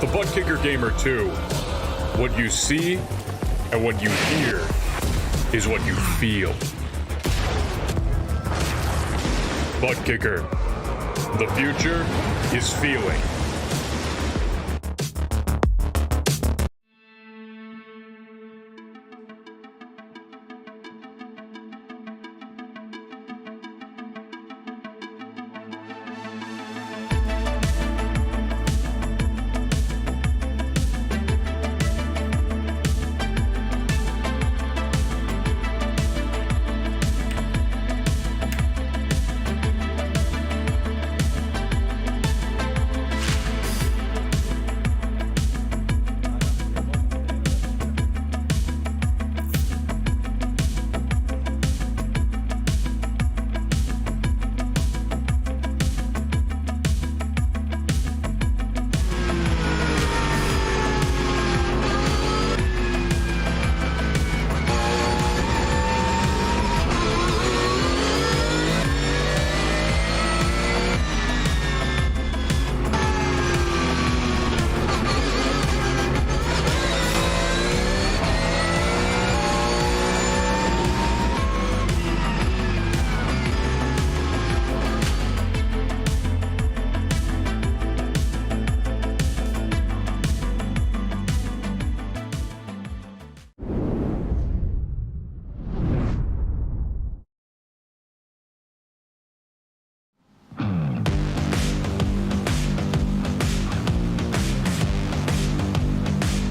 With the Butt Kicker Gamer 2, what you see and what you hear is what you feel. Butt Kicker. The future is feeling.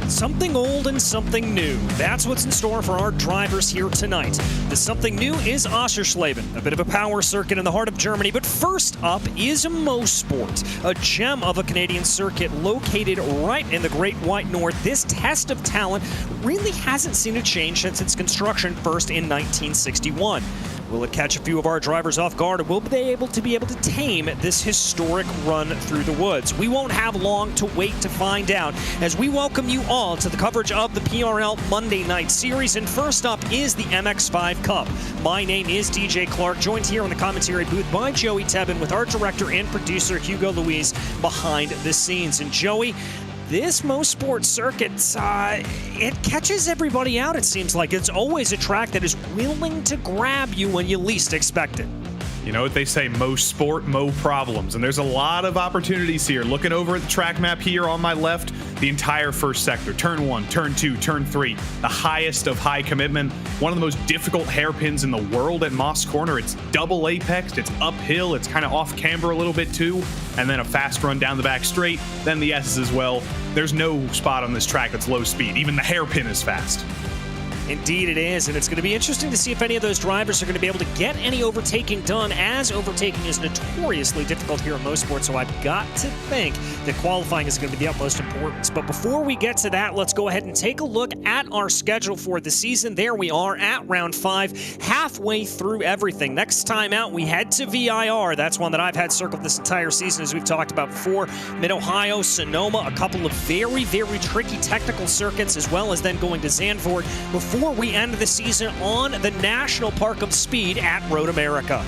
Something old and something new. That's what's in store for our drivers here tonight. The something new is Oschersleben, a bit of a power circuit in the heart of Germany. But first up is Mosport, a gem of a Canadian circuit located right in the Great White North. This test of talent really hasn't seen a change since its construction first in 1961. Will it catch a few of our drivers off guard, or will they able to tame this historic run through the woods? We won't have long to wait to find out as we welcome you all to the coverage of the PRL Monday Night Series. And first up is the MX-5 Cup. My name is DJ Clark, joined here in the commentary booth by Joey Tebben with our director and producer Hugo Luis behind the scenes. And Joey, this Mosport circuit, it catches everybody out, it seems like. It's always a track that is willing to grab you when you least expect it. You know what they say, Mosport, mo problems. And there's a lot of opportunities here. Looking over at the track map here on my left, the entire first sector, turn 1, turn 2, turn 3, the highest of high commitment, one of the most difficult hairpins in the world at Moss Corner. It's double apexed, it's uphill, it's kind of off camber a little bit too, and then a fast run down the back straight, then the S's as well. There's no spot on this track that's low speed. Even the hairpin is fast. Indeed it is, and it's going to be interesting to see if any of those drivers are going to be able to get any overtaking done, as overtaking is notoriously difficult here in Mosport, so I've got to think that qualifying is going to be the utmost importance. But before we get to that, let's go ahead and take a look at our schedule for the season. There we are at round 5, halfway through everything. Next time out, we head to VIR. That's one that I've had circled this entire season, as we've talked about before. Mid-Ohio, Sonoma, a couple of very, very tricky technical circuits, as well as then going to Zandvoort before we end the season on the National Park of Speed at Road America.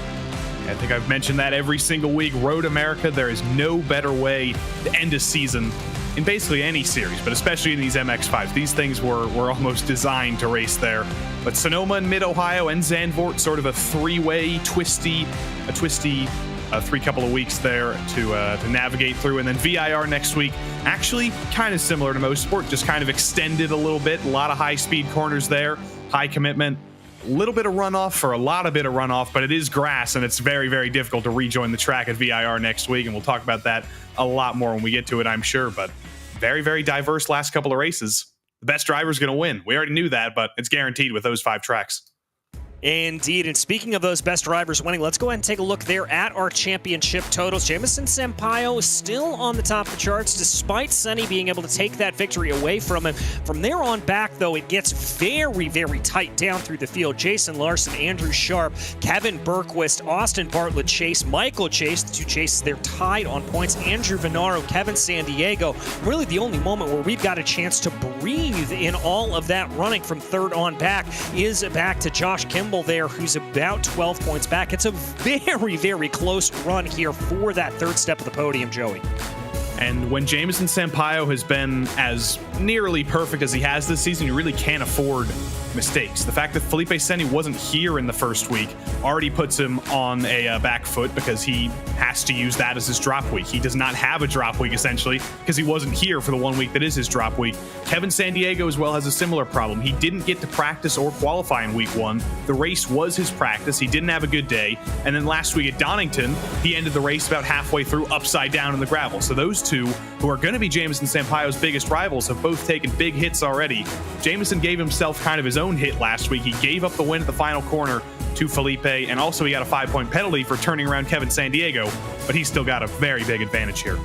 I think I've mentioned that every single week. Road America, there is no better way to end a season in basically any series, but especially in these MX-5s. These things were almost designed to race there. But Sonoma and Mid-Ohio and Zandvoort, sort of a three-way, twisty 3 couple of weeks there to navigate through. And then VIR next week, actually kind of similar to Mosport, just kind of extended a little bit. A lot of high-speed corners there, high commitment. A little bit of runoff, or a lot of bit of runoff, but it is grass, and it's very, very difficult to rejoin the track at VIR next week, and we'll talk about that a lot more when we get to it, I'm sure. But very, very diverse last couple of races. The best driver's going to win. We already knew that, but it's guaranteed with those 5 tracks. Indeed, and speaking of those best drivers winning, let's go ahead and take a look there at our championship totals. Jamison Sampaio is still on the top of the charts, despite Senni being able to take that victory away from him. From there on back, though, it gets very, very tight down through the field. Jason Larson, Andrew Sharp, Kevin Berquist, Austin Bartlett Chase, Michael Chase, the 2 Chases, they're tied on points. Andrew Venaro, Kevin Sandiego. Really the only moment where we've got a chance to breathe in all of that running from third on back is back to Josh Kimball there, who's about 12 points back. It's a very, very close run here for that third step of the podium, Joey. And when Jameson Sampaio has been as nearly perfect as he has this season, you really can't afford mistakes. The fact that Felipe Senni wasn't here in the first week already puts him on a back foot because he has to use that as his drop week. He does not have a drop week, essentially, because he wasn't here for the 1 week that is his drop week. Kevin Sandiego as well has a similar problem. He didn't get to practice or qualify in week 1. The race was his practice. He didn't have a good day. And then last week at Donington, he ended the race about halfway through upside down in the gravel. So those two, who are going to be Jameson Sampaio's biggest rivals, have both taken big hits already. Jameson gave himself kind of his own hit last week. He gave up the win at the final corner to Felipe, and also he got a 5-point penalty for turning around Kevin Sandiego, but he's still got a very big advantage here.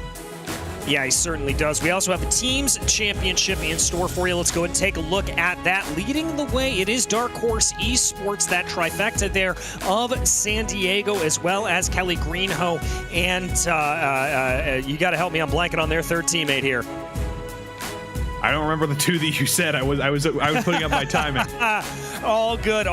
Yeah, he certainly does. We also have the Teams Championship in store for you. Let's go ahead and take a look at that. Leading the way, it is Dark Horse Esports, that trifecta there of San Diego, as well as Kelly Greenhoe. And you got to help me, I'm blanking on their third teammate here. I don't remember the two that you said. I was putting up my timing. All good.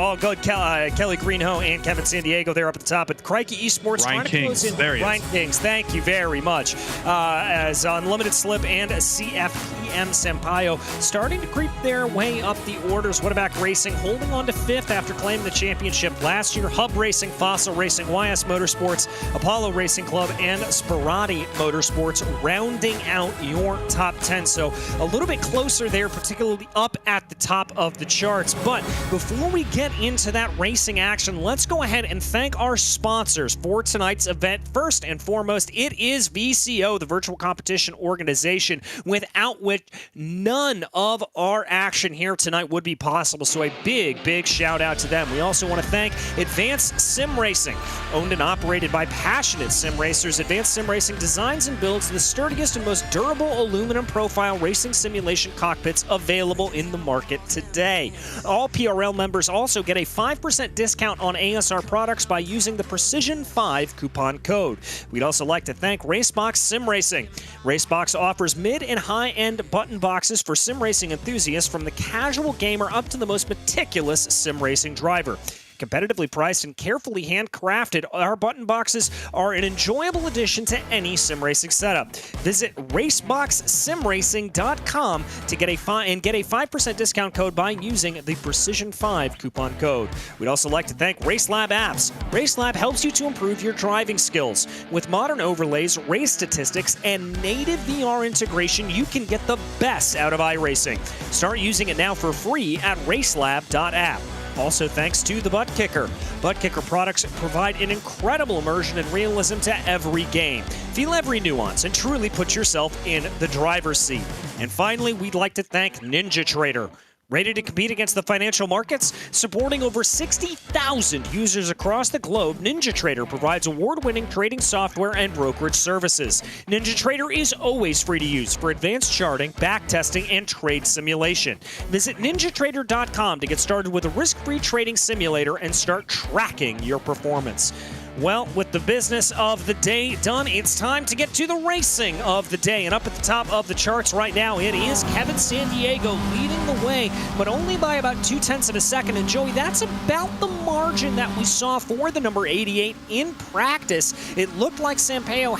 Kelly Greenhoe and Kevin Sandiego there up at the top. But Crikey Esports Ryan trying to Kings. close in. There he Ryan is. Kings, thank you very much. As Unlimited Slip and CFPM Sampaio starting to creep their way up the orders. Whataback Racing holding on to 5th after claiming the championship last year. Hub Racing, Fossil Racing, YS Motorsports, Apollo Racing Club, and Sperati Motorsports rounding out your top 10. So a little bit closer there, particularly up at the top of the charts. But before we get into that racing action, let's go ahead and thank our sponsors for tonight's event. First and foremost, it is VCO, the virtual competition organization, without which none of our action here tonight would be possible. So a big shout out to them. We also want to thank Advanced Sim Racing, owned and operated by passionate sim racers. Advanced Sim Racing designs and builds the sturdiest and most durable aluminum profile racing simulation cockpits available in the market today. All PRL members also get a 5% discount on ASR products by using the Precision5 coupon code. We'd also like to thank Racebox Sim Racing. Racebox offers mid and high-end button boxes for sim racing enthusiasts, from the casual gamer up to the most meticulous sim racing driver. Competitively priced and carefully handcrafted, our button boxes are an enjoyable addition to any sim racing setup. Visit raceboxsimracing.com to get a 5% discount code by using the Precision5 coupon code. We'd also like to thank RaceLab apps. RaceLab helps you to improve your driving skills. With modern overlays, race statistics, and native VR integration, you can get the best out of iRacing. Start using it now for free at racelab.app. Also thanks to the Butt Kicker. Butt Kicker products provide an incredible immersion and realism to every game. Feel every nuance and truly put yourself in the driver's seat. And finally, we'd like to thank Ninja Trader. Ready to compete against the financial markets? Supporting over 60,000 users across the globe, Ninja Trader provides award-winning trading software and brokerage services. Ninja Trader is always free to use for advanced charting, backtesting, and trade simulation. Visit ninjatrader.com to get started with a risk-free trading simulator and start tracking your performance. Well, with the business of the day done, it's time to get to the racing of the day. And up at the top of the charts right now, it is Kevin Sandiego leading the way, but only by about 0.2 of a second. And Joey, that's about the margin that we saw for the number 88 in practice. It looked like Sampaio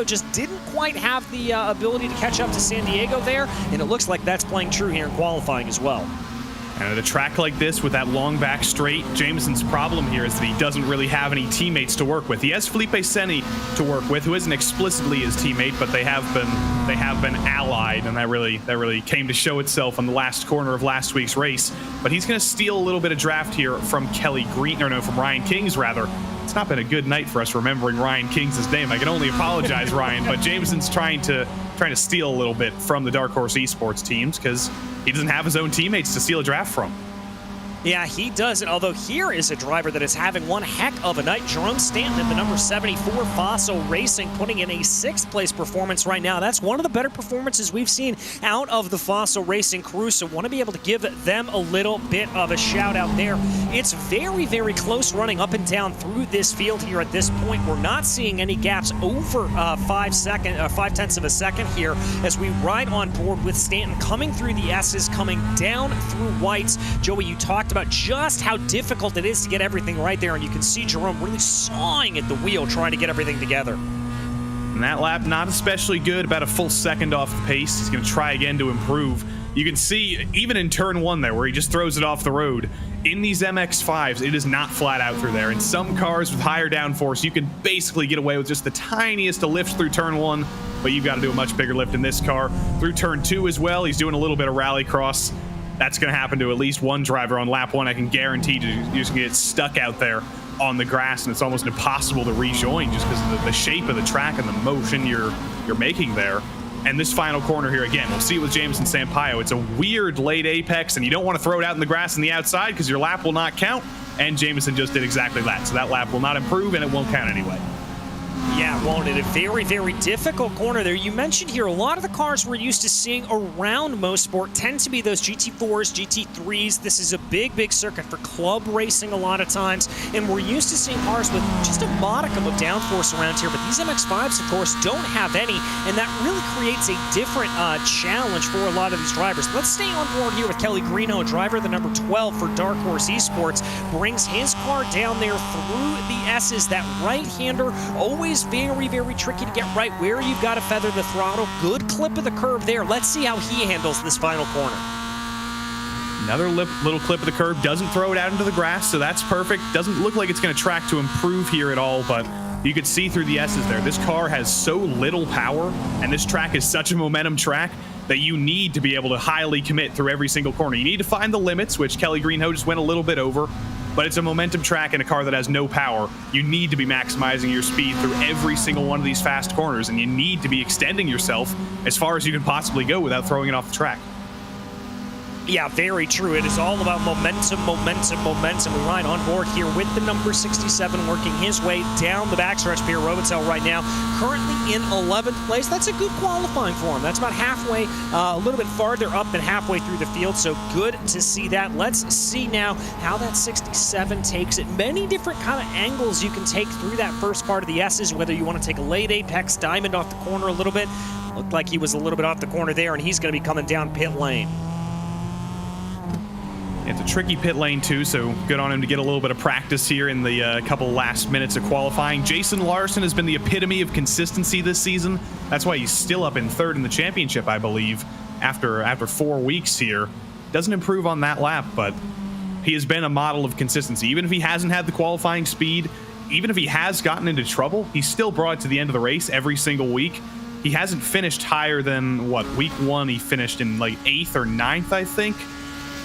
just didn't quite have the ability to catch up to Sandiego there, and it looks like that's playing true here in qualifying as well. And at a track like this with that long back straight, Jameson's problem here is that he doesn't really have any teammates to work with. He has Felipe Senni to work with, who isn't explicitly his teammate, but they have been allied, and that really came to show itself on the last corner of last week's race. But he's going to steal a little bit of draft here from from Ryan Kings rather. It's not been a good night for us remembering Ryan Kings' name. I can only apologize, Ryan, but Jameson's trying to steal a little bit from the Dark Horse Esports teams because he doesn't have his own teammates to steal a draft from. Yeah, he doesn't, although here is a driver that is having one heck of a night. Jerome Stanton at the number 74 Fossil Racing, putting in a 6th place performance right now. That's one of the better performances we've seen out of the Fossil Racing crew, so want to be able to give them a little bit of a shout out there. It's very close running up and down through this field here at this point. We're not seeing any gaps over 5/10 of a second here as we ride on board with Stanton coming through the S's, coming down through whites. Joey, you talked about just how difficult it is to get everything right there, and you can see Jerome really sawing at the wheel trying to get everything together. And that lap, not especially good, about a full second off the pace. He's going to try again to improve. You can see, even in turn 1 there, where he just throws it off the road, in these MX-5s, it is not flat out through there. In some cars with higher downforce, you can basically get away with just the tiniest of lifts through turn 1, but you've got to do a much bigger lift in this car. Through turn 2 as well, he's doing a little bit of rallycross. That's going to happen to at least one driver on lap 1. I can guarantee you're just going to get stuck out there on the grass, and it's almost impossible to rejoin just because of the shape of the track and the motion you're making there. And this final corner here, again, we'll see it with Jameson Sampaio. It's a weird late apex, and you don't want to throw it out in the grass on the outside because your lap will not count, and Jameson just did exactly that. So that lap will not improve, and it won't count anyway. Yeah, won't it? A very, very difficult corner there. You mentioned here a lot of the cars we're used to seeing around Mosport tend to be those GT4s, GT3s. This is a big, big circuit for club racing a lot of times, and we're used to seeing cars with just a modicum of downforce around here, but these MX-5s, of course, don't have any, and that really creates a different challenge for a lot of these drivers. Let's stay on board here with Kelly Greeno, driver the number 12 for Dark Horse Esports, brings his car down there through the S's. That right-hander, always very, very tricky to get right where you've got to feather the throttle. Good clip of the curve there. Let's see how he handles this final corner. Another little clip of the curve, doesn't throw it out into the grass, so that's perfect. Doesn't look like it's going to track to improve here at all, but you could see through the S's there. This car has so little power, and this track is such a momentum track that you need to be able to highly commit through every single corner. You need to find the limits, which Kelly Greenhoe just went a little bit over, but it's a momentum track in a car that has no power. You need to be maximizing your speed through every single one of these fast corners, and you need to be extending yourself as far as you can possibly go without throwing it off the track. Yeah, very true. It is all about momentum, momentum, momentum. We ride on board here with the number 67 working his way down the backstretch. Pierre Robitel right now currently in 11th place. That's a good qualifying for him. That's about halfway, a little bit farther up than halfway through the field, so good to see that. Let's see now how that 67 takes it. Many different kind of angles you can take through that first part of the S's, whether you want to take a late apex, diamond off the corner a little bit. Looked like he was a little bit off the corner there, and he's going to be coming down pit lane. It's a tricky pit lane too, so good on him to get a little bit of practice here in the couple last minutes of qualifying. Jason Larson has been the epitome of consistency this season. That's why he's still up in third in the championship, I believe, after 4 weeks here. Doesn't improve on that lap, but he has been a model of consistency. Even if he hasn't had the qualifying speed, even if he has gotten into trouble, he's still brought it to the end of the race every single week. He hasn't finished higher than, what, week 1 he finished in like 8th or 9th, I think.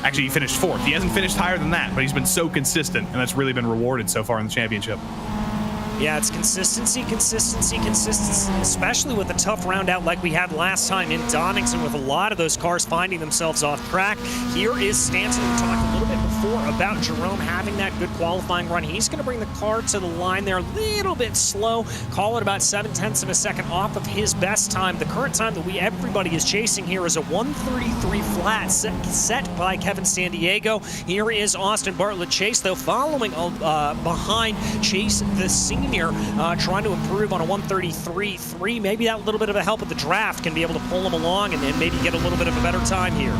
Actually, he finished 4th. He hasn't finished higher than that, but he's been so consistent, and that's really been rewarded so far in the championship. Yeah, it's consistency, consistency, consistency, especially with a tough round out like we had last time in Donington with a lot of those cars finding themselves off track. Here is Stanton. We talked a little bit before about Jerome having that good qualifying run. He's going to bring the car to the line there a little bit slow, call it about 0.7 of a second off of his best time. The current time that everybody is chasing here is a 1:33 flat set by Kevin Sandiego. Here is Austin Bartlett Chase, though, following behind Chase the senior, trying to improve on a 1:33.3. Maybe that little bit of a help of the draft can be able to pull him along and maybe get a little bit of a better time here.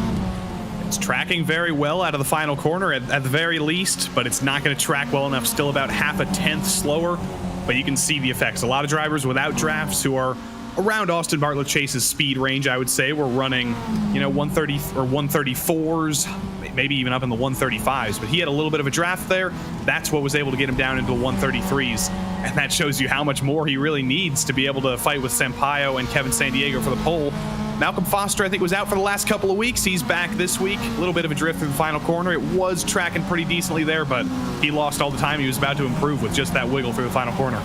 It's tracking very well out of the final corner at the very least, but it's not going to track well enough. Still about 0.5 slower, but you can see the effects. A lot of drivers without drafts who are around Austin Bartlett Chase's speed range, I would say, we're running, 130 or 134s, maybe even up in the 135s, but he had a little bit of a draft there. That's what was able to get him down into the 133s, and that shows you how much more he really needs to be able to fight with Sampaio and Kevin Sandiego for the pole. Malcolm Foster, I think, was out for the last couple of weeks. He's back this week. A little bit of a drift through the final corner. It was tracking pretty decently there, but he lost all the time he was about to improve with just that wiggle through the final corner.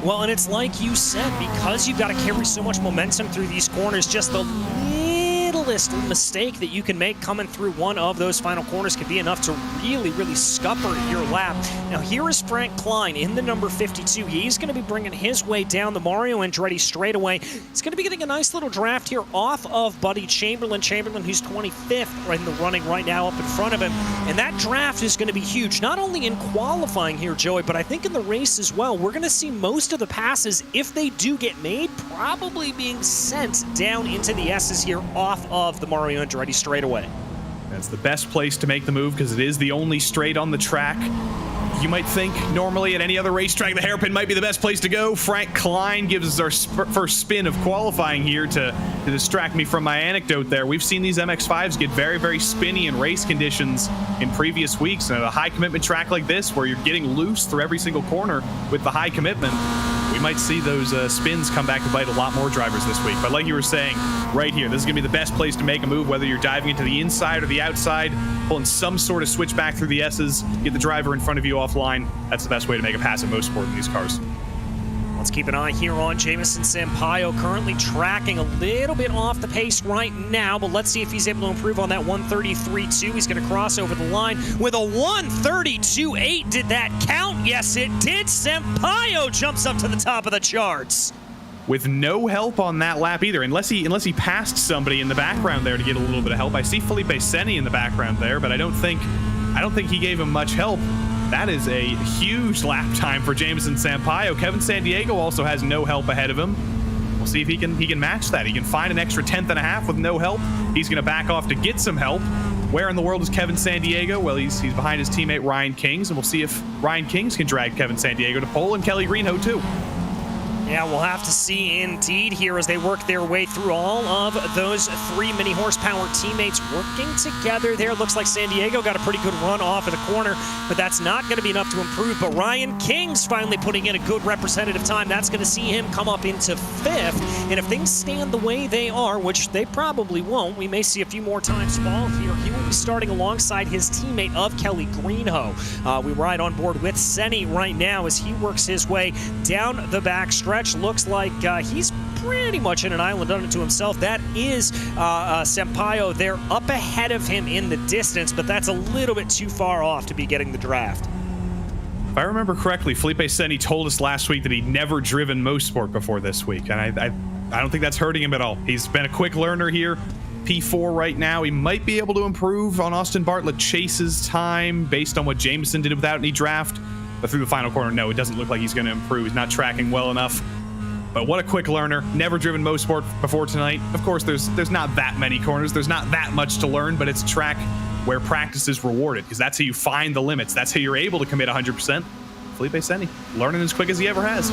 Well, and it's like you said, because you've got to carry so much momentum through these corners, just the littlest mistake that you can make coming through one of those final corners could be enough to really, really scupper your lap. Now, here is Frank Klein in the number 52. He's going to be bringing his way down the Mario Andretti straightaway. He's going to be getting a nice little draft here off of Buddy Chamberlain. Chamberlain, who's 25th in the running right now up in front of him. And that draft is going to be huge, not only in qualifying here, Joey, but I think in the race as well. We're going to see most of the passes, if they do get made, probably being sent down into the S's here off of the Mario Andretti straightaway. It's the best place to make the move because it is the only straight on the track. You might think normally at any other racetrack the hairpin might be the best place to go. Frank Klein gives us our first spin of qualifying here to distract me from my anecdote there. We've seen these MX-5s get very, very spinny in race conditions in previous weeks. And at a high commitment track like this where you're getting loose through every single corner with the high commitment, we might see those spins come back to bite a lot more drivers this week. But like you were saying, right here, this is going to be the best place to make a move, whether you're diving into the inside or the outside, pulling some sort of switch back through the S's, get the driver in front of you offline. That's the best way to make a pass at most sport in these cars. Let's keep an eye here on Jamison Sampaio, currently tracking a little bit off the pace right now, but let's see if he's able to improve on that 133.2. He's going to cross over the line with a 132.8. Did that count? Yes, it did. Sampaio jumps up to the top of the charts. With no help on that lap either, unless he passed somebody in the background there to get a little bit of help. I see Felipe Seni in the background there, but I don't think he gave him much help. That is a huge lap time for Jamison Sampaio. Kevin Sandiego also has no help ahead of him. We'll see if he can match that. He can find an extra 10th.5 with no help. He's going to back off to get some help. Where in the world is Kevin Sandiego? Well, he's behind his teammate Ryan Kings, and we'll see if Ryan Kings can drag Kevin Sandiego to pole, and Kelly Greenhoe too. Yeah, we'll have to see indeed here as they work their way through all of those 3 mini horsepower teammates working together there. Looks like Sandiego got a pretty good run off of the corner, but that's not going to be enough to improve. But Ryan King's finally putting in a good representative time. That's going to see him come up into 5th. And if things stand the way they are, which they probably won't, we may see a few more times fall here. He will be starting alongside his teammate of Kelly Greenhoe. We ride on board with Seni right now as he works his way down the back stretch. Looks like he's pretty much in an island unto himself. That is Sampaio there up ahead of him in the distance, but that's a little bit too far off to be getting the draft. If I remember correctly, Felipe Seni told us last week that he'd never driven Motorsport before this week, and I don't think that's hurting him at all. He's been a quick learner here. P4 right now. He might be able to improve on Austin Bartlett Chase's time based on what Jamison did without any draft. But through the final corner, no, it doesn't look like he's going to improve. He's not tracking well enough. But what a quick learner. Never driven Motorsport before tonight. Of course, there's not that many corners. There's not that much to learn, but it's a track where practice is rewarded because that's how you find the limits. That's how you're able to commit 100%. Felipe Seni, learning as quick as he ever has.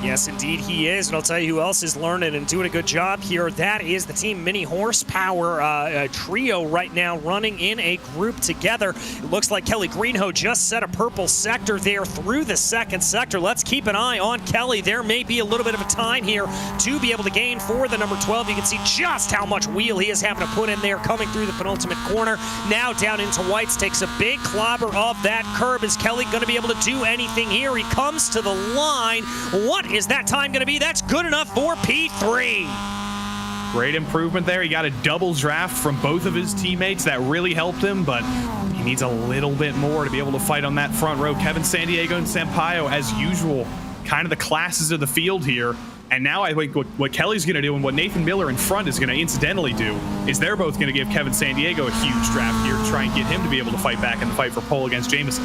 Yes, indeed he is, and I'll tell you who else is learning and doing a good job here. That is the Team Mini Horsepower trio right now running in a group together. It looks like Kelly Greenhoe just set a purple sector there through the second sector. Let's keep an eye on Kelly. There may be a little bit of a time here to be able to gain for the number 12. You can see just how much wheel he is having to put in there coming through the penultimate corner. Now down into whites, takes a big clobber of that curb. Is Kelly going to be able to do anything here? He comes to the line. What is that time going to be? That's good enough for P3. Great improvement there. He got a double draft from both of his teammates. That really helped him, but he needs a little bit more to be able to fight on that front row. Kevin Sandiego and Sampaio, as usual, kind of the classes of the field here. And now I think what Kelly's going to do and what Nathan Miller in front is going to incidentally do is they're both going to give Kevin Sandiego a huge draft here to try and get him to be able to fight back in the fight for pole against Jamison.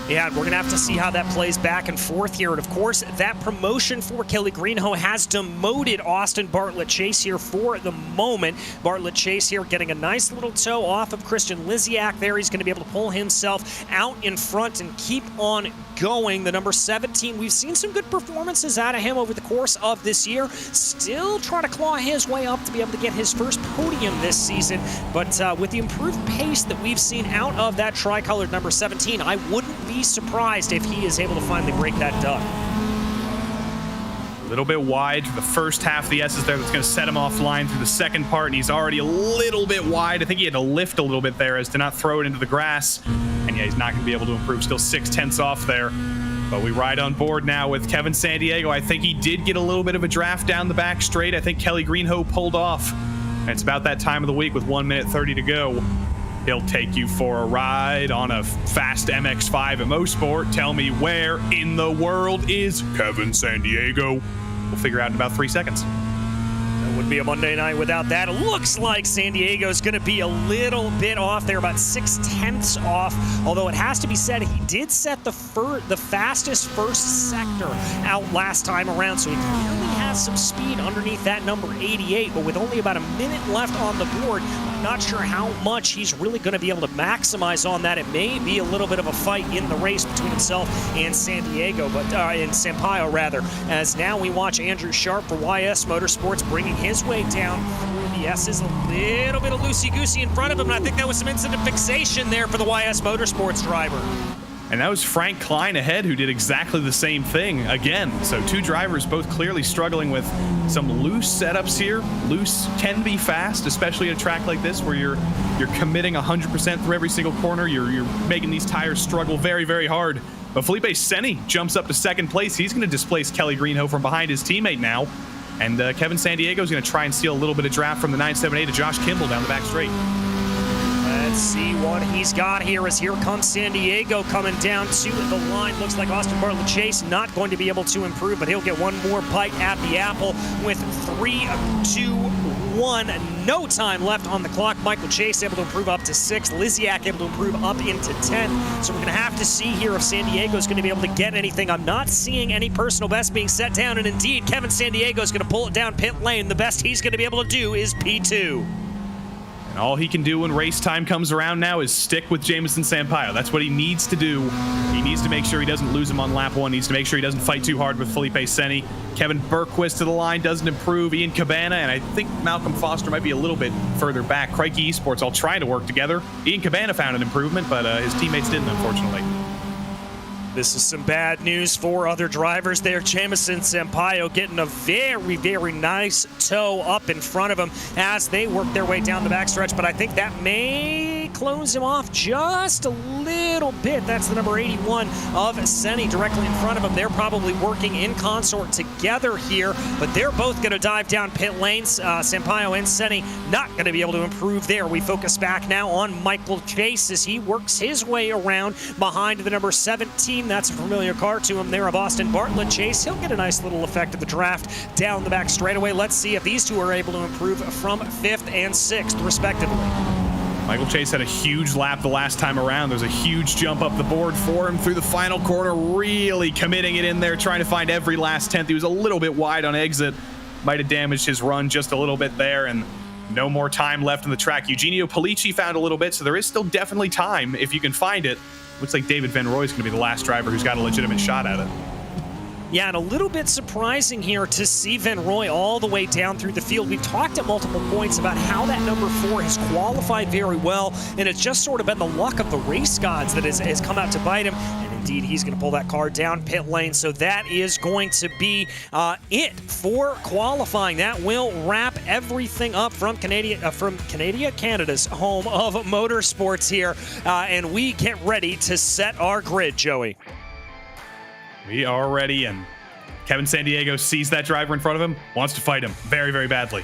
Yeah, we're going to have to see how that plays back and forth here. And, of course, that promotion for Kelly Greenhoe has demoted Austin Bartlett Chase here for the moment. Bartlett Chase here getting a nice little toe off of Christian Liziak there. He's going to be able to pull himself out in front and keep on going. The number 17, we've seen some good performances out of him over the course of this year. Still trying to claw his way up to be able to get his first podium this season. But with the improved pace that we've seen out of that tricolored number 17, I wouldn't be surprised if he is able to finally break that duck. A little bit wide for the first half of the S's there. That's going to set him offline through the second part, and he's already a little bit wide. I think he had to lift a little bit there as to not throw it into the grass. And yeah, he's not going to be able to improve. Still 0.6 off there. But we ride on board now with Kevin Sandiego. I think he did get a little bit of a draft down the back straight. I think Kelly Greenhoe pulled off. And it's about that time of the week with 1 minute 30 to go. He'll take you for a ride on a fast MX-5 at Motorsport. Tell me where in the world is Kevin Sandiego? We'll figure out in about 3 seconds. It would be a Monday night without that. It looks like Sandiego's going to be a little bit off there, about 0.6 off. Although it has to be said, he did set the fastest first sector out last time around, so he clearly has some speed underneath that number 88. But with only about a minute left on the board, Not sure how much he's really going to be able to maximize on that. It may be a little bit of a fight in the race between himself and San Diego, but in Sampaio rather, as now we watch Andrew Sharp for YS Motorsports bringing his way down. The S is a little bit of loosey-goosey in front of him, and I think that was some instant fixation there for the YS Motorsports driver. And that was Frank Klein ahead, who did exactly the same thing again. So two drivers both clearly struggling with some loose setups here. Loose can be fast, especially at a track like this where you're committing 100% through every single corner. You're making these tires struggle very, very hard. But Felipe Senni jumps up to second place. He's going to displace Kelly Greenhoe from behind his teammate now. And Kevin San Diego is going to try and steal a little bit of draft from the 978 to Josh Kimball down the back straight. Let's see what he's got here as here comes San Diego coming down to the line. Looks like Austin Bartlett Chase not going to be able to improve, but he'll get one more bite at the apple with 3, 2, 1. No time left on the clock. Michael Chase able to improve up to 6. Lysiak able to improve up into 10. So we're going to have to see here if San Diego is going to be able to get anything. I'm not seeing any personal best being set down, and indeed, Kevin San Diego is going to pull it down pit lane. The best he's going to be able to do is P2. And all he can do when race time comes around now is stick with Jamison Sampaio. That's what he needs to do. He needs to make sure he doesn't lose him on lap 1. Needs to make sure he doesn't fight too hard with Felipe Senni. Kevin Bergquist to the line doesn't improve. Ian Cabana, and I think Malcolm Foster might be a little bit further back. Crikey Esports all trying to work together. Ian Cabana found an improvement, but his teammates didn't, unfortunately. This is some bad news for other drivers there. Jamison Sampaio getting a very, very nice toe up in front of him as they work their way down the backstretch, but I think that may close him off just a little bit. That's the number 81 of Senni directly in front of him. They're probably working in consort together here, but they're both going to dive down pit lanes. Sampaio and Senni not going to be able to improve there. We focus back now on Michael Chase as he works his way around behind the number 17. That's a familiar car to him there of Austin Bartlett Chase. He'll get a nice little effect of the draft down the back straightaway. Let's see if these two are able to improve from 5th and 6th, respectively. Michael Chase had a huge lap the last time around. There was a huge jump up the board for him through the final corner, really committing it in there, trying to find every last tenth. He was a little bit wide on exit. Might have damaged his run just a little bit there, and no more time left on the track. Eugenio Polici found a little bit, so there is still definitely time if you can find it. Looks like David Van Roy is going to be the last driver who's got a legitimate shot at it. Yeah, and a little bit surprising here to see Van Roy all the way down through the field. We've talked at multiple points about how that number 4 has qualified very well, and it's just sort of been the luck of the race gods that has come out to bite him. And indeed, he's going to pull that car down pit lane. So that is going to be it for qualifying. That will wrap everything up from Canada's home of motorsports here, and we get ready to set our grid, Joey. We are ready, and Kevin San Diego sees that driver in front of him, wants to fight him very, very badly.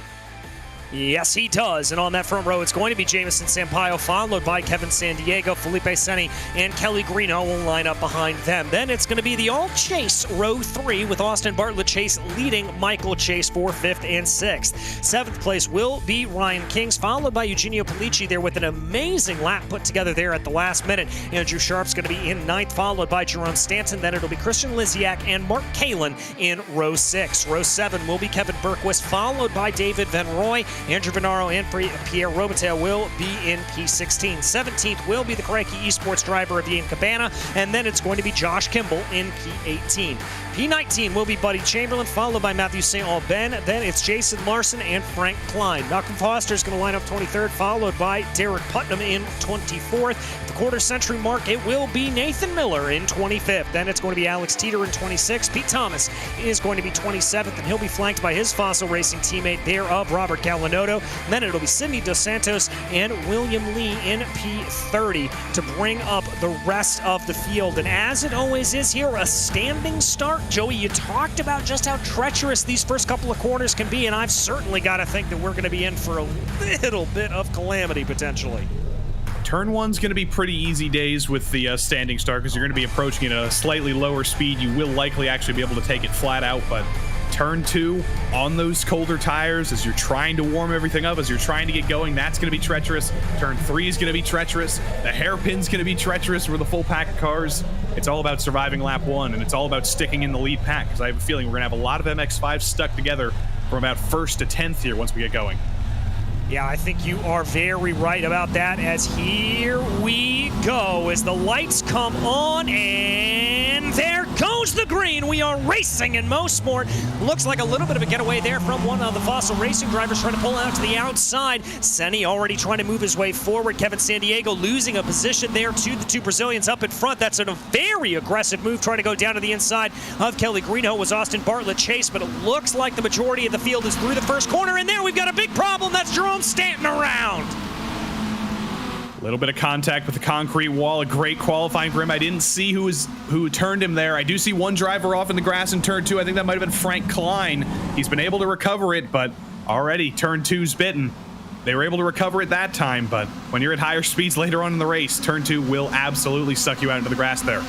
Yes, he does. And on that front row, it's going to be Jamison Sampaio, followed by Kevin San Diego. Felipe Senni and Kelly Greenhoe will line up behind them. Then it's going to be the all-chase row 3 with Austin Bartlett Chase leading Michael Chase for 5th and 6th. 7th place will be Ryan Kings, followed by Eugenio Polici there with an amazing lap put together there at the last minute. Andrew Sharp's going to be in 9th, followed by Jerome Stanton. Then it'll be Christian Lysiak and Mark Kalin in row 6. Row 7 will be Kevin Bergquist, followed by David Van Roy. Andrew Venaro and Pierre Robitaille will be in P16. 17th will be the Crikey Esports driver of Ian Cabana, and then it's going to be Josh Kimball in P18. P19 will be Buddy Chamberlain, followed by Matthew St. Aubin. Then it's Jason Larson and Frank Klein. Malcolm Foster is going to line up 23rd, followed by Derek Putnam in 24th. At the quarter-century mark, it will be Nathan Miller in 25th. Then it's going to be Alex Teeter in 26th. Pete Thomas is going to be 27th, and he'll be flanked by his Fossil Racing teammate there of Robert Galinotto. And then it'll be Sidney Dos Santos and William Lee in P30 to bring up the rest of the field. And as it always is here, a standing start. Joey, you talked about just how treacherous these first couple of corners can be, and I've certainly got to think that we're going to be in for a little bit of calamity potentially. Turn 1's going to be pretty easy days with the standing start because you're going to be approaching at a slightly lower speed. You will likely actually be able to take it flat out, but turn 2 on those colder tires as you're trying to warm everything up, as you're trying to get going, that's going to be treacherous. Turn 3 is going to be treacherous. The hairpin's going to be treacherous for the full pack of cars. It's all about surviving lap 1, and it's all about sticking in the lead pack because I have a feeling we're going to have a lot of MX-5 stuck together from about 1st to 10th here once we get going. Yeah, I think you are very right about that, as here we go as the lights come on, and there goes the green. We are racing in Mosport. Looks like a little bit of a getaway there from one of the Fossil Racing drivers trying to pull out to the outside. Senni already trying to move his way forward. Kevin Sandiego losing a position there to the two Brazilians up in front. That's a very aggressive move trying to go down to the inside of Kelly Greenhoe. Was Austin Bartlett Chase, but it looks like the majority of the field is through the first corner, and there we've got a big problem. That's Jerome Stanton around. A little bit of contact with the concrete wall, a great qualifying for him. I didn't see who turned him there. I do see one driver off in the grass in turn 2. I think that might have been Frank Klein. He's been able to recover it, but already turn 2's bitten. They were able to recover it that time, but when you're at higher speeds later on in the race, turn 2 will absolutely suck you out into the grass there.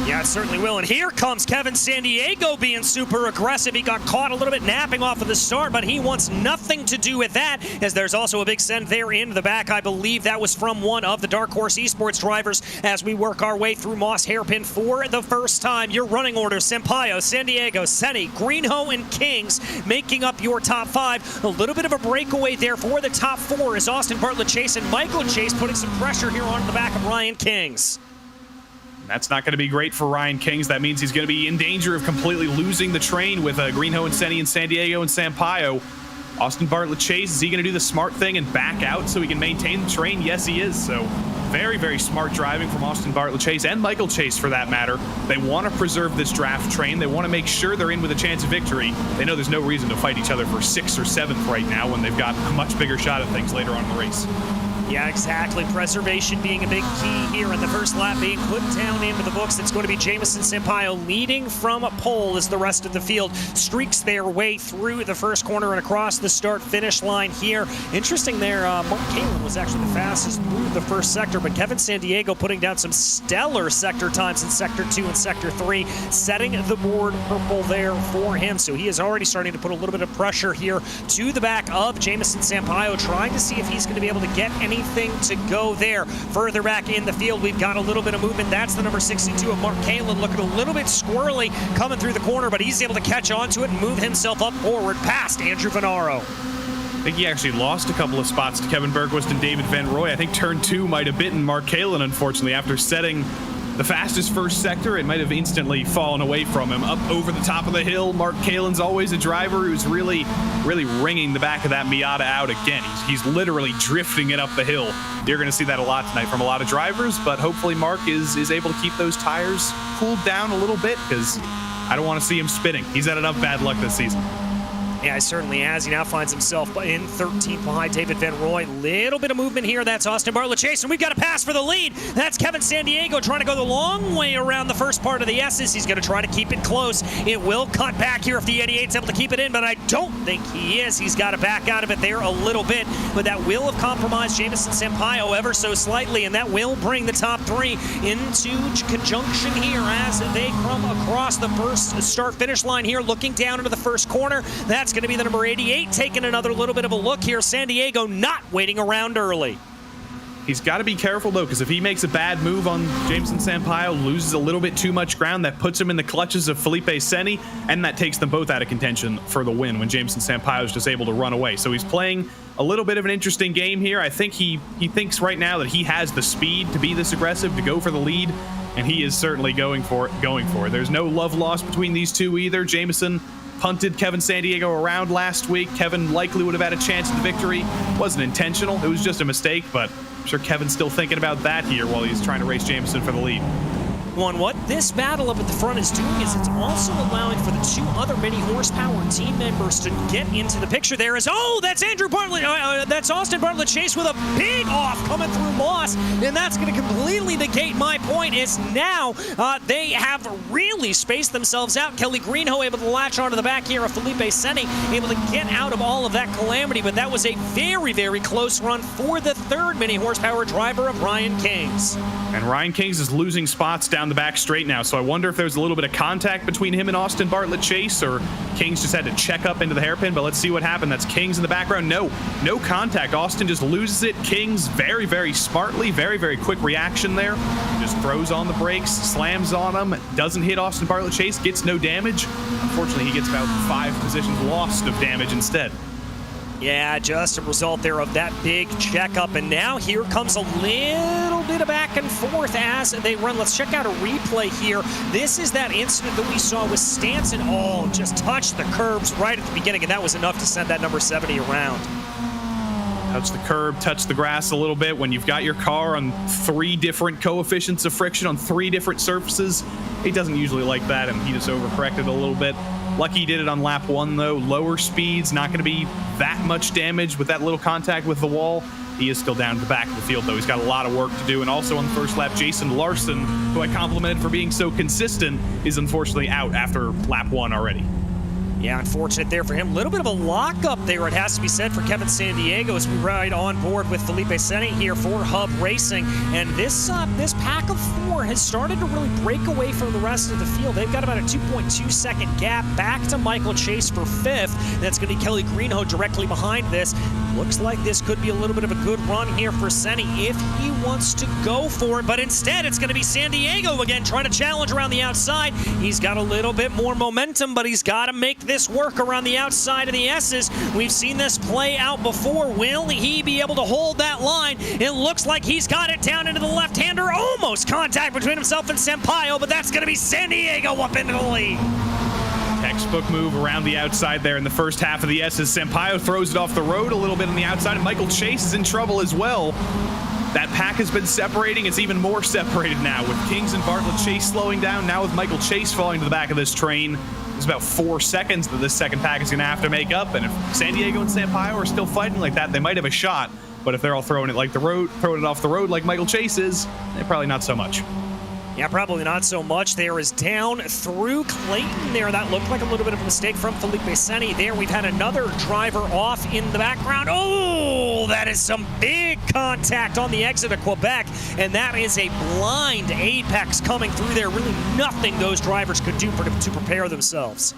Yeah, it certainly will. And here comes Kevin Sandiego being super aggressive. He got caught a little bit napping off of the start, but he wants nothing to do with that, as there's also a big send there into the back. I believe that was from one of the Dark Horse Esports drivers as we work our way through Moss Hairpin for the first time. Your running order: Sampaio, Sandiego, Senni, Greenhoe, and Kings making up your top 5. A little bit of a breakaway there for the top 4 is Austin Bartlett Chase and Michael Chase putting some pressure here on the back of Ryan Kings. That's not going to be great for Ryan Kings. That means he's going to be in danger of completely losing the train with Greenhoe and Senni and Sandiego and Sampaio. Austin Bartlett Chase, is he going to do the smart thing and back out so he can maintain the train? Yes, he is. So very, very smart driving from Austin Bartlett Chase and Michael Chase, for that matter. They want to preserve this draft train. They want to make sure they're in with a chance of victory. They know there's no reason to fight each other for 6th or 7th right now when they've got a much bigger shot at things later on in the race. Yeah, exactly. Preservation being a big key here, in the first lap being put down into the books. It's going to be Jamison Sampaio leading from a pole as the rest of the field streaks their way through the first corner and across the start-finish line here. Interesting there, Mark Kalin was actually the fastest through the first sector, but Kevin Sandiego putting down some stellar sector times in Sector 2 and Sector 3, setting the board purple there for him. So he is already starting to put a little bit of pressure here to the back of Jamison Sampaio, trying to see if he's going to be able to get anything to go there. Further back in the field, we've got a little bit of movement. That's the number 62 of Mark Kalin, looking a little bit squirrely coming through the corner, but he's able to catch onto it and move himself up forward past Andrew Venaro. I think he actually lost a couple of spots to Kevin Bergquist and David Van Roy. I think turn 2 might have bitten Mark Kalin, unfortunately. After setting the fastest first sector, it might have instantly fallen away from him. Up over the top of the hill, Mark Kalin's always a driver who's really ringing the back of that Miata out again. He's literally drifting it up the hill. You're going to see that a lot tonight from a lot of drivers, but hopefully Mark is able to keep those tires cooled down a little bit, because I don't want to see him spinning. He's had enough bad luck this season. Yeah, he certainly has. He now finds himself in 13th behind David Van Roy. Little bit of movement here. That's Austin Bartlett Chase, and we've got a pass for the lead. That's Kevin Sandiego trying to go the long way around the first part of the S's. He's going to try to keep it close. It will cut back here if the 88's able to keep it in, but I don't think he is. He's got to back out of it there a little bit, but that will have compromised Jamison Sampaio ever so slightly, and that will bring the top 3 into conjunction here as they come across the first start-finish line here, looking down into the first corner. That's going to be the number 88 taking another little bit of a look here. Sandiego not waiting around early. He's got to be careful, though, because if he makes a bad move on Jamison Sampaio, loses a little bit too much ground, that puts him in the clutches of Felipe Senni, and that takes them both out of contention for the win when Jamison Sampaio is just able to run away. So he's playing a little bit of an interesting game here. I think he thinks right now that he has the speed to be this aggressive, to go for the lead, and he is certainly going for it. There's no love lost between these two either. Jamison punted Kevin Sandiego around last week. Kevin likely would have had a chance at the victory. Wasn't intentional. It was just a mistake, but I'm sure Kevin's still thinking about that here while he's trying to race Jamison for the lead. What this battle up at the front is doing is it's also allowing for the 2 other mini horsepower team members to get into the picture. There is, that's Andrew Bartlett, that's Austin Bartlett Chase with a big off coming through Moss, and that's going to completely negate my point. Is now they have really spaced themselves out. Kelly Greenhoe able to latch onto the back here of Felipe Senni, able to get out of all of that calamity, but that was a very, very close run for the 3rd mini horsepower driver of Ryan Kings. And Ryan Kings is losing spots down the back straight now, so I wonder if there's a little bit of contact between him and Austin Bartlett Chase, or Kings just had to check up into the hairpin, but let's see what happened. That's Kings in the background. No contact. Austin just loses it. Kings very, very smartly, very, very quick reaction there. Just throws on the brakes, slams on him, doesn't hit Austin Bartlett Chase, gets no damage. Unfortunately, he gets about 5 positions lost of damage instead. Yeah, just a result there of that big checkup. And now here comes a little bit of back and forth as they run. Let's check out a replay here. This is that incident that we saw with Stanton. Oh, just touched the curbs right at the beginning, and that was enough to send that number 70 around. Touch the curb, touch the grass a little bit. When you've got your car on 3 different coefficients of friction on 3 different surfaces, he doesn't usually like that, and he just overcorrected a little bit. Lucky he did it on lap 1, though. Lower speeds, not going to be that much damage with that little contact with the wall. He is still down at the back of the field, though. He's got a lot of work to do. And also on the first lap, Jason Larson, who I complimented for being so consistent, is unfortunately out after lap 1 already. Yeah, unfortunate there for him. A little bit of a lockup there, it has to be said, for Kevin Sandiego as we ride on board with Felipe Seni here for Hub Racing. And this pack of 4 has started to really break away from the rest of the field. They've got about a 2.2-second gap back to Michael Chase for 5th. That's going to be Kelly Greenhoe directly behind this. Looks like this could be a little bit of a good run here for Seni if he wants to go for it. But instead, it's going to be Sandiego again trying to challenge around the outside. He's got a little bit more momentum, but he's got to make this work around the outside of the S's. We've seen this play out before. Will he be able to hold that line? It looks like he's got it down into the left-hander. Almost contact between himself and Sampaio, but that's going to be Sandiego up into the lead. Textbook move around the outside there in the first half of the S's. Sampaio throws it off the road a little bit on the outside, and Michael Chase is in trouble as well. That pack has been separating. It's even more separated now with Kings and Bartlett Chase slowing down. Now with Michael Chase falling to the back of this train. It's about 4 seconds that this second pack is going to have to make up. And if Sandiego and Sampaio are still fighting like that, they might have a shot. But if they're all throwing it off the road like Michael Chase is, probably not so much. Yeah, probably not so much. There is down through Clayton there. That looked like a little bit of a mistake from Felipe Seni there. We've had another driver off in the background. Oh, that is some big contact on the exit of Quebec, and that is a blind apex coming through there. Really nothing those drivers could do to prepare themselves.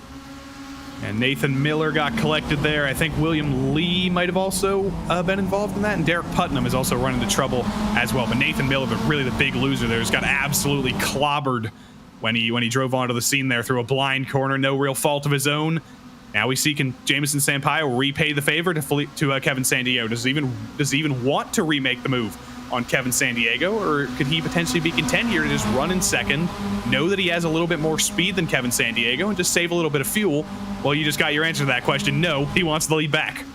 And Nathan Miller got collected there. I think William Lee might have also been involved in that. And Derek Putnam is also running into trouble as well. But Nathan Miller, but really the big loser there, has got absolutely clobbered when he drove onto the scene there through a blind corner. No real fault of his own. Now we see, can Jamison Sampaio repay the favor to Kevin Sandiego? Does he even want to remake the move on Kevin Sandiego, or could he potentially be content here to just run in second, know that he has a little bit more speed than Kevin Sandiego, and just save a little bit of fuel? Well, you just got your answer to that question. No, he wants the lead back.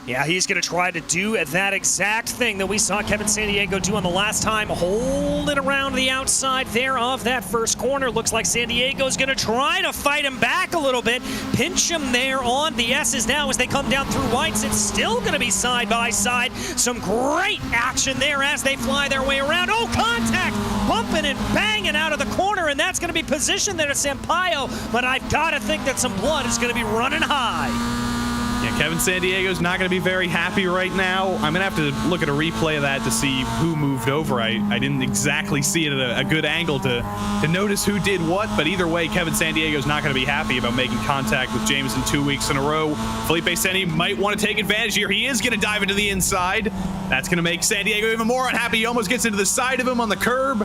Yeah, he's going to try to do that exact thing that we saw Kevin Sandiego do on the last time. Hold it around the outside there of that first corner. Looks like Sandiego's going to try to fight him back a little bit. Pinch him there on the S's now as they come down through whites. It's still going to be side by side. Some great action there as they fly their way around. Oh, contact! Bumping and banging out of the corner, and that's going to be positioned there to Sampaio. But I've got to think that some blood is going to be running high. Yeah, Kevin Sandiego's not going to be very happy right now. I'm going to have to look at a replay of that to see who moved over. I didn't exactly see it at a good angle to notice who did what, but either way, Kevin Sandiego's not going to be happy about making contact with Jamison 2 weeks in a row. Felipe Seni might want to take advantage here. He is going to dive into the inside. That's going to make Sandiego even more unhappy. He almost gets into the side of him on the curb.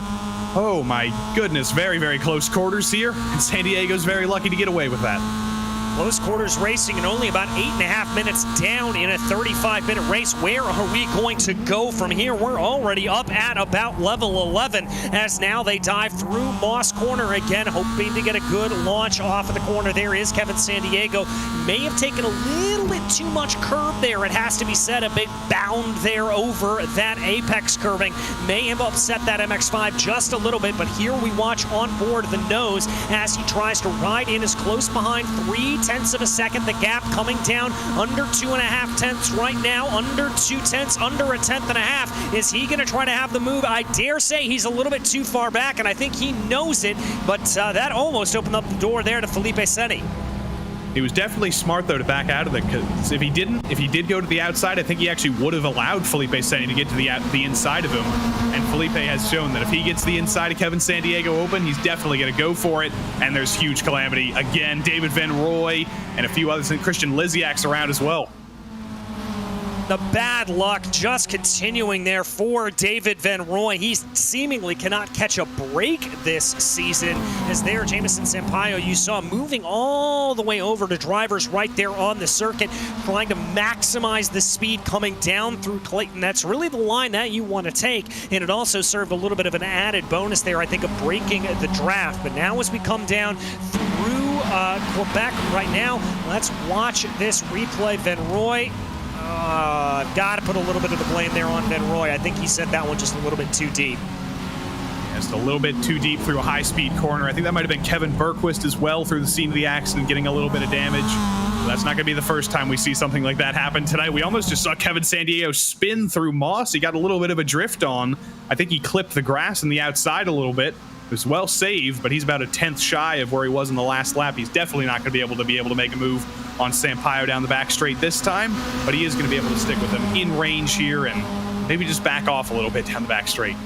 Oh my goodness, very, very close quarters here, and Sandiego's very lucky to get away with that. Close quarters racing and only about 8.5 minutes down in a 35-minute race. Where are we going to go from here? We're already up at about level 11 as now they dive through Moss Corner again, hoping to get a good launch off of the corner. There is Kevin Sandiego. May have taken a little bit too much curb there, it has to be said. A big bound there over that apex curving may have upset that MX-5 just a little bit, but here we watch on board the nose as he tries to ride in as close behind 0.3 of a second. The gap coming down under 2.5 tenths right now, under 2 tenths, under 1.5 tenths. Is he going to try to have the move? I dare say he's a little bit too far back, and I think he knows it, but that almost opened up the door there to Felipe Seni. He was definitely smart, though, to back out of it, because if he did go to the outside, I think he actually would have allowed Felipe Seni to get to the inside of him. And Felipe has shown that if he gets the inside of Kevin Sandiego open, he's definitely going to go for it. And there's huge calamity. Again, David Van Roy and a few others, and Christian Liziak's around as well. the bad luck just continuing there for David Van Roy. He seemingly cannot catch a break this season, as there Jamison Sampaio, you saw moving all the way over to drivers right there on the circuit, trying to maximize the speed coming down through Clayton. That's really the line that you want to take, and it also served a little bit of an added bonus there, I think, of breaking the draft. But now as we come down through Quebec right now, let's watch this replay. Van Roy, got to put a little bit of the blame there on Van Roy. I think he sent that one just a little bit too deep. Just a little bit too deep through a high-speed corner. I think that might have been Kevin Bergquist as well through the scene of the accident, getting a little bit of damage. That's not going to be the first time we see something like that happen tonight. We almost just saw Kevin Sandiego spin through Moss. He got a little bit of a drift on. I think he clipped the grass in the outside a little bit. It was well saved, but he's about a 10th shy of where he was in the last lap. He's definitely not going to be able to make a move on Sampaio down the back straight this time, but he is going to be able to stick with him in range here and maybe just back off a little bit down the back straight.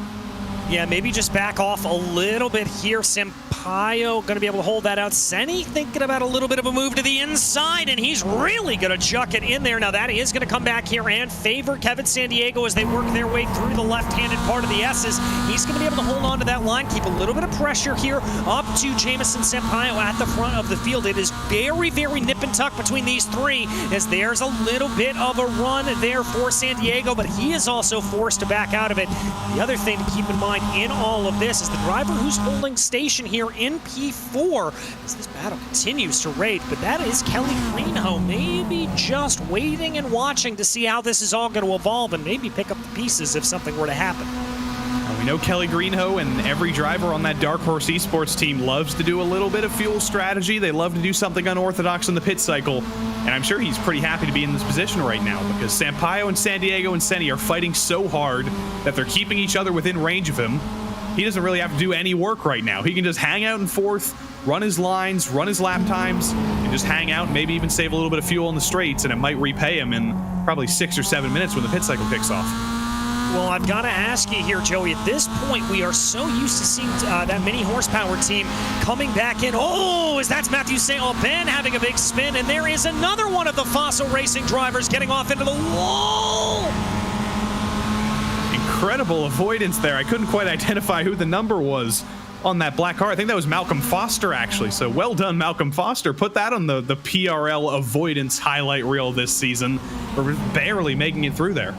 Yeah, maybe just back off a little bit here. Sampaio going to be able to hold that out. Senni thinking about a little bit of a move to the inside, and he's really going to chuck it in there. Now that is going to come back here and favor Kevin Sandiego as they work their way through the left-handed part of the S's. He's going to be able to hold on to that line, keep a little bit of pressure here up to Jamison Sampaio at the front of the field. It is very, very nip and tuck between these three, as there's a little bit of a run there for Sandiego, but he is also forced to back out of it. The other thing to keep in mind in all of this is the driver who's holding station here in P4 as this battle continues to rage, but that is Kelly Greenhoe, maybe just waiting and watching to see how this is all going to evolve and maybe pick up the pieces if something were to happen. We know Kelly Greenhoe and every driver on that Dark Horse Esports team loves to do a little bit of fuel strategy. They love to do something unorthodox in the pit cycle, and I'm sure he's pretty happy to be in this position right now because Sampaio and Sandiego and Senni are fighting so hard that they're keeping each other within range of him. He doesn't really have to do any work right now. He can just hang out in fourth, run his lines, run his lap times, and just hang out and maybe even save a little bit of fuel on the straights, and it might repay him in probably 6 or 7 minutes when the pit cycle kicks off. Well, I've got to ask you here, Joey, at this point, we are so used to seeing that mini horsepower team coming back in. Oh, as that's Matthew St. Aubin having a big spin, and there is another one of the Fossil Racing drivers getting off into the wall. Incredible avoidance there. I couldn't quite identify who the number was on that black car. I think that was Malcolm Foster, actually. So well done, Malcolm Foster. Put that on the PRL avoidance highlight reel this season. We're barely making it through there.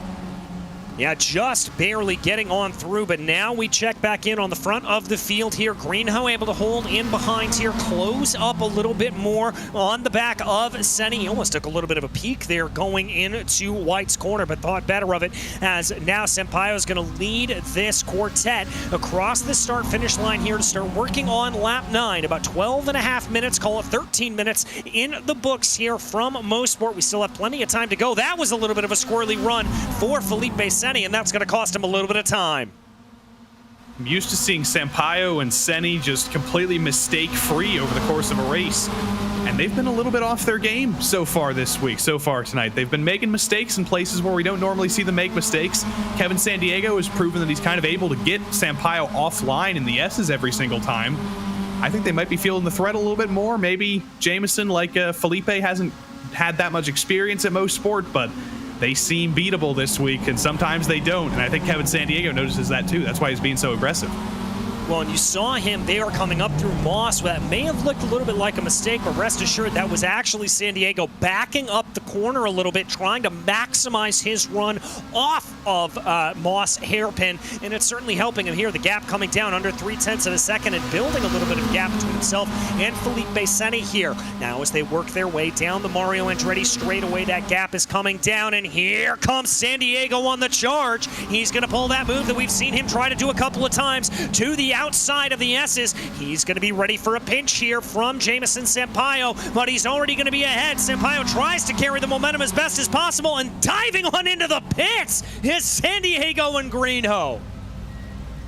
Yeah, just barely getting on through, but now we check back in on the front of the field here. Greenhoe able to hold in behind here, close up a little bit more on the back of Senni. He almost took a little bit of a peek there going into White's corner, but thought better of it, as now Sampaio is going to lead this quartet across the start-finish line here to start working on lap 9. About 12 and a half minutes, call it 13 minutes in the books here from Mosport. We still have plenty of time to go. That was a little bit of a squirrely run for Felipe Senni, and that's going to cost him a little bit of time. I'm used to seeing Sampaio and Senni just completely mistake-free over the course of a race, and they've been a little bit off their game so far this week, so far tonight. They've been making mistakes in places where we don't normally see them make mistakes. Kevin Sandiego has proven that he's kind of able to get Sampaio offline in the S's every single time. I think they might be feeling the threat a little bit more. Maybe Jamison, like Felipe, hasn't had that much experience at Mosport, but they seem beatable this week, and sometimes they don't, and I think Kevin Sandiego notices that too. That's why he's being so aggressive. Well, and you saw him there coming up through Moss. That may have looked a little bit like a mistake, but rest assured that was actually Sandiego backing up the corner a little bit, trying to maximize his run off of Moss hairpin, and it's certainly helping him here. The gap coming down under 0.3 of a second and building a little bit of gap between himself and Felipe Senni here. Now as they work their way down the Mario Andretti straightaway, that gap is coming down, and here comes Sandiego on the charge. He's going to pull that move that we've seen him try to do a couple of times to the outside of the S's. He's going to be ready for a pinch here from Jamison Sampaio, but he's already going to be ahead. Sampaio tries to carry the momentum as best as possible, and diving on into the pits is Sandiego and Greenhoe.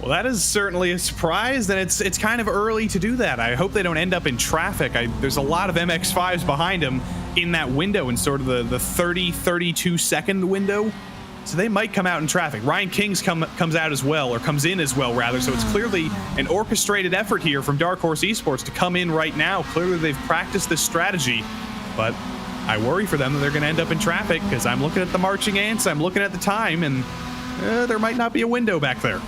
Well, that is certainly a surprise, and it's kind of early to do that. I hope they don't end up in traffic. There's a lot of MX-5s behind him in that window, in sort of the 30-32 second window. So they might come out in traffic. Ryan Kings comes out as well, or comes in as well, rather. So it's clearly an orchestrated effort here from Dark Horse Esports to come in right now. Clearly they've practiced this strategy, but I worry for them that they're going to end up in traffic because I'm looking at the marching ants, I'm looking at the time, and there might not be a window back there.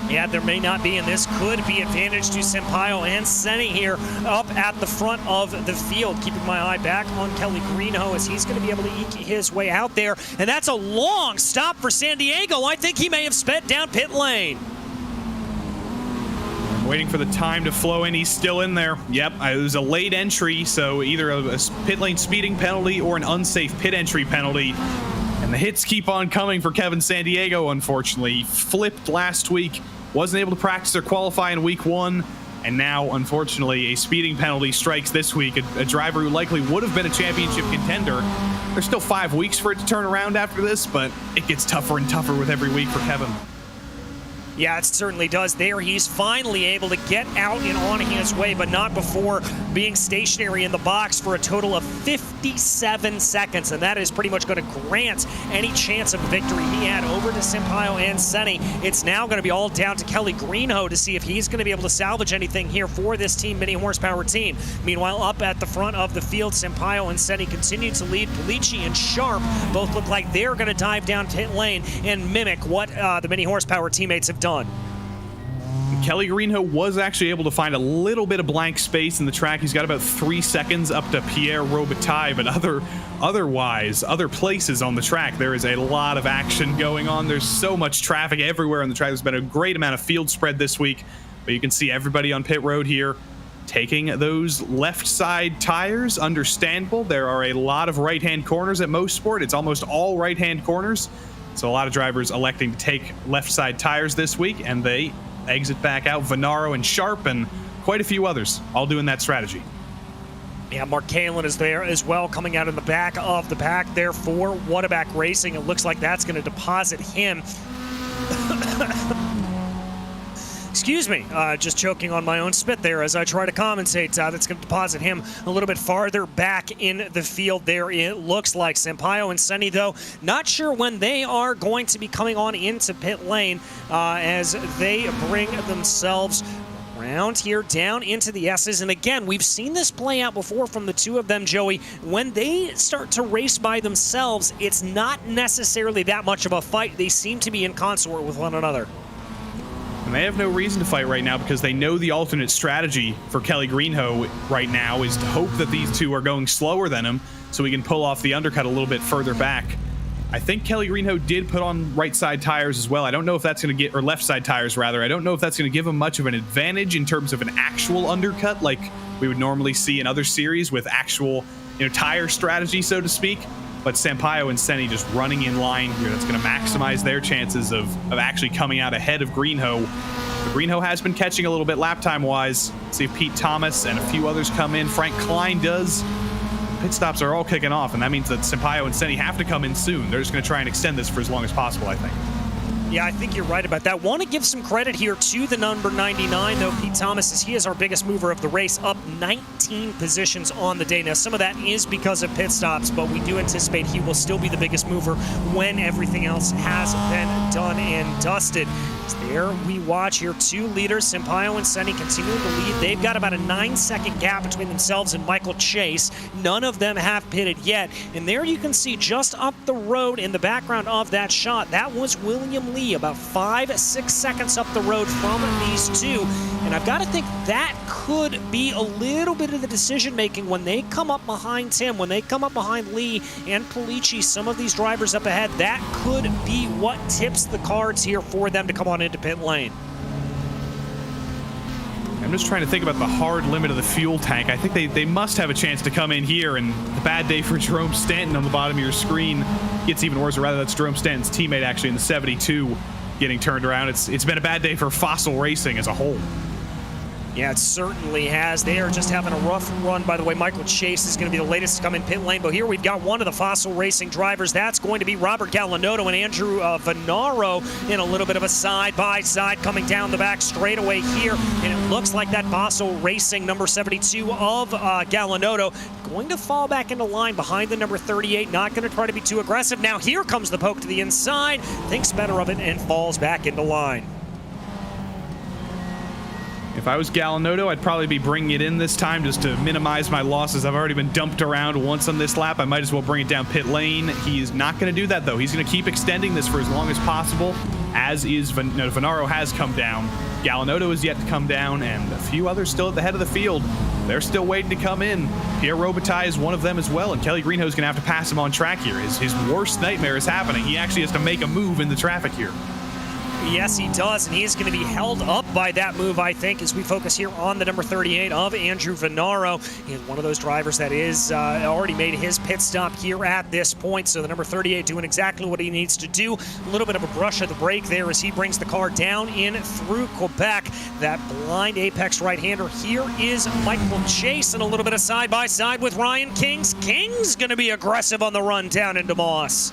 Yeah, there may not be, and this could be advantage to Sampaio and Senni here up at the front of the field. Keeping my eye back on Kelly Greenhoe as he's going to be able to eke his way out there. And that's a long stop for San Diego. I think he may have sped down pit lane. I'm waiting for the time to flow in. He's still in there. Yep, it was a late entry, so either a pit lane speeding penalty or an unsafe pit entry penalty. And the hits keep on coming for Kevin San Diego, unfortunately. He flipped last week, wasn't able to practice or qualify in week 1, and now, unfortunately, a speeding penalty strikes this week. A driver who likely would have been a championship contender. There's still 5 weeks for it to turn around after this, but it gets tougher and tougher with every week for Kevin. Yeah, it certainly does. There, he's finally able to get out and on his way, but not before being stationary in the box for a total of 57 seconds, and that is pretty much going to grant any chance of victory he had over to Sampaio and Senni. It's now going to be all down to Kelly Greenhoe to see if he's going to be able to salvage anything here for this team, mini horsepower team. Meanwhile, up at the front of the field, Sampaio and Senni continue to lead. Pulici and Sharp both look like they're going to dive down pit lane and mimic what the mini horsepower teammates have done. Kelly Greenhoe was actually able to find a little bit of blank space in the track. He's got about 3 seconds up to Pierre Robitaille, but otherwise, other places on the track, there is a lot of action going on. There's so much traffic everywhere on the track. There's been a great amount of field spread this week, but you can see everybody on pit road here taking those left side tires. Understandable. There are a lot of right-hand corners at most sport. It's almost all right-hand corners. So a lot of drivers electing to take left side tires this week, and they exit back out. Venaro and Sharp and quite a few others all doing that strategy. Yeah, Mark Kalin is there as well, coming out in the back of the pack there for Whataback Racing. It looks like that's going to deposit him. Excuse me, just choking on my own spit there as I try to commentate. That's going to deposit him a little bit farther back in the field there, it looks like. Sampaio and Senni, though, not sure when they are going to be coming on into pit lane as they bring themselves around here down into the S's. And again, we've seen this play out before from the two of them, Joey. When they start to race by themselves, it's not necessarily that much of a fight. They seem to be in consort with one another. And they have no reason to fight right now because they know the alternate strategy for Kelly Greenhoe right now is to hope that these two are going slower than him so he can pull off the undercut a little bit further back. I think Kelly Greenhoe did put on right side tires as well. I don't know if that's going to get, or left side tires rather. I don't know if that's going to give him much of an advantage in terms of an actual undercut like we would normally see in other series with actual, tire strategy, so to speak. But Sampaio and Senni just running in line here. That's going to maximize their chances of actually coming out ahead of Greenhoe. But Greenhoe has been catching a little bit lap time-wise. See if Pete Thomas and a few others come in. Frank Klein does. Pit stops are all kicking off, and that means that Sampaio and Senni have to come in soon. They're just going to try and extend this for as long as possible, I think. Yeah, I think you're right about that. Want to give some credit here to the number 99, though, Pete Thomas, as he is our biggest mover of the race, up 19 positions on the day. Now, some of that is because of pit stops, but we do anticipate he will still be the biggest mover when everything else has been done and dusted. There we watch here, two leaders, Sampaio and Senni, continuing to lead. They've got about a 9-second gap between themselves and Michael Chase. None of them have pitted yet. And there you can see just up the road in the background of that shot, that was William Lee, about 5-6 seconds up the road from these two. And I've got to think that could be a little bit of the decision-making when they come up behind Tim, when they come up behind Lee and Pulici, some of these drivers up ahead. That could be what tips the cards here for them to come on into pit lane. I'm just trying to think about the hard limit of the fuel tank. I think they must have a chance to come in here, and the bad day for Jerome Stanton on the bottom of your screen gets even worse, or rather that's Jerome Stanton's teammate actually in the 72 getting turned around. It's been a bad day for Fossil Racing as a whole. Yeah, it certainly has. They are just having a rough run. By the way, Michael Chase is going to be the latest to come in pit lane. But here we've got one of the Fossil Racing drivers. That's going to be Robert Galanotto and Andrew Venaro in a little bit of a side-by-side coming down the back straightaway here. And it looks like that Fossil Racing number 72 of Galanotto going to fall back into line behind the number 38. Not going to try to be too aggressive. Now here comes the poke to the inside. Thinks better of it and falls back into line. If I was Gallinotto, I'd probably be bringing it in this time just to minimize my losses. I've already been dumped around once on this lap. I might as well bring it down pit lane. He's not going to do that, though. He's going to keep extending this for as long as possible, as is Venaro has come down. Gallinotto is yet to come down, and a few others still at the head of the field. They're still waiting to come in. Pierre Robitaille is one of them as well, and Kelly Greenho's going to have to pass him on track here. His worst nightmare is happening. He actually has to make a move in the traffic here. Yes, he does, and he is going to be held up by that move, I think, as we focus here on the number 38 of Andrew Venaro. He is one of those drivers that is already made his pit stop here at this point, so the number 38 doing exactly what he needs to do. A little bit of a brush of the brake there as he brings the car down in through Quebec. That blind apex right-hander. Here is Michael Chase, and a little bit of side-by-side with Ryan Kings. Kings going to be aggressive on the run down into Moss.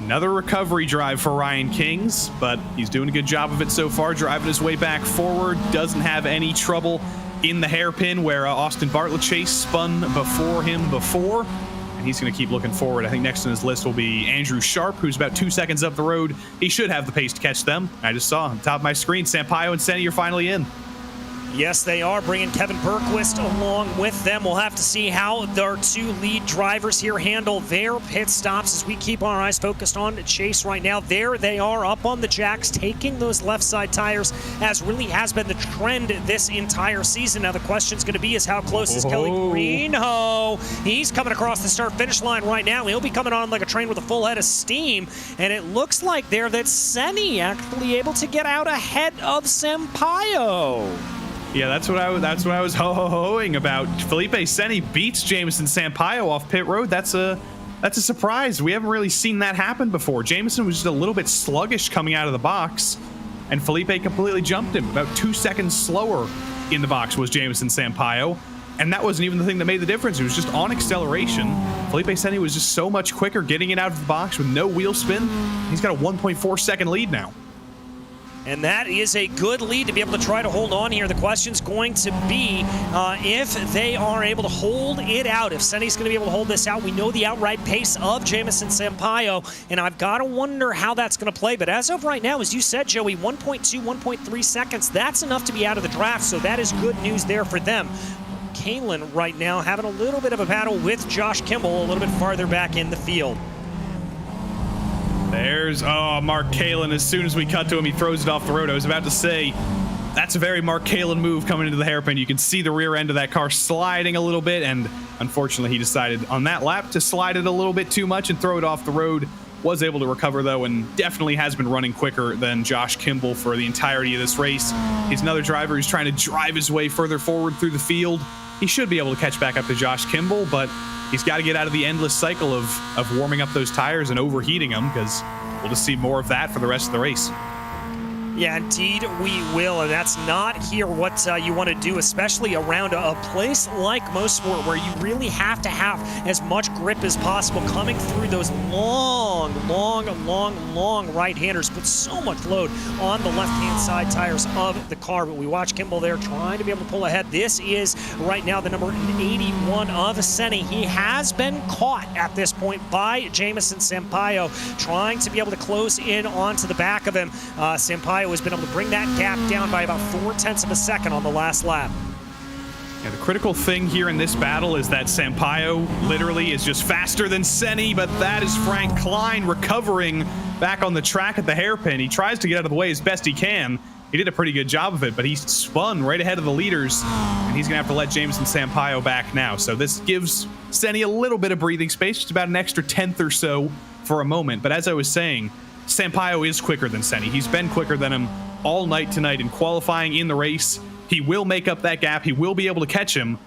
Another recovery drive for Ryan Kings, but he's doing a good job of it so far, driving his way back forward. Doesn't have any trouble in the hairpin where Austin Bartlett Chase spun before him before. And he's going to keep looking forward. I think next on his list will be Andrew Sharp, who's about 2 seconds up the road. He should have the pace to catch them. I just saw on top of my screen, Sampaio and Senni are finally in. Yes, they are bringing Kevin Bergquist along with them. We'll have to see how their two lead drivers here handle their pit stops as we keep our eyes focused on Chase right now. There they are up on the jacks, taking those left side tires, as really has been the trend this entire season. Now the question's going to be is how close is Kelly Greenho? He's coming across the start-finish line right now. He'll be coming on like a train with a full head of steam, and it looks like there that Senni actually able to get out ahead of Sampaio. Yeah, that's what I was ho-ho-hoing about. Felipe Senni beats Jameson Sampaio off pit road. That's a surprise. We haven't really seen that happen before. Jameson was just a little bit sluggish coming out of the box, and Felipe completely jumped him. About 2 seconds slower in the box was Jameson Sampaio, and that wasn't even the thing that made the difference. It was just on acceleration. Felipe Senni was just so much quicker getting it out of the box with no wheel spin. He's got a 1.4 second lead now. And that is a good lead to be able to try to hold on here. The question's going to be if they are able to hold it out. If Senni's going to be able to hold this out, we know the outright pace of Jameson Sampaio, and I've got to wonder how that's going to play. But as of right now, as you said, Joey, 1.2, 1.3 seconds, that's enough to be out of the draft, so that is good news there for them. Kalen right now having a little bit of a battle with Josh Kimball a little bit farther back in the field. There's, Mark Kalen. As soon as we cut to him, he throws it off the road. I was about to say, that's a very Mark Kalen move coming into the hairpin. You can see the rear end of that car sliding a little bit, and unfortunately he decided on that lap to slide it a little bit too much and throw it off the road. Was able to recover, though, and definitely has been running quicker than Josh Kimball for the entirety of this race. He's another driver who's trying to drive his way further forward through the field. He should be able to catch back up to Josh Kimball, but he's got to get out of the endless cycle of warming up those tires and overheating them, because we'll just see more of that for the rest of the race. Yeah, indeed we will, and that's not here what you want to do, especially around a place like Motorsport where you really have to have as much grip as possible coming through those long right-handers. Put so much load on the left-hand side tires of the car, but we watch Kimball there trying to be able to pull ahead. This is right now the number 81 of Senni. He has been caught at this point by Jameson Sampaio, trying to be able to close in onto the back of him. Sampaio has been able to bring that gap down by about 0.4 of a second on the last lap. Yeah, the critical thing here in this battle is that Sampaio literally is just faster than Senni, but that is Frank Klein recovering back on the track at the hairpin. He tries to get out of the way as best he can. He did a pretty good job of it, but he spun right ahead of the leaders, and he's going to have to let Jameson Sampaio back now. So this gives Senni a little bit of breathing space, just about an extra 10th or so for a moment. But as I was saying, Sampaio is quicker than Senni. He's been quicker than him all night tonight in qualifying, in the race. He will make up that gap. He will be able to catch him.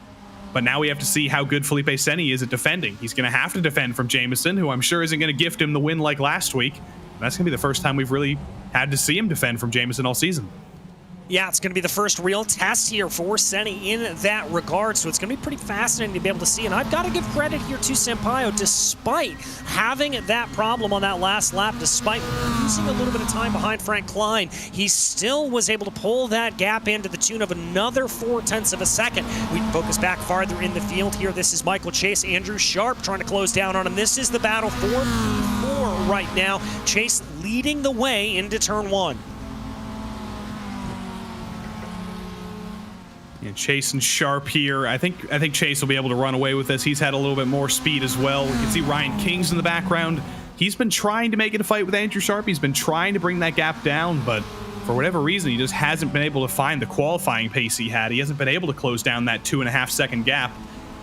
But now we have to see how good Felipe Senni is at defending. He's going to have to defend from Jameson, who I'm sure isn't going to gift him the win like last week. And that's going to be the first time we've really had to see him defend from Jameson all season. Yeah, it's going to be the first real test here for Senni in that regard, so it's going to be pretty fascinating to be able to see. And I've got to give credit here to Sampaio, despite having that problem on that last lap, despite losing a little bit of time behind Frank Klein, he still was able to pull that gap in to the tune of another 0.4 of a second. We focus back farther in the field here. This is Michael Chase, Andrew Sharp trying to close down on him. This is the battle for P4 right now. Chase leading the way into turn one. And Chase and Sharp here. I think Chase will be able to run away with this. He's had a little bit more speed as well. We can see Ryan King's in the background. He's been trying to make it a fight with Andrew Sharp. He's been trying to bring that gap down, but for whatever reason, he just hasn't been able to find the qualifying pace he had. He hasn't been able to close down that 2.5 second gap.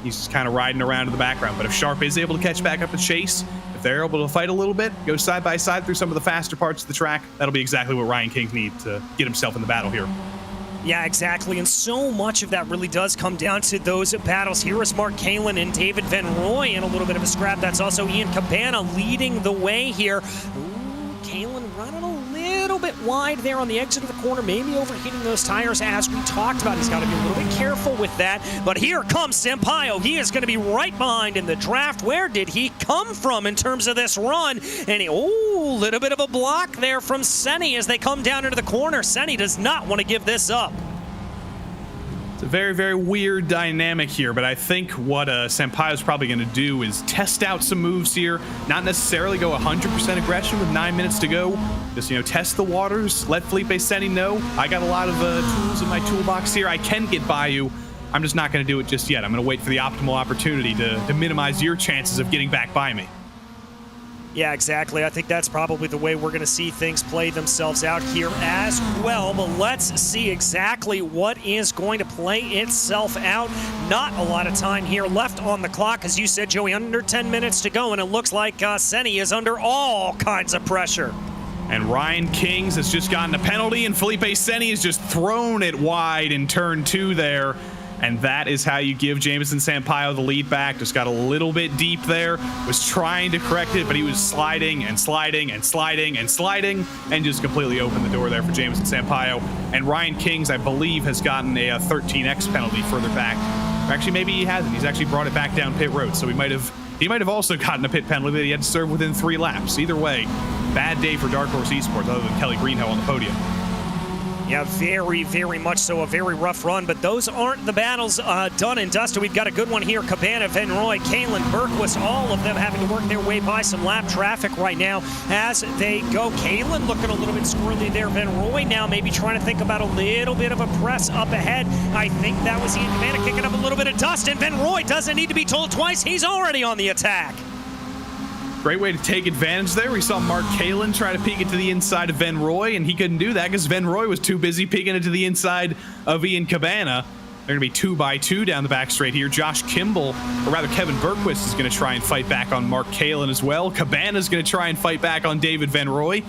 He's just kind of riding around in the background. But if Sharp is able to catch back up with Chase, if they're able to fight a little bit, go side by side through some of the faster parts of the track, that'll be exactly what Ryan King needs to get himself in the battle here. Yeah, exactly. And so much of that really does come down to those battles. Here is Mark Kalin and David Van Roy in a little bit of a scrap. That's also Ian Cabana leading the way here. Kalin running a little bit wide there on the exit of the corner, maybe overheating those tires as we talked about. He's got to be a little bit careful with that. But here comes Sampaio. He is going to be right behind in the draft. Where did he come from in terms of this run? And a little bit of a block there from Senni as they come down into the corner. Senni does not want to give this up. It's a very, very weird dynamic here, but I think what Sampaio's probably going to do is test out some moves here, not necessarily go 100% aggression with 9 minutes to go. Just, test the waters, let Felipe Senni know, I got a lot of tools in my toolbox here. I can get by you. I'm just not going to do it just yet. I'm going to wait for the optimal opportunity to minimize your chances of getting back by me. Yeah, exactly. I think that's probably the way we're going to see things play themselves out here as well. But let's see exactly what is going to play itself out. Not a lot of time here left on the clock. As you said, Joey, under 10 minutes to go, and it looks like Senni is under all kinds of pressure. And Ryan Kings has just gotten a penalty, and Felipe Senni has just thrown it wide in turn 2 there. And that is how you give Jameson Sampaio the lead back. Just got a little bit deep there. Was trying to correct it, but he was sliding and sliding and sliding and sliding and just completely opened the door there for Jameson Sampaio. And Ryan Kings, I believe, has gotten a 13X penalty further back. Or actually, maybe he hasn't. He's actually brought it back down pit road. So he might have also gotten a pit penalty that he had to serve within 3 laps. Either way, bad day for Dark Horse Esports other than Kelly Greenhill on the podium. Yeah, very, very much so. A very rough run, but those aren't the battles done and dusted. We've got a good one here. Cabana, Van Roy, Kalin, Bergquist, all of them having to work their way by some lap traffic right now as they go. Kalin looking a little bit squirrely there. Van Roy now maybe trying to think about a little bit of a press up ahead. I think that was Ian Cabana kicking up a little bit of dust, and Van Roy doesn't need to be told twice. He's already on the attack. Great way to take advantage there. We saw Mark Kalin try to peek it to the inside of Van Roy, and he couldn't do that because Van Roy was too busy peeking it to the inside of Ian Cabana. They're going to be 2x2 down the back straight here. Josh Kimball, or rather Kevin Bergquist, is going to try and fight back on Mark Kalin as well. Cabana's going to try and fight back on David Van Roy.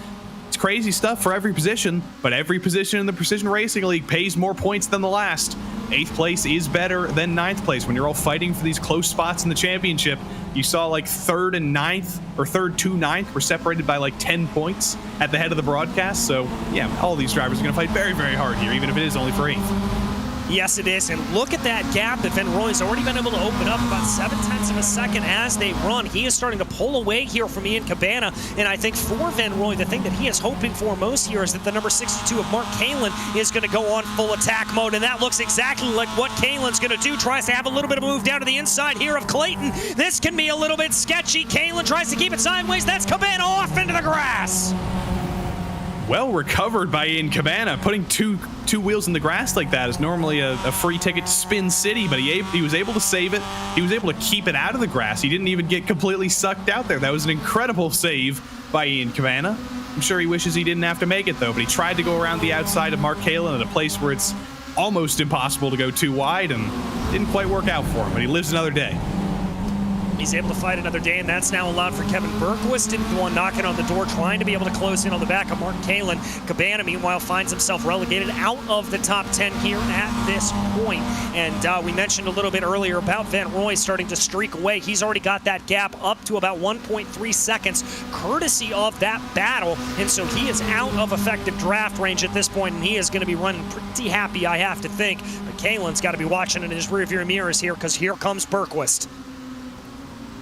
It's crazy stuff for every position, but every position in the Precision Racing League pays more points than the last. 8th place is better than 9th place when you're all fighting for these close spots in the championship. You saw like 3rd and 9th, or 3rd to 9th, were separated by like 10 points at the head of the broadcast. So yeah, all these drivers are going to fight very, very hard here, even if it is only for 8th. Yes, it is. And look at that gap that Van Roy's already been able to open up about 0.7 of a second as they run. He is starting to pull away here from Ian Cabana. And I think for Van Roy, the thing that he is hoping for most here is that the number 62 of Mark Kalin is going to go on full attack mode. And that looks exactly like what Kalin's going to do. Tries to have a little bit of a move down to the inside here of Clayton. This can be a little bit sketchy. Kalin tries to keep it sideways. That's Cabana off into the grass. Well recovered by Ian Cabana. Putting two wheels in the grass like that is normally a free ticket to Spin City, but he was able to save it. He was able to keep it out of the grass. He didn't even get completely sucked out there. That was an incredible save by Ian Cabana. I'm sure he wishes he didn't have to make it, though, but he tried to go around the outside of Mark Kalin at a place where it's almost impossible to go too wide, and didn't quite work out for him, but he lives another day. He's able to fight another day, and that's now allowed for Kevin Bergquist to be the one knocking on the door, trying to be able to close in on the back of Mark Kalin. Cabana, meanwhile, finds himself relegated out of the top 10 here at this point. And we mentioned a little bit earlier about Van Roy starting to streak away. He's already got that gap up to about 1.3 seconds, courtesy of that battle. And so he is out of effective draft range at this point, and he is going to be running pretty happy, I have to think. But Kalin's got to be watching in his rearview mirrors here, because here comes Bergquist.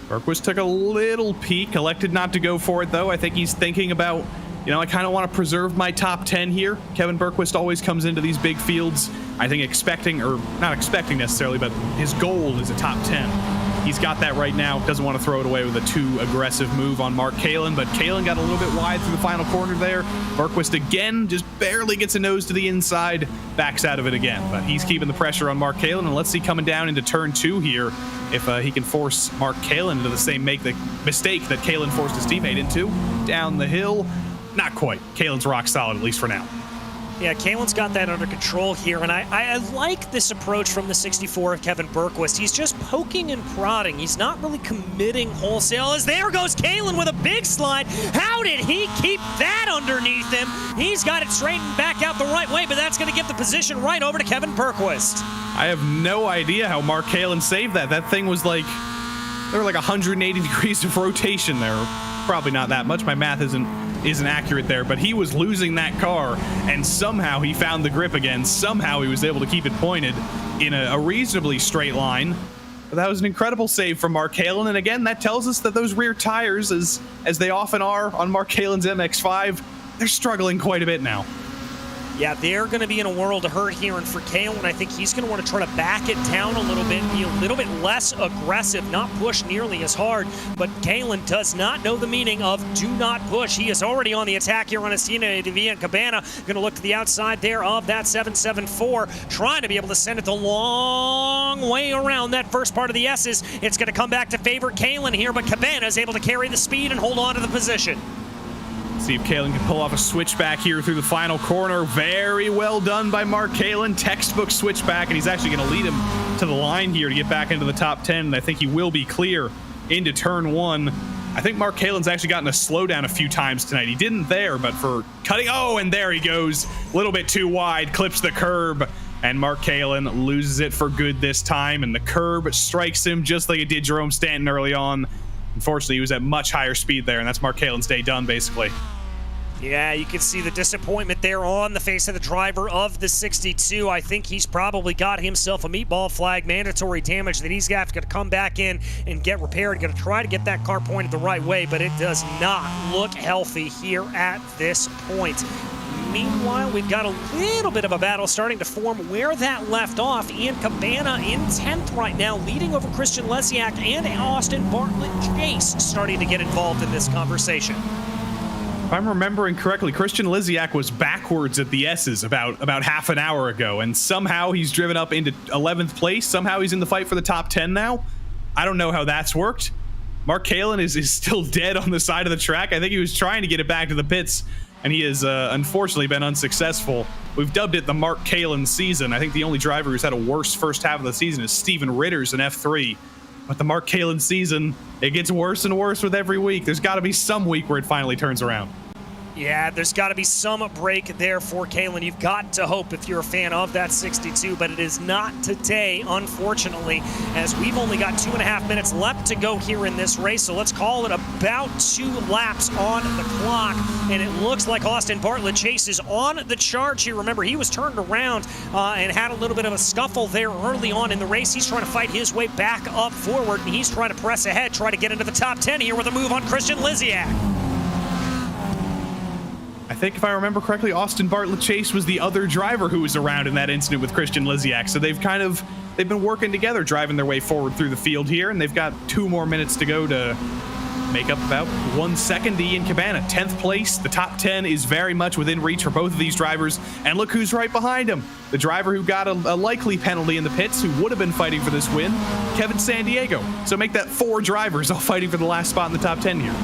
Bergquist took a little peek, elected not to go for it, though. I think he's thinking about, I kind of want to preserve my top 10 here. Kevin Bergquist always comes into these big fields, I think expecting, or not expecting necessarily, but his goal is a top 10. He's got that right now. Doesn't want to throw it away with a too aggressive move on Mark Kalin, but Kalin got a little bit wide through the final corner there. Bergqvist again just barely gets a nose to the inside, backs out of it again. But he's keeping the pressure on Mark Kalin, and let's see coming down into turn 2 here if he can force Mark Kalin into the same mistake that Kalin forced his teammate into. Down the hill, not quite. Kalin's rock solid, at least for now. Yeah, Kalen's got that under control here, and I like this approach from the 64 of Kevin Bergqvist. He's just poking and prodding. He's not really committing wholesale, as there goes Kalen with a big slide. How did he keep that underneath him? He's got it straightened back out the right way, but that's going to give the position right over to Kevin Bergqvist. I have no idea how Mark Kalin saved that. That thing was like, there were like 180 degrees of rotation there. Probably not that much. My math isn't accurate there, but he was losing that car, and somehow he found the grip again. Somehow he was able to keep it pointed in a reasonably straight line. But that was an incredible save from Mark Kalin, and again, that tells us that those rear tires, as they often are on Mark Kalin's MX-5, they're struggling quite a bit now. Yeah, they're going to be in a world of hurt here, and for Kalin, I think he's going to want to try to back it down a little bit, be a little bit less aggressive, not push nearly as hard, but Kalin does not know the meaning of do not push. He is already on the attack here on ceremonies and Cabana. Going to look to the outside there of that 774, trying to be able to send it the long way around that first part of the S's. It's going to come back to favor Kalin here, but Cabana is able to carry the speed and hold on to the position. See if Kalin can pull off a switchback here through the final corner. Very well done by Mark Kalin. Textbook switchback, and he's actually going to lead him to the line here to get back into the top 10, and I think he will be clear into turn 1. I think Mark Kalin's actually gotten a slowdown a few times tonight. He didn't there, but for cutting, oh, and there he goes. A little bit too wide, clips the curb, and Mark Kalin loses it for good this time, and the curb strikes him just like it did Jerome Stanton early on. Unfortunately, he was at much higher speed there, and that's Mark Kalin's day done, basically. Yeah, you can see the disappointment there on the face of the driver of the 62. I think he's probably got himself a meatball flag, mandatory damage that he's got to come back in and get repaired. Going to try to get that car pointed the right way, but it does not look healthy here at this point. Meanwhile, we've got a little bit of a battle starting to form where that left off. Ian Cabana in 10th right now, leading over Christian Lesiak and Austin Bartlett Chase starting to get involved in this conversation. If I'm remembering correctly, Christian Lesiak was backwards at the S's about half an hour ago, and somehow he's driven up into 11th place. Somehow he's in the fight for the top 10 now. I don't know how that's worked. Mark Kalin is still dead on the side of the track. I think he was trying to get it back to the pits, and he has unfortunately been unsuccessful. We've dubbed it the Mark Kalin season. I think the only driver who's had a worse first half of the season is Steven Ritters in F3. But the Mark Kalin season, it gets worse and worse with every week. There's got to be some week where it finally turns around. Yeah, there's got to be some break there for Kalin. You've got to hope if you're a fan of that 62, but it is not today, unfortunately, as we've only got 2.5 minutes left to go here in this race. So let's call it about 2 laps on the clock, and it looks like Austin Bartlett Chase is on the charge here. Remember, he was turned around and had a little bit of a scuffle there early on in the race. He's trying to fight his way back up forward, and he's trying to press ahead, try to get into the top 10 here with a move on Christian Lesiak. I think if I remember correctly, Austin Bartlett Chase was the other driver who was around in that incident with Christian Lesiak. So they've been working together, driving their way forward through the field here, and they've got 2 more minutes to go to make up about 1 second to Ian Cabana. 10th place, the top 10 is very much within reach for both of these drivers, and look who's right behind him. The driver who got a likely penalty in the pits, who would have been fighting for this win, Kevin Sandiego. So make that 4 drivers all fighting for the last spot in the top 10 here.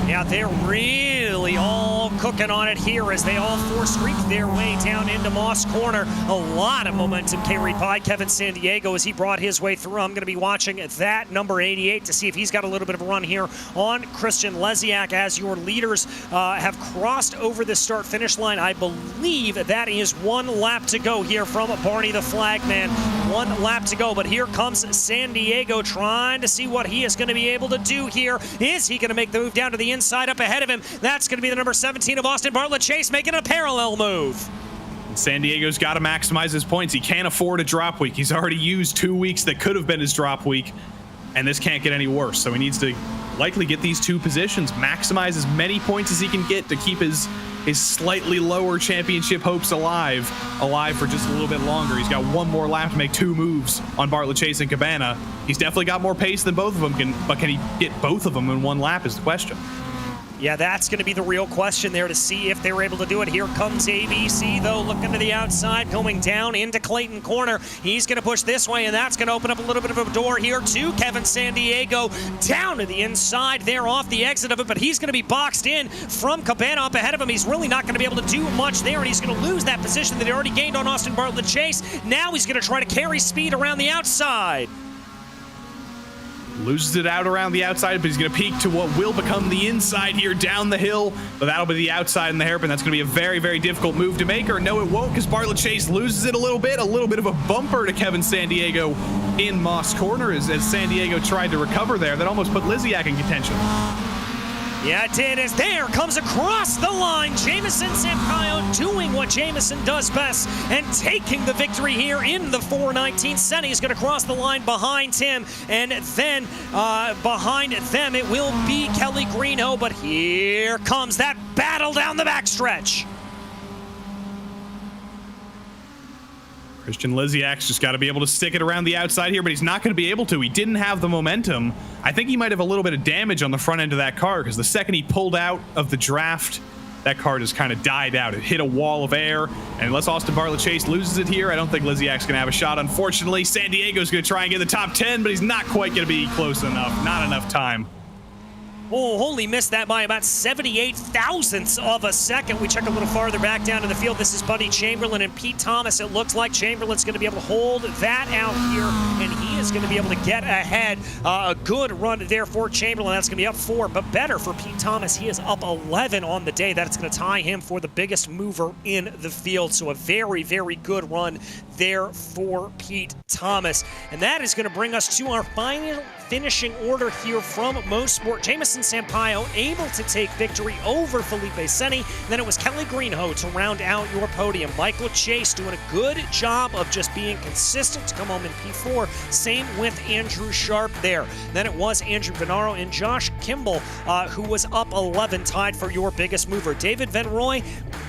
Yeah, they're really all cooking on it here as they all 4 streak their way down into Moss Corner. A lot of momentum carried by Kevin Sandiego as he brought his way through. I'm going to be watching that number 88 to see if he's got a little bit of a run here on Christian Lesiak as your leaders have crossed over the start-finish line. I believe that is 1 lap to go here from Barney the Flagman. 1 lap to go, but here comes Sandiego trying to see what he is going to be able to do here. Is he going to make the move down to the inside up ahead of him? That's going to be the number 17 of Austin Bartlett Chase making a parallel move. Sandiego's got to maximize his points. He can't afford a drop week. He's already used 2 weeks that could have been his drop week. and this can't get any worse. So he needs to likely get these 2 positions, maximize as many points as he can get to keep his slightly lower championship hopes alive for just a little bit longer. He's got 1 more lap to make 2 moves on Bartlett Chase and Cabana. He's definitely got more pace than both of them, but can he get both of them in 1 lap is the question. Yeah, that's going to be the real question there to see if they're able to do it. Here comes ABC, though, looking to the outside, going down into Clayton Corner. He's going to push this way, and that's going to open up a little bit of a door here to Kevin Sandiego down to the inside there off the exit of it, but he's going to be boxed in from Cabana up ahead of him. He's really not going to be able to do much there, and he's going to lose that position that he already gained on Austin Bartlett Chase. Now he's going to try to carry speed around the outside. Loses it out around the outside, but he's going to peek to what will become the inside here down the hill. But that'll be the outside in the hairpin. That's going to be a very, very difficult move to make. Or no, it won't, because Bartlett Chase loses it a little bit of a bumper to Kevin Sandiego in Moss Corner as Sandiego tried to recover there. That almost put Lysiak in contention. Yeah, it did, as there comes across the line Jamison Sampaio doing what Jamison does best and taking the victory here in the 419. Senni is going to cross the line behind him, and then behind them it will be Kelly Greenhoe, but here comes that battle down the backstretch. Christian Lysiak's just got to be able to stick it around the outside here, but he's not going to be able to. He didn't have the momentum. I think he might have a little bit of damage on the front end of that car, because the second he pulled out of the draft, that car just kind of died out. It hit a wall of air, and unless Austin Bartlett Chase loses it here, I don't think Lysiak's going to have a shot. Unfortunately, Sandiego's going to try and get the top 10, but he's not quite going to be close enough. Not enough time. Oh, only missed that by about 78 thousandths of a second. We check a little farther back down in the field. This is Buddy Chamberlain and Pete Thomas. It looks like Chamberlain's going to be able to hold that out here, and he is going to be able to get ahead. A good run there for Chamberlain. That's going to be up 4, but better for Pete Thomas. He is up 11 on the day. That's going to tie him for the biggest mover in the field. So a very, very good run there for Pete Thomas. And that is going to bring us to our final finishing order here from Mosport. Jamison Sampaio able to take victory over Felipe Senni. Then it was Kelly Greenhoe to round out your podium. Michael Chase doing a good job of just being consistent to come home in P4. Same with Andrew Sharp there. Then it was Andrew Venaro and Josh Kimball, who was up 11, tied for your biggest mover. David Van Roy,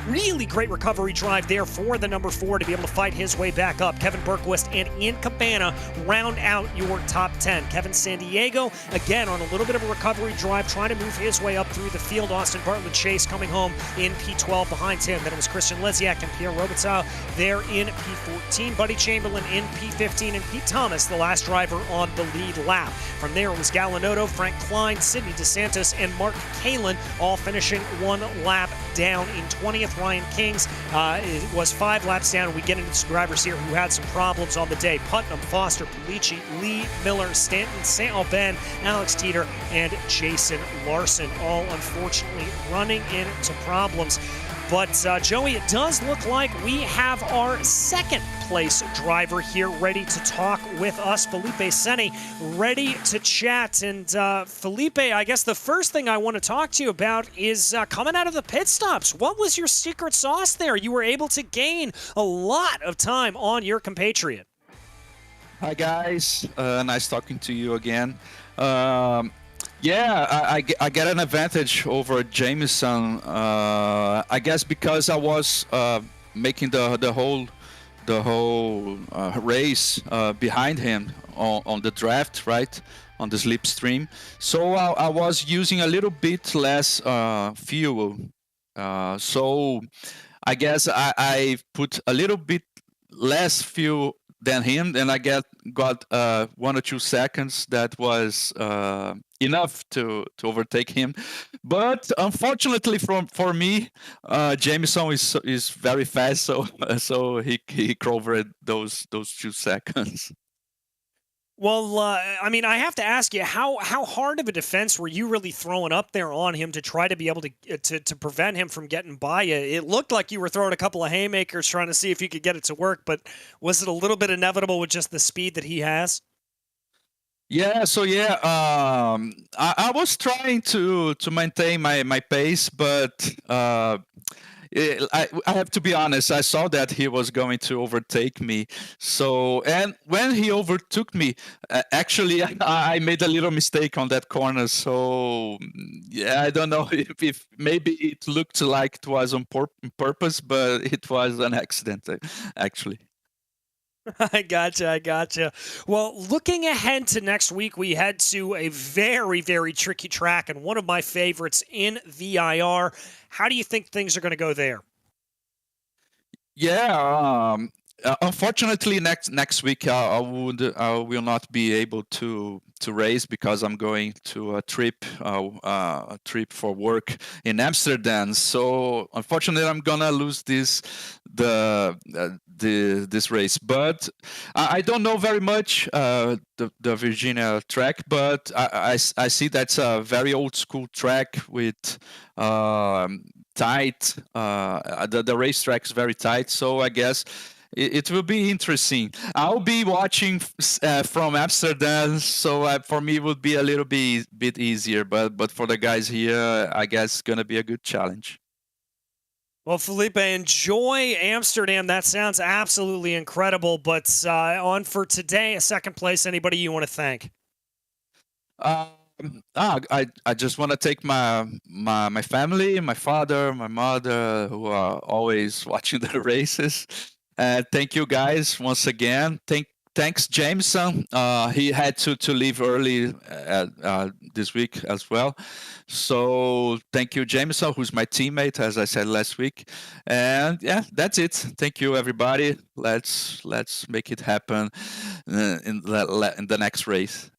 really great recovery drive there for the number 4 to be able to fight his way back up. Kevin Berquist and Ian Cabana round out your top 10. Kevin Sandiego, again, on a little bit of a recovery drive, trying to move his way up through the field. Austin Bartlett Chase coming home in P12 behind him. Then it was Christian Lysiak and Pierre Robitaille there in P14. Buddy Chamberlain in P15, and Pete Thomas, the last driver on the lead lap. From there it was Gallinotto, Frank Klein, Sidney DeSantis, and Mark Kalin, all finishing 1 lap down in 20th. Ryan Kings it was 5 laps down. We get into some drivers here who had some problems on the day. Putnam, Foster, Pulici, Lee, Miller, Stanton, St. Aubin, Alex Teeter, and Jason Larson, all unfortunately running into problems. But Joey, it does look like we have our second place driver here ready to talk with us, Felipe Senni, ready to chat. And Felipe, I guess the first thing I want to talk to you about is coming out of the pit stops. What was your secret sauce there? You were able to gain a lot of time on your compatriot. Hi guys, nice talking to you again. Yeah, I get an advantage over Jameson. I guess because I was making the whole race behind him on the draft, right, on the slipstream. So I was using a little bit less fuel. So I guess I put a little bit less fuel than him, and I got 1 or 2 seconds. That was enough to overtake him. But unfortunately for me, Jameson is very fast, so he covered those 2 seconds. Well, I mean, I have to ask you, how hard of a defense were you really throwing up there on him to try to be able to prevent him from getting by you? It looked like you were throwing a couple of haymakers trying to see if you could get it to work, but was it a little bit inevitable with just the speed that he has? Yeah, so yeah, I was trying to maintain my pace, but I have to be honest. I saw that he was going to overtake me. So, and when he overtook me, actually, I made a little mistake on that corner. So, yeah, I don't know if maybe it looked like it was on purpose, but it was an accident, actually. I gotcha. Well, looking ahead to next week, we head to a very, very tricky track and one of my favorites in VIR. How do you think things are going to go there? Yeah, unfortunately, next week I will not be able to race because I'm going to a trip for work in Amsterdam. So unfortunately, I'm gonna lose this race. But I don't know very much the Virginia track, but I see that's a very old school track with. Tight. The racetrack is very tight, so I guess it will be interesting. I'll be watching from Amsterdam, so for me it would be a little bit easier. But for the guys here, I guess it's gonna be a good challenge. Well, Felipe, enjoy Amsterdam. That sounds absolutely incredible. But on for today, a second place. Anybody you want to thank? I just want to take my family, my father, my mother, who are always watching the races. Thank you guys once again. Thanks Jameson. He had to leave early this week as well. So thank you Jameson, who's my teammate, as I said last week. And yeah, that's it. Thank you everybody. Let's make it happen in the next race.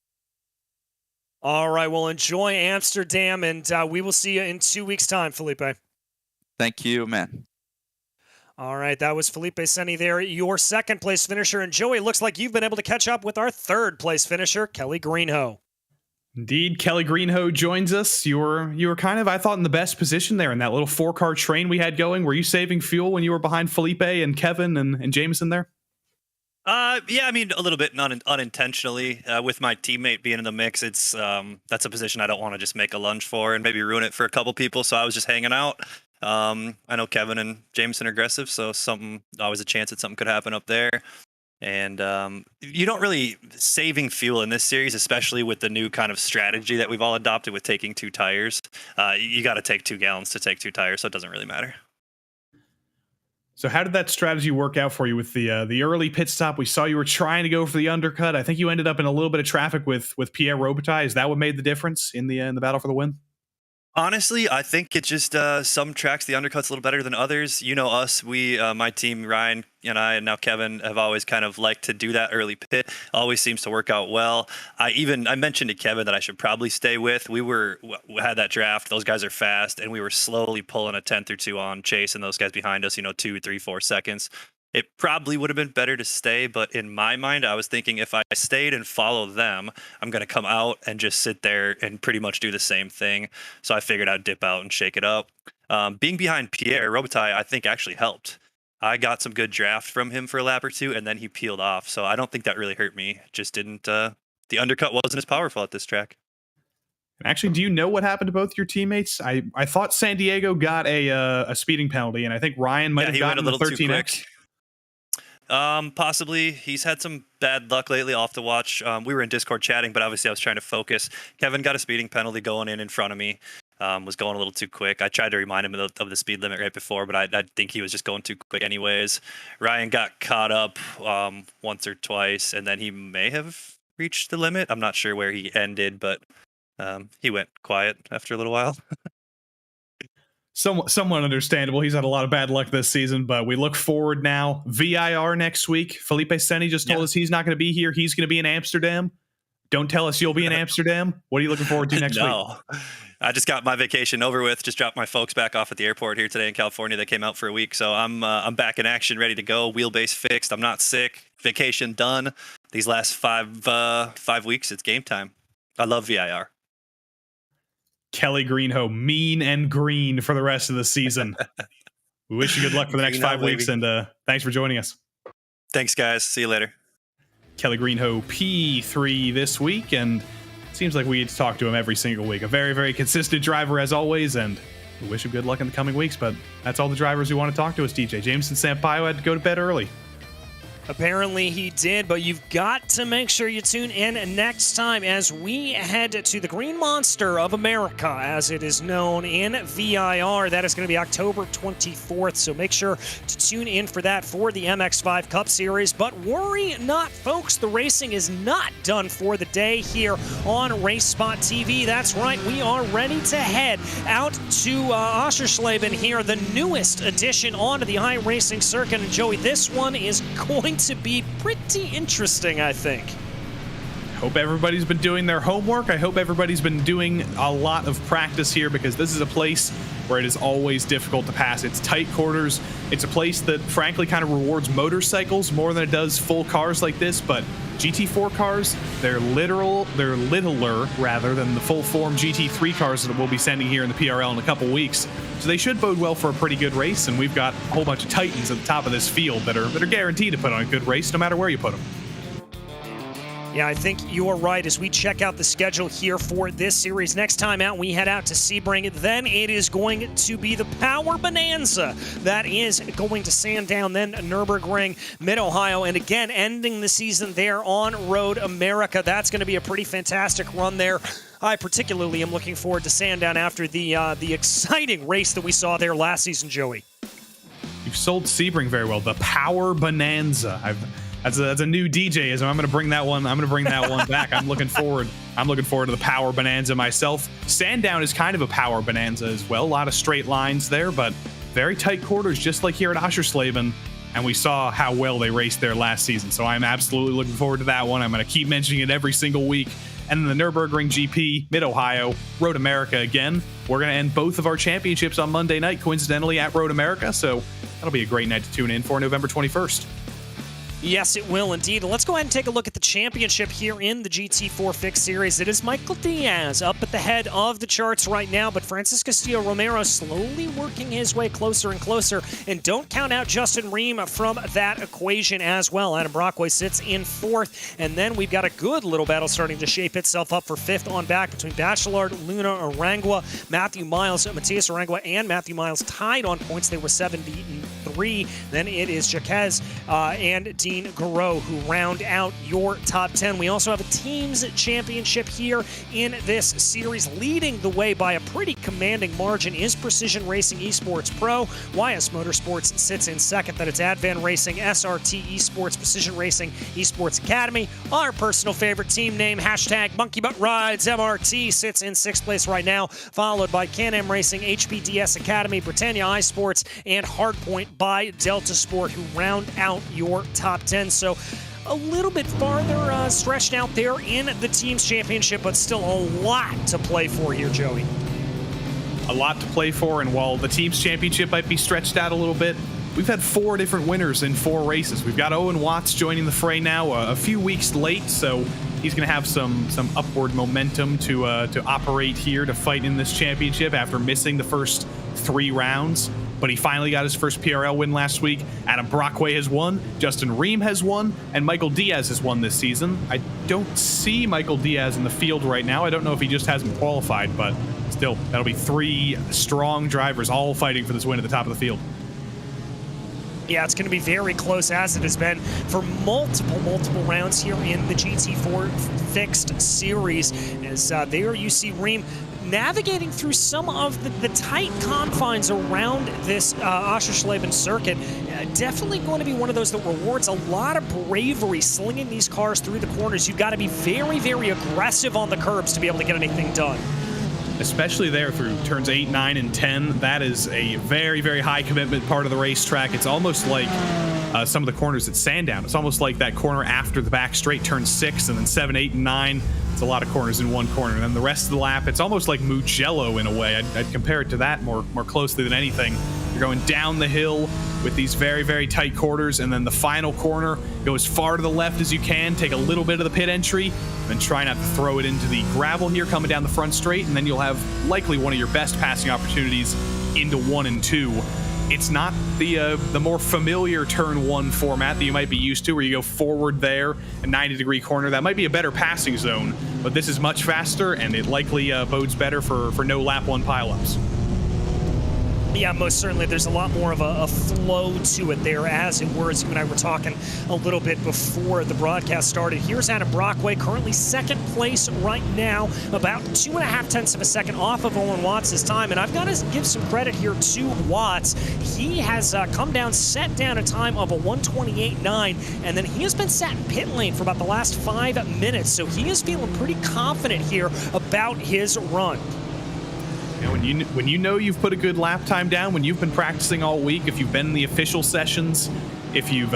All right, well, enjoy Amsterdam, and we will see you in 2 weeks' time, Felipe. Thank you, man. All right, that was Felipe Senni there, your second-place finisher. And Joey, looks like you've been able to catch up with our third-place finisher, Kelly Greenhoe. Indeed, Kelly Greenhoe joins us. You were kind of, I thought, in the best position there in that little 4-car train we had going. Were you saving fuel when you were behind Felipe and Kevin and Jameson there? Yeah, I mean, a little bit unintentionally. With my teammate being in the mix, it's that's a position I don't want to just make a lunge for and maybe ruin it for a couple people. So I was just hanging out. I know Kevin and Jameson are aggressive, so always a chance that something could happen up there. And you don't really saving fuel in this series, especially with the new kind of strategy that we've all adopted with taking 2 tires. You got to take 2 gallons to take 2 tires, so it doesn't really matter. So how did that strategy work out for you with the early pit stop? We saw you were trying to go for the undercut. I think you ended up in a little bit of traffic with Pierre Robitaille. Is that what made the difference in the battle for the win? Honestly, I think it's just some tracks the undercut's a little better than others. You know us, my team, Ryan and I, and now Kevin, have always kind of liked to do that early pit. Always seems to work out well. I mentioned to Kevin that I should probably stay with. We had that draft. Those guys are fast, and we were slowly pulling a 10th or 2 on Chase and those guys behind us. 2, 3, 4 seconds. It probably would have been better to stay, but in my mind, I was thinking if I stayed and followed them, I'm going to come out and just sit there and pretty much do the same thing. So I figured I'd dip out and shake it up. Being behind Pierre Robitaille, I think actually helped. I got some good draft from him for a lap or 2, and then he peeled off. So I don't think that really hurt me. Just didn't. The undercut wasn't as powerful at this track. Actually, do you know what happened to both your teammates? I thought San Diego got a speeding penalty, and I think Ryan might have gotten the 13X. Possibly. He's had some bad luck lately. I'll have to watch. We were in Discord chatting, but obviously I was trying to focus. Kevin got a speeding penalty going in front of me. Was going a little too quick. I tried to remind him of the speed limit right before, but I think he was just going too quick anyways. Ryan got caught up once or twice, and then he may have reached the limit. I'm not sure where he ended, but he went quiet after a little while. Somewhat understandable. He's had a lot of bad luck this season, but we look forward now. VIR next week. Felipe Senni just told us he's not going to be here. He's going to be in Amsterdam. Don't tell us you'll be in Amsterdam. What are you looking forward to next week? I just got my vacation over with. Just dropped my folks back off at the airport here today in California. They came out for a week, so I'm back in action, ready to go. Wheelbase fixed. I'm not sick. Vacation done. These last 5 weeks, it's game time. I love VIR. Kelly Greenhoe, mean and green for the rest of the season. We wish you good luck for the next 5 weeks, and thanks for joining us. Thanks, guys. See you later. Kelly Greenhoe, P3 this week, and it seems like we get to talk to him every single week. A very, very consistent driver as always, and we wish him good luck in the coming weeks, but that's all the drivers who want to talk to us, DJ. Jameson Sampaio had to go to bed early. Apparently he did, but you've got to make sure you tune in next time as we head to the Green Monster of America, as it is known in VIR. That is going to be October 24th, so make sure to tune in for that for the MX-5 Cup Series. But worry not, folks, the racing is not done for the day here on RaceSpotTV. That's right, we are ready to head out to Oschersleben here, the newest addition onto the iRacing circuit. And Joey, this one is going to be pretty interesting, I think. Hope everybody's been doing their homework. I hope everybody's been doing a lot of practice here, because this is a place where it is always difficult to pass. It's tight quarters. It's a place that frankly kind of rewards motorcycles more than it does full cars like this, but GT4 cars, they're littler rather than the full form GT3 cars that we'll be sending here in the PRL in a couple weeks. So they should bode well for a pretty good race, and we've got a whole bunch of titans at the top of this field that are guaranteed to put on a good race no matter where you put them. Yeah, I think you're right. As we check out the schedule here for this series, next time out we head out to Sebring. Then it is going to be the Power Bonanza that is going to Sandown, then Nürburgring, Mid-Ohio, and again ending the season there on Road America. That's going to be a pretty fantastic run there. I particularly am looking forward to Sandown after the exciting race that we saw there last season, Joey. You've sold Sebring very well. The Power Bonanza. That's a new DJism. I'm going to bring that one. Back. I'm looking forward to the Power Bonanza myself. Sandown is kind of a Power Bonanza as well. A lot of straight lines there, but very tight quarters, just like here at Oschersleben. And we saw how well they raced there last season. So I'm absolutely looking forward to that one. I'm going to keep mentioning it every single week. And then the Nürburgring GP, Mid-Ohio, Road America again. We're going to end both of our championships on Monday night, coincidentally, at Road America. So that'll be a great night to tune in for November 21st. Yes, it will indeed. Let's go ahead and take a look at the championship here in the GT4 Fixed Series. It is Michael Diaz up at the head of the charts right now, but Francis Castillo-Romero slowly working his way closer and closer. And don't count out Justin Ream from that equation as well. Adam Brockway sits in fourth, and then we've got a good little battle starting to shape itself up for fifth on back between Bachelard, Luna Arangua, Matthew Miles, Matias Arangua, and Matthew Miles tied on points. They were 7-3. Then it is Jaquez and Dean Garreau who round out your top 10. We also have a teams championship here in this series. Leading the way by a pretty commanding margin is Precision Racing Esports Pro. YS Motorsports sits in second. Then it's Advan Racing, SRT Esports, Precision Racing Esports Academy. Our personal favorite team name, hashtag Monkey Butt Rides MRT, sits in sixth place right now, followed by Can-Am Racing, HPDS Academy, Britannia iSports, and Hardpoint by Delta Sport, who round out your top 10. So a little bit farther stretched out there in the teams championship, but still a lot to play for here, Joey. A lot to play for, and while the teams championship might be stretched out a little bit, we've had 4 different winners in 4 races. We've got Owen Watts joining the fray now, a few weeks late, so he's going to have some upward momentum to operate here to fight in this championship after missing the first 3 rounds. But he finally got his first PRL win last week. Adam Brockway has won, Justin Ream has won, and Michael Diaz has won this season. I don't see Michael Diaz in the field right now. I don't know if he just hasn't qualified, but still, that'll be 3 strong drivers all fighting for this win at the top of the field. Yeah, it's going to be very close, as it has been for multiple rounds here in the GT4 Fixed Series. As there you see Ream navigating through some of the tight confines around this Oschersleben circuit. Definitely going to be one of those that rewards a lot of bravery slinging these cars through the corners. You've got to be very, very aggressive on the curbs to be able to get anything done. Especially there through turns 8, 9, and 10. That is a very, very high commitment part of the racetrack. It's almost like some of the corners at Sandown. It's almost like that corner after the back straight, turn 6, and then 7, 8, and 9. It's a lot of corners in one corner. And then the rest of the lap, it's almost like Mugello in a way. I'd compare it to that more closely than anything. You're going down the hill with these very, very tight quarters, and then the final corner, go as far to the left as you can, take a little bit of the pit entry, and then try not to throw it into the gravel here coming down the front straight, and then you'll have likely one of your best passing opportunities into 1 and 2. It's not the more familiar turn 1 format that you might be used to, where you go forward there, a 90-degree corner. That might be a better passing zone, but this is much faster, and it likely bodes better for no lap 1 pileups. Yeah, most certainly. There's a lot more of a flow to it there, as it were, as you and I were talking a little bit before the broadcast started. Here's Adam Brockway, currently second place right now, about 2.5 tenths of a second off of Owen Watts' time. And I've got to give some credit here to Watts. He has come down, set down a time of a 1:28.9, and then he has been sat in pit lane for about the last 5 minutes. So he is feeling pretty confident here about his run. When you know you've put a good lap time down, when you've been practicing all week, if you've been in the official sessions, if you've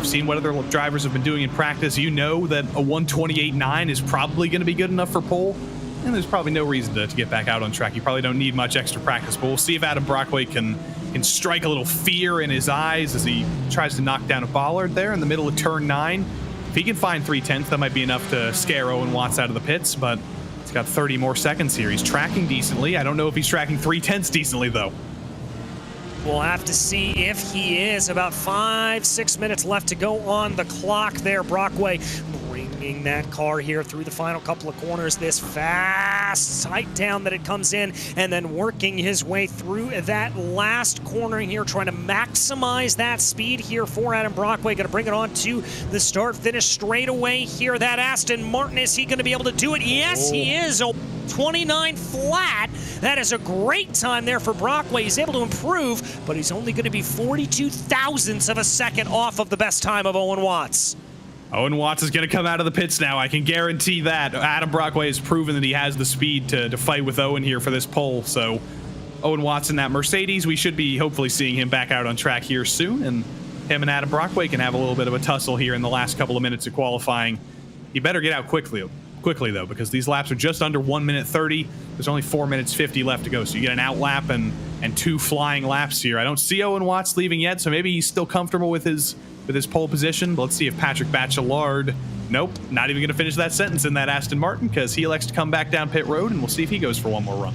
seen what other drivers have been doing in practice, you know that a 1:28.9 is probably going to be good enough for pole, and there's probably no reason to get back out on track. You probably don't need much extra practice, but we'll see if Adam Brockway can strike a little fear in his eyes as he tries to knock down a bollard there in the middle of turn 9. If he can find 3/10, that might be enough to scare Owen Watts out of the pits, but he's got 30 more seconds here. He's tracking decently. I don't know if he's tracking 3/10 decently, though. We'll have to see if he is. About 5-6 minutes left to go on the clock there. Brockway bringing that car here through the final couple of corners. This fast tight down that it comes in, and then working his way through that last corner here, trying to maximize that speed here for Adam Brockway. Going to bring it on to the start-finish straight away here. That Aston Martin, is he going to be able to do it? Yes, he is. 29 flat. That is a great time there for Brockway. He's able to improve, but he's only going to be 42 thousandths of a second off of the best time of Owen Watts. Owen Watts is going to come out of the pits now. I can guarantee that. Adam Brockway has proven that he has the speed to fight with Owen here for this pole. So Owen Watts in that Mercedes, we should be hopefully seeing him back out on track here soon. And him and Adam Brockway can have a little bit of a tussle here in the last couple of minutes of qualifying. He better get out quickly though, because these laps are just under 1:30. There's only 4:50 left to go. So you get an out lap and 2 flying laps here. I don't see Owen Watts leaving yet, so maybe he's still comfortable with his pole position. But let's see if Patrick Bachelard, nope, not even going to finish that sentence in that Aston Martin, because he elects to come back down pit road, and we'll see if he goes for one more run.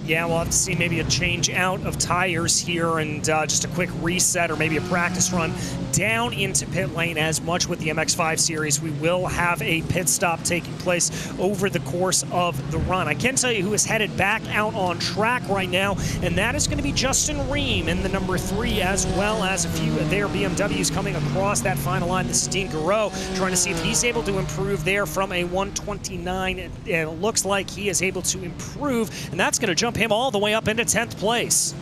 Yeah, we'll have to see maybe a change out of tires here and just a quick reset or maybe a practice run down into pit lane. As much with the MX-5 series, we will have a pit stop taking place over the course of the run. I can tell you who is headed back out on track right now, and that is going to be Justin Ream in the number 3, as well as a few of their BMWs coming across that final line. This is Dean Garreau trying to see if he's able to improve there from a 1:29. It looks like he is able to improve, and that's going to jump him all the way up into 10th place.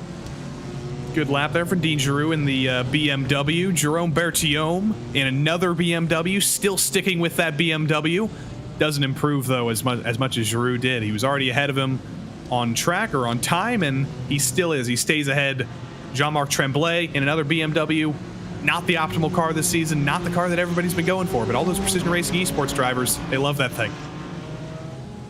Good lap there for Dean Giroux in the BMW. Jerome Berthiaume in another BMW, still sticking with that BMW. Doesn't improve, though, as much as Giroux did. He was already ahead of him on track or on time, and he still is. He stays ahead. Jean-Marc Tremblay in another BMW. Not the optimal car this season, not the car that everybody's been going for, but all those Precision Racing esports drivers, they love that thing.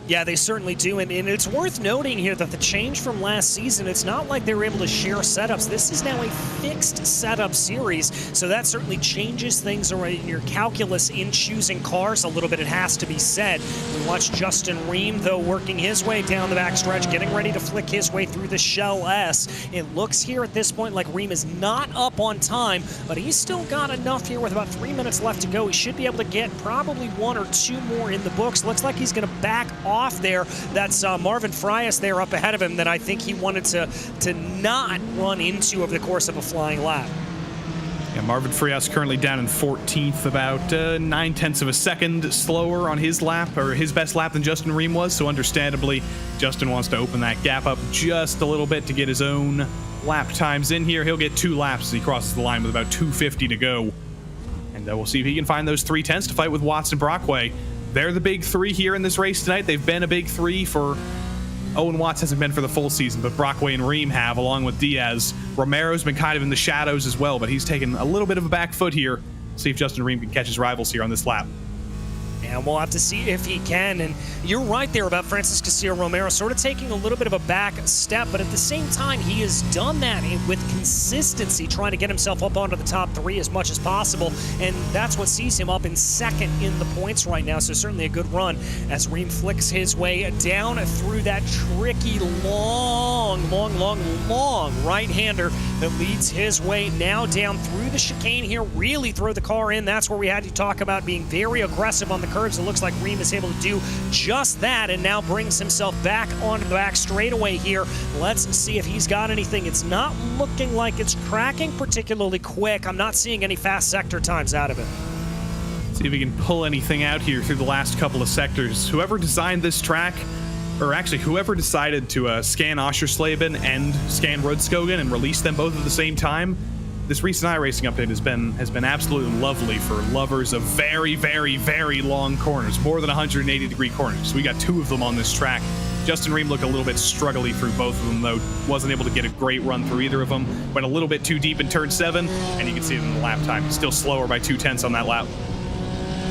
Yeah, they certainly do, and it's worth noting here that the change from last season, it's not like they were able to share setups. This is now a fixed setup series, so that certainly changes things in your calculus in choosing cars a little bit, it has to be said. We watched Justin Ream, though, working his way down the backstretch, getting ready to flick his way through the Shell S. It looks here at this point like Ream is not up on time, but he's still got enough here with about 3 minutes left to go. He should be able to get probably 1 or 2 more in the books. Looks like he's going to back off there. That's Marvin Frias there up ahead of him that I think he wanted to not run into over the course of a flying lap. Yeah, Marvin Frias currently down in 14th, about 9/10 of a second slower on his lap, or his best lap, than Justin Ream was. So understandably, Justin wants to open that gap up just a little bit to get his own lap times in here. He'll get 2 laps as he crosses the line with about 2:50 to go. And we'll see if he can find those 3/10s to fight with Watts and Brockway. They're the big 3 here in this race tonight. They've been a big 3 for... Owen Watts hasn't been for the full season, but Brockway and Ream have, along with Diaz. Romero's been kind of in the shadows as well, but he's taken a little bit of a back foot here. See if Justin Ream can catch his rivals here on this lap. And we'll have to see if he can. And you're right there about Francis Castillo Romero sort of taking a little bit of a back step, but at the same time, he has done that with consistency, trying to get himself up onto the top 3 as much as possible. And that's what sees him up in 2nd in the points right now. So certainly a good run as Ream flicks his way down through that tricky, long right-hander that leads his way now down through the chicane here, really throw the car in. That's where we had to talk about being very aggressive on the curves. It looks like Ream is able to do just that and now brings himself back onto the back straightaway here. Let's see if he's got anything. It's not looking like it's cracking particularly quick. I'm not seeing any fast sector times out of it. See if we can pull anything out here through the last couple of sectors. Whoever designed this track, or actually whoever decided to scan Oschersleben and scan Rudskogen and release them both at the same time, this recent iRacing update has been absolutely lovely for lovers of very, very, very long corners, more than 180-degree corners. We got 2 of them on this track. Justin Ream looked a little bit struggly through both of them, though. Wasn't able to get a great run through either of them. Went a little bit too deep in turn 7, and you can see it in the lap time. Still slower by 0.2 on that lap.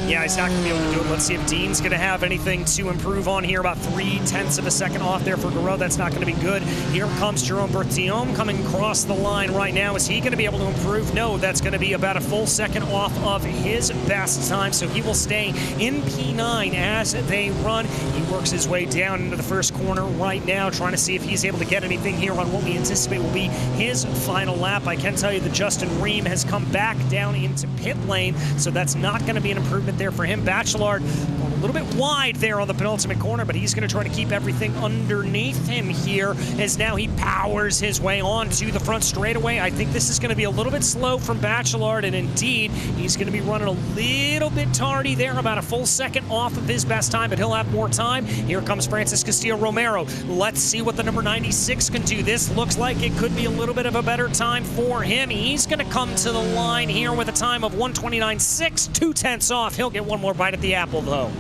Yeah, he's not going to be able to do it. Let's see if Dean's going to have anything to improve on here. About 0.3 of a second off there for Garreau. That's not going to be good. Here comes Jerome Bertillon coming across the line right now. Is he going to be able to improve? No, that's going to be about a full second off of his best time. So he will stay in P9 as they run. He works his way down into the first corner right now, trying to see if he's able to get anything here on what we anticipate will be his final lap. I can tell you that Justin Ream has come back down into pit lane, so that's not going to be an improvement there for him. Bachelard a little bit wide there on the penultimate corner, but he's going to try to keep everything underneath him here as now he powers his way onto the front straightaway. I think this is going to be a little bit slow from Bachelard, and indeed, he's going to be running a little bit tardy there, about a full second off of his best time, but he'll have more time. Here comes Francis Castillo-Romero. Let's see what the number 96 can do. This looks like it could be a little bit of a better time for him. He's going to come to the line here with a time of 1:29.6, 0.2 off. He'll get one more bite at the apple, though.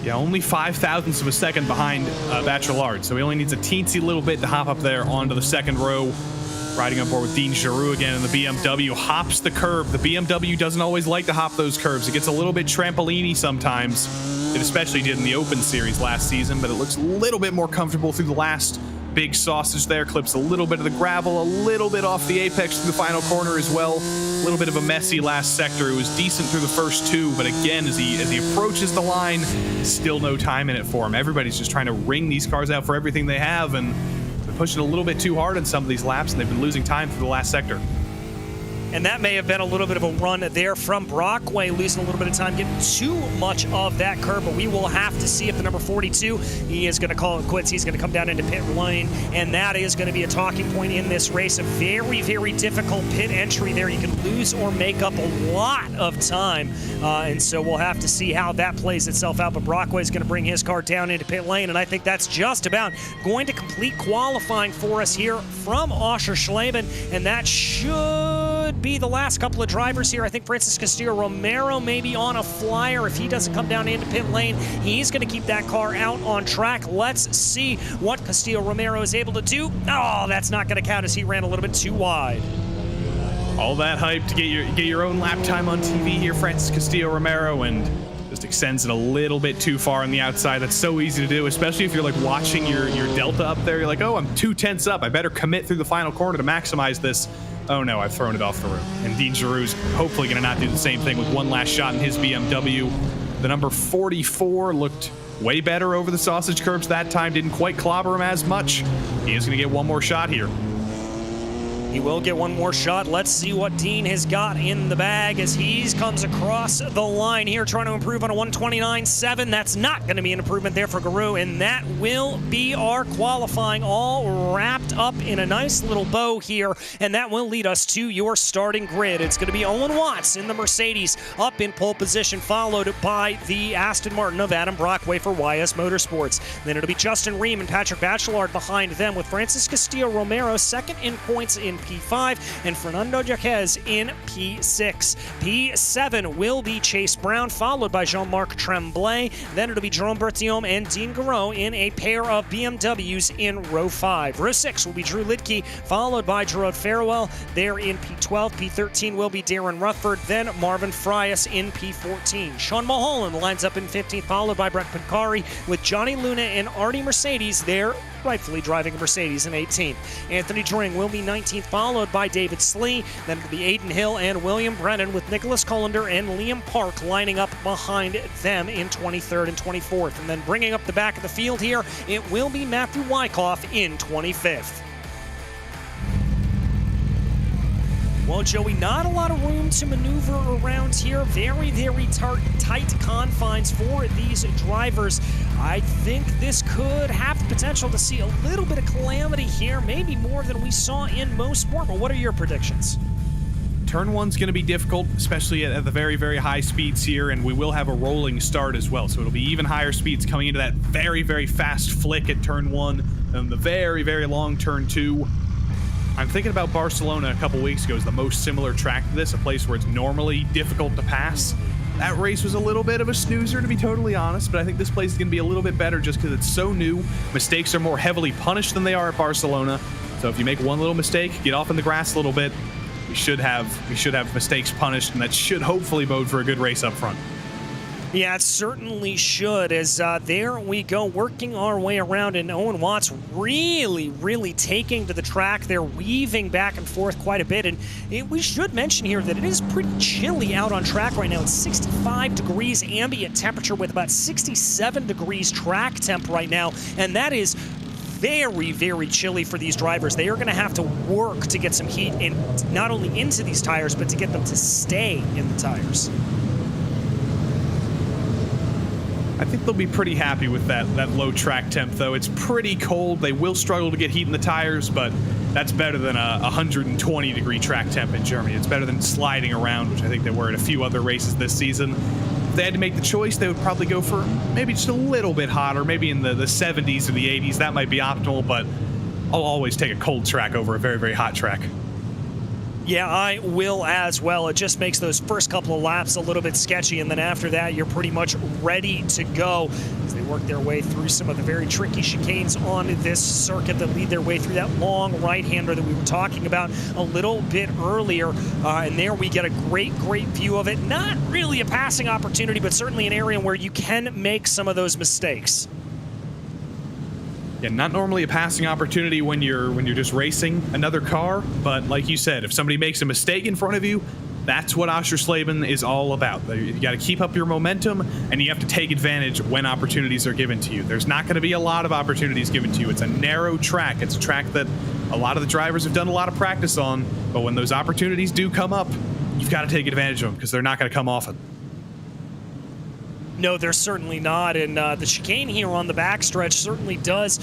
Yeah, only 0.005 of a second behind Bachelard, so he only needs a teensy little bit to hop up there onto the second row. Riding on board with Dean Giroux again in the BMW, hops the curb. The BMW doesn't always like to hop those curves. It gets a little bit trampoliny sometimes. It especially did in the Open Series last season, but it looks a little bit more comfortable through the last big sausage there. Clips a little bit of the gravel, a little bit off the apex through the final corner as well. A little bit of a messy last sector. It was decent through the first 2, but again, as he approaches the line, still no time in it for him. Everybody's just trying to wring these cars out for everything they have, and they're pushing a little bit too hard in some of these laps, and they've been losing time through the last sector. And that may have been a little bit of a run there from Brockway, losing a little bit of time, getting too much of that curb, but we will have to see if the number 42, he is going to call it quits. He's going to come down into pit lane, and that is going to be a talking point in this race. A very, very difficult pit entry there. You can lose or make up a lot of time, and so we'll have to see how that plays itself out, but Brockway is going to bring his car down into pit lane, and I think that's just about going to complete qualifying for us here from Oschersleben, and that should be the last couple of drivers here. I think Francis Castillo-Romero may be on a flyer. If he doesn't come down into pit lane, he's going to keep that car out on track. Let's see what Castillo-Romero is able to do. Oh, that's not going to count as he ran a little bit too wide. All that hype to get your own lap time on TV here, Francis Castillo-Romero, and just extends it a little bit too far on the outside. That's so easy to do, especially if you're like watching your delta up there. You're like, oh, I'm 0.2 up. I better commit through the final corner to maximize this. Oh no, I've thrown it off the road. And Dean Giroux's hopefully going to not do the same thing with one last shot in his BMW. The number 44 looked way better over the sausage curbs that time. Didn't quite clobber him as much. He is going to get one more shot here. He will get one more shot. Let's see what Dean has got in the bag as he comes across the line here, trying to improve on a 1:29.7. That's not going to be an improvement there for Garreau, and that will be our qualifying all wrapped up in a nice little bow here, and that will lead us to your starting grid. It's going to be Owen Watts in the Mercedes up in pole position, followed by the Aston Martin of Adam Brockway for YS Motorsports. Then it'll be Justin Ream and Patrick Bachelard behind them, with Francis Castillo-Romero second in points in P5 and Fernando Jaquez in P6. P7 will be Chase Brown, followed by Jean-Marc Tremblay. Then it'll be Jerome Bertillon and Dean Garreau in a pair of BMWs in row 5. Row 6 will be Drew Lidke, followed by Gerard Farewell. There in P12. P13 will be Darren Rutherford, then Marvin Frias in P14. Sean Mulholland lines up in 15th, followed by Brett Pincari, with Johnny Luna and Artie Mercedes there, rightfully driving a Mercedes in 18th. Anthony Dring will be 19th, followed by David Slee. Then it'll be Aiden Hill and William Brennan, with Nicholas Cullender and Liam Park lining up behind them in 23rd and 24th. And then bringing up the back of the field here, it will be Matthew Wyckoff in 25th. Well, Joey, not a lot of room to maneuver around here. Very, very tight confines for these drivers. I think this could have the potential to see a little bit of calamity here, maybe more than we saw in motorsport. But what are your predictions? Turn 1's going to be difficult, especially at the very, very high speeds here, and we will have a rolling start as well. So it'll be even higher speeds coming into that very, very fast flick at turn 1, and the very, very long turn 2. I'm thinking about Barcelona a couple weeks ago as the most similar track to this, a place where it's normally difficult to pass. That race was a little bit of a snoozer, to be totally honest, but I think this place is going to be a little bit better just because it's so new. Mistakes are more heavily punished than they are at Barcelona. So if you make one little mistake, get off in the grass a little bit, we should have mistakes punished, and that should hopefully bode for a good race up front. Yeah, it certainly should, as there we go, working our way around, and Owen Watts really taking to the track. They're weaving back and forth quite a bit, and we should mention here that it is pretty chilly out on track right now. It's 65 degrees ambient temperature with about 67 degrees track temp right now, and that is very chilly for these drivers. They are going to have to work to get some heat in, not only into these tires, but to get them to stay in the tires. I think they'll be pretty happy with that low track temp, though. It's pretty cold. They will struggle to get heat in the tires, but that's better than a 120-degree track temp in Germany. It's better than sliding around, which I think they were at a few other races this season. If they had to make the choice, they would probably go for maybe just a little bit hotter, maybe in the 70s or the 80s. That might be optimal, but I'll always take a cold track over a very hot track. Yeah, I will as well. It just makes those first couple of laps a little bit sketchy, and then after that, you're pretty much ready to go as they work their way through some of the very tricky chicanes on this circuit that lead their way through that long right-hander that we were talking about a little bit earlier. And there we get a great view of it. Not really a passing opportunity, but certainly an area where you can make some of those mistakes. Yeah, not normally a passing opportunity when you're just racing another car, but like you said, if somebody makes a mistake in front of you, that's what Oschersleben is all about. You got to keep up your momentum, and you have to take advantage when opportunities are given to you. There's not going to be a lot of opportunities given to you. It's a narrow track. It's a track that a lot of the drivers have done a lot of practice on, but when those opportunities do come up, you've got to take advantage of them because they're not going to come often. No, they're certainly not, and the chicane here on the backstretch certainly does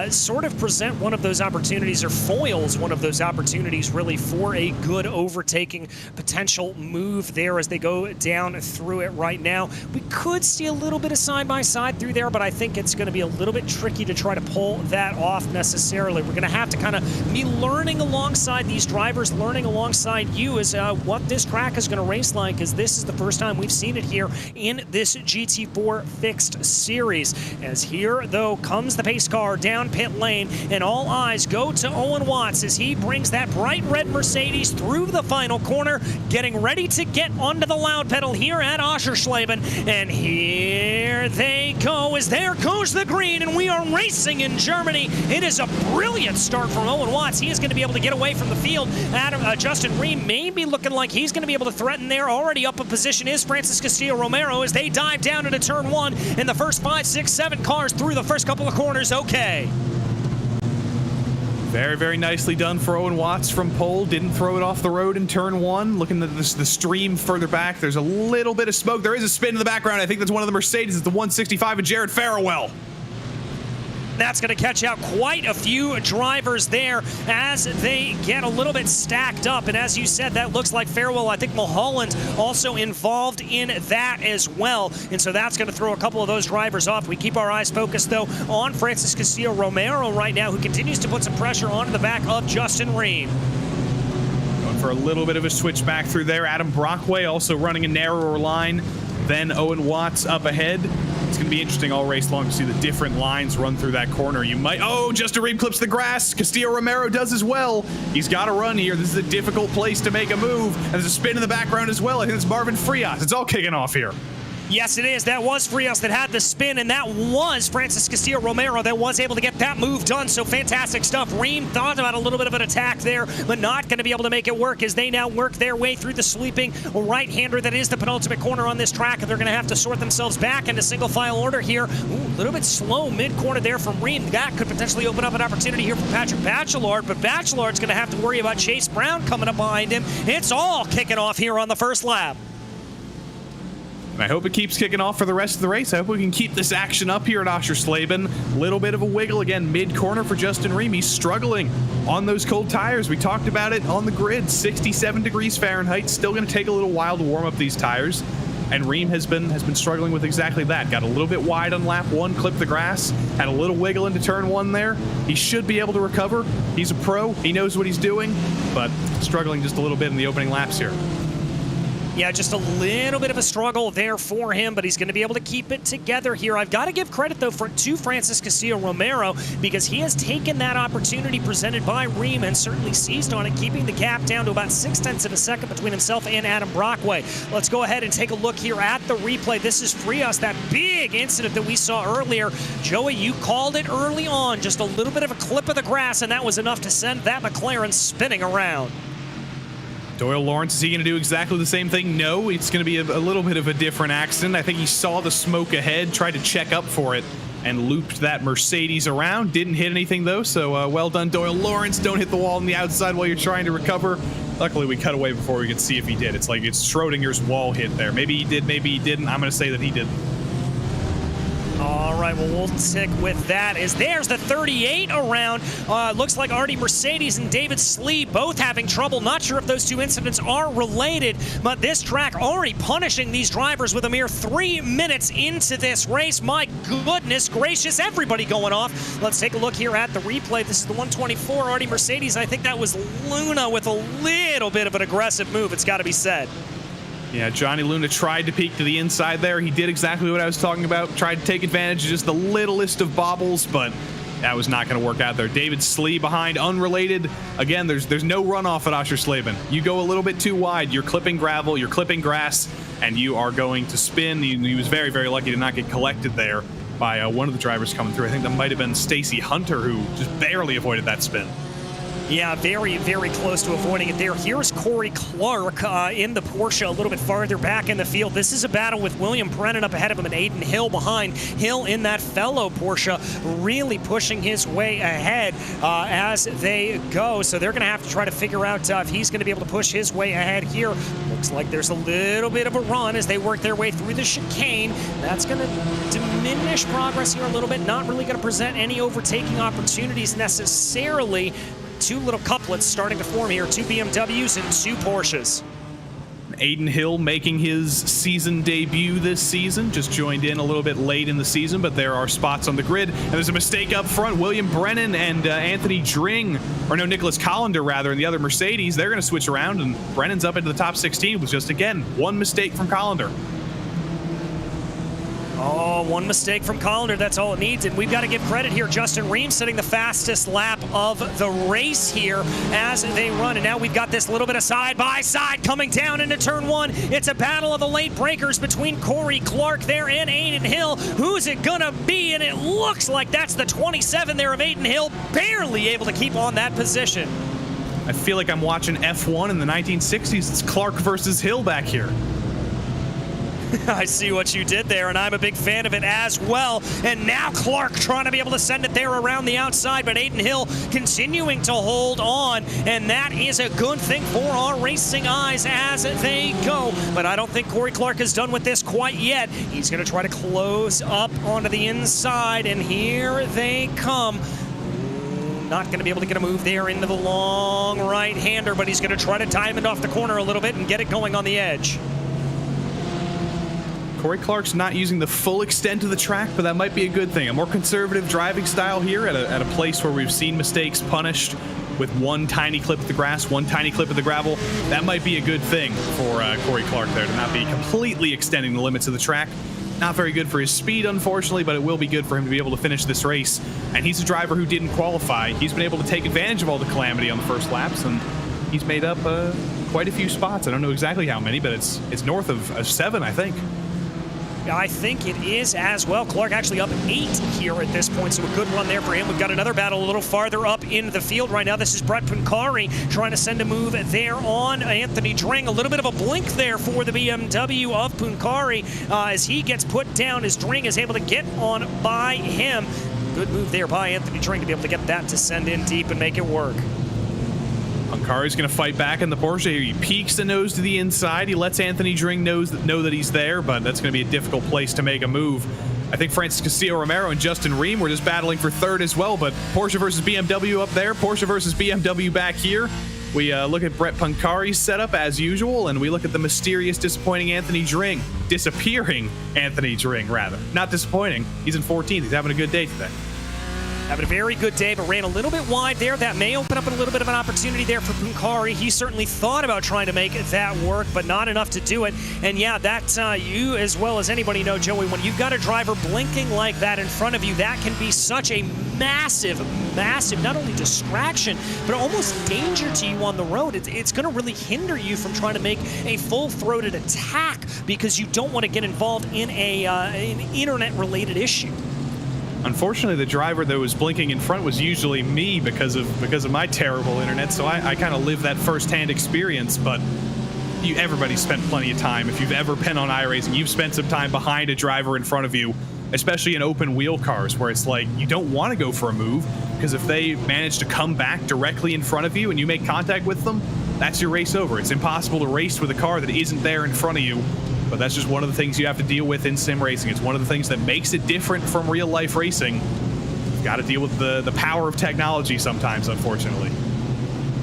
sort of present one of those opportunities, or foils one of those opportunities, really, for a good overtaking potential move there as they go down through it right now. We could see a little bit of side-by-side through there, but I think it's going to be a little bit tricky to try to pull that off necessarily. We're going to have to kind of be learning alongside these drivers, learning alongside you as what this track is going to race like, as this is the first time we've seen it here in this GT4 Fixed Series. As here, though, comes the pace car down pit lane, and all eyes go to Owen Watts as he brings that bright red Mercedes through the final corner, getting ready to get onto the loud pedal here at Oschersleben. And here they go, as there goes the green, and we are racing in Germany. It is a brilliant start from Owen Watts. He is going to be able to get away from the field. Justin Ream may be looking like he's going to be able to threaten there. Already up in position is Francis Castillo-Romero as they dive down into turn 1, and the first 5, 6, 7 cars through the first couple of corners. Okay. Very nicely done for Owen Watts from pole. Didn't throw it off the road in turn 1. Looking at the stream further back, there's a little bit of smoke. There is a spin in the background. I think that's one of the Mercedes. It's the 165 of Jared Farewell. That's going to catch out quite a few drivers there as they get a little bit stacked up. And as you said, that looks like Farewell. I think Mulholland also involved in that as well. And so that's going to throw a couple of those drivers off. We keep our eyes focused, though, on Francis Castillo-Romero right now, who continues to put some pressure onto the back of Justin Ream. Going for a little bit of a switchback through there. Adam Brockway also running a narrower line than Owen Watts up ahead. It's going to be interesting all race long to see the different lines run through that corner. You might... Oh, Justin Ream clips the grass. Castillo-Romero does as well. He's got to run here. This is a difficult place to make a move. And there's a spin in the background as well. I think it's Marvin Frias. It's all kicking off here. Yes, it is. That was Frios that had the spin, and that was Francis Castillo-Romero that was able to get that move done. So fantastic stuff. Ream thought about a little bit of an attack there, but not going to be able to make it work as they now work their way through the sweeping right-hander that is the penultimate corner on this track, and they're going to have to sort themselves back into single file order here. Ooh, a little bit slow mid-corner there from Ream. That could potentially open up an opportunity here for Patrick Bachelard, but Bachelard's going to have to worry about Chase Brown coming up behind him. It's all kicking off here on the first lap. And I hope it keeps kicking off for the rest of the race. I hope we can keep this action up here at Oschersleben. Little bit of a wiggle again, mid-corner for Justin Ream. He's struggling on those cold tires. We talked about it on the grid, 67 degrees Fahrenheit. Still going to take a little while to warm up these tires. And Ream has been struggling with exactly that. Got a little bit wide on lap 1, clipped the grass, had a little wiggle into turn 1 there. He should be able to recover. He's a pro. He knows what he's doing, but struggling just a little bit in the opening laps here. Yeah, just a little bit of a struggle there for him, but he's going to be able to keep it together here. I've got to give credit, though, to Francis Castillo-Romero because he has taken that opportunity presented by Ream and certainly seized on it, keeping the gap down to about 0.6 of a second between himself and Adam Brockway. Let's go ahead and take a look here at the replay. This is Frios, that big incident that we saw earlier. Joey, you called it early on, just a little bit of a clip of the grass, and that was enough to send that McLaren spinning around. Doyle Lawrence, is he going to do exactly the same thing? No, it's going to be a little bit of a different accident. I think he saw the smoke ahead, tried to check up for it, and looped that Mercedes around. Didn't hit anything, though, so well done, Doyle Lawrence. Don't hit the wall on the outside while you're trying to recover. Luckily, we cut away before we could see if he did. It's like it's Schrodinger's wall hit there. Maybe he did, maybe he didn't. I'm going to say that he did. All right, well, we'll stick with that. As there's the 38 around. Looks like Artie Mercedes and David Slee both having trouble. Not sure if those two incidents are related, but this track already punishing these drivers with a mere 3 minutes into this race. My goodness gracious, everybody going off. Let's take a look here at the replay. This is the 124 Artie Mercedes. I think that was Luna with a little bit of an aggressive move, it's got to be said. Yeah, Johnny Luna tried to peek to the inside there. He did exactly what I was talking about. Tried to take advantage of just the littlest of bobbles, but that was not going to work out there. David Slee behind, unrelated. Again, there's no runoff at Oschersleben. You go a little bit too wide, you're clipping gravel, you're clipping grass, and you are going to spin. He was very, very lucky to not get collected there by one of the drivers coming through. I think that might have been Stacy Hunter, who just barely avoided that spin. Yeah, very, very close to avoiding it there. Here's Corey Clark in the Porsche a little bit farther back in the field. This is a battle with William Brennan up ahead of him and Aiden Hill behind. Hill in that fellow Porsche really pushing his way ahead as they go. So they're going to have to try to figure out if he's going to be able to push his way ahead here. Looks like there's a little bit of a run as they work their way through the chicane. That's going to diminish progress here a little bit. Not really going to present any overtaking opportunities necessarily. Two little couplets starting to form here, 2 BMWs and 2 Porsches. Aiden Hill making his season debut this season, just joined in a little bit late in the season, but there are spots on the grid. And there's a mistake up front. William Brennan and Anthony Dring, or no, Nicholas Collender rather, and the other Mercedes, they're going to switch around, and Brennan's up into the top 16 with just, again, one mistake from Collender. Oh, one mistake from Collender, that's all it needs. And we've got to give credit here. Justin Ream setting the fastest lap of the race here as they run. And now we've got this little bit of side-by-side coming down into turn 1. It's a battle of the late breakers between Corey Clark there and Aiden Hill. Who's it going to be? And it looks like that's the 27 there of Aiden Hill, barely able to keep on that position. I feel like I'm watching F1 in the 1960s. It's Clark versus Hill back here. I see what you did there, and I'm a big fan of it as well. And now Clark trying to be able to send it there around the outside, but Aiden Hill continuing to hold on, and that is a good thing for our racing eyes as they go. But I don't think Corey Clark is done with this quite yet. He's going to try to close up onto the inside, and here they come. Not going to be able to get a move there into the long right-hander, but he's going to try to time it off the corner a little bit and get it going on the edge. Corey Clark's not using the full extent of the track, but that might be a good thing. A more conservative driving style here at a place where we've seen mistakes punished with one tiny clip of the grass, one tiny clip of the gravel. That might be a good thing for Corey Clark there, to not be completely extending the limits of the track. Not very good for his speed, unfortunately, but it will be good for him to be able to finish this race. And he's a driver who didn't qualify. He's been able to take advantage of all the calamity on the first laps, and he's made up quite a few spots. I don't know exactly how many, but it's north of 7, I think. I think it is as well. Clark actually up 8 here at this point, so a good run there for him. We've got another battle a little farther up in the field right now. This is Brett Puncari trying to send a move there on Anthony Dring. A little bit of a blink there for the BMW of Puncari as he gets put down, as Dring is able to get on by him. Good move there by Anthony Dring to be able to get that to send in deep and make it work. Puncari's going to fight back in the Porsche here. He peeks the nose to the inside. He lets Anthony Dring know that he's there, but that's going to be a difficult place to make a move. I think Francis Castillo-Romero and Justin Ream were just battling for third as well, but Porsche versus BMW up there, Porsche versus BMW back here. We look at Brett Puncari's setup as usual, and we look at the mysterious, disappointing Anthony Dring. Disappearing Anthony Dring, rather. Not disappointing. He's in 14th. He's having a good day today. Having a very good day, but ran a little bit wide there. That may open up a little bit of an opportunity there for Puncari. He certainly thought about trying to make that work, but not enough to do it. And yeah, that's you as well as anybody know, Joey, when you've got a driver blinking like that in front of you, that can be such a massive, not only distraction, but almost danger to you on the road. It's going to really hinder you from trying to make a full-throated attack because you don't want to get involved in an internet-related issue. Unfortunately, the driver that was blinking in front was usually me because of my terrible internet, so I kind of live that first-hand experience, but everybody's spent plenty of time. If you've ever been on iRacing, you've spent some time behind a driver in front of you, especially in open-wheel cars, where it's like you don't want to go for a move, because if they manage to come back directly in front of you and you make contact with them, that's your race over. It's impossible to race with a car that isn't there in front of you. But that's just one of the things you have to deal with in sim racing. It's one of the things that makes it different from real life racing. You've got to deal with the power of technology sometimes, unfortunately.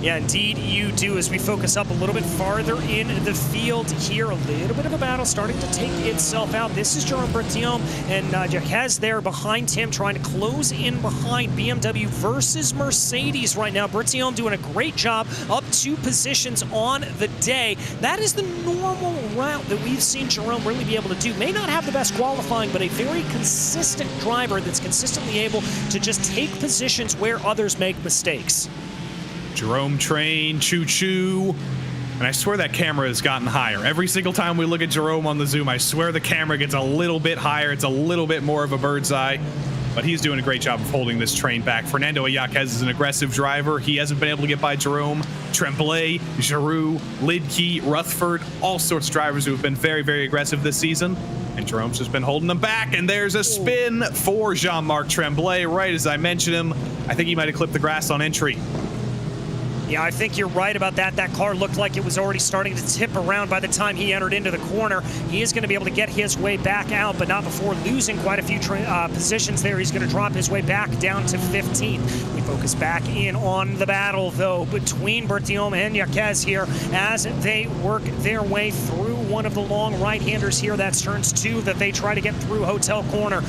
Yeah, indeed you do. As we focus up a little bit farther in the field here, a little bit of a battle starting to take itself out. This is Jerome Bertillon and Jaquez there behind him, trying to close in behind BMW versus Mercedes right now. Bertillon doing a great job, up 2 positions on the day. That is the normal route that we've seen Jerome really be able to do. May not have the best qualifying, but a very consistent driver that's consistently able to just take positions where others make mistakes. Jerome train, choo-choo. And I swear that camera has gotten higher. Every single time we look at Jerome on the Zoom, I swear the camera gets a little bit higher. It's a little bit more of a bird's eye. But he's doing a great job of holding this train back. Fernando Yaquez is an aggressive driver. He hasn't been able to get by Jerome, Tremblay, Giroux, Lidkey, Rutherford, all sorts of drivers who have been very, very aggressive this season. And Jerome's just been holding them back. And there's a spin for Jean-Marc Tremblay, right as I mentioned him. I think he might have clipped the grass on entry. Yeah, I think you're right about that. That car looked like it was already starting to tip around by the time he entered into the corner. He is going to be able to get his way back out, but not before losing quite a few positions there. He's going to drop his way back down to 15th. We focus back in on the battle, though, between Bertillon and Yaquez here as they work their way through one of the long right-handers here. That's turns 2 that they try to get through Hotel Corner.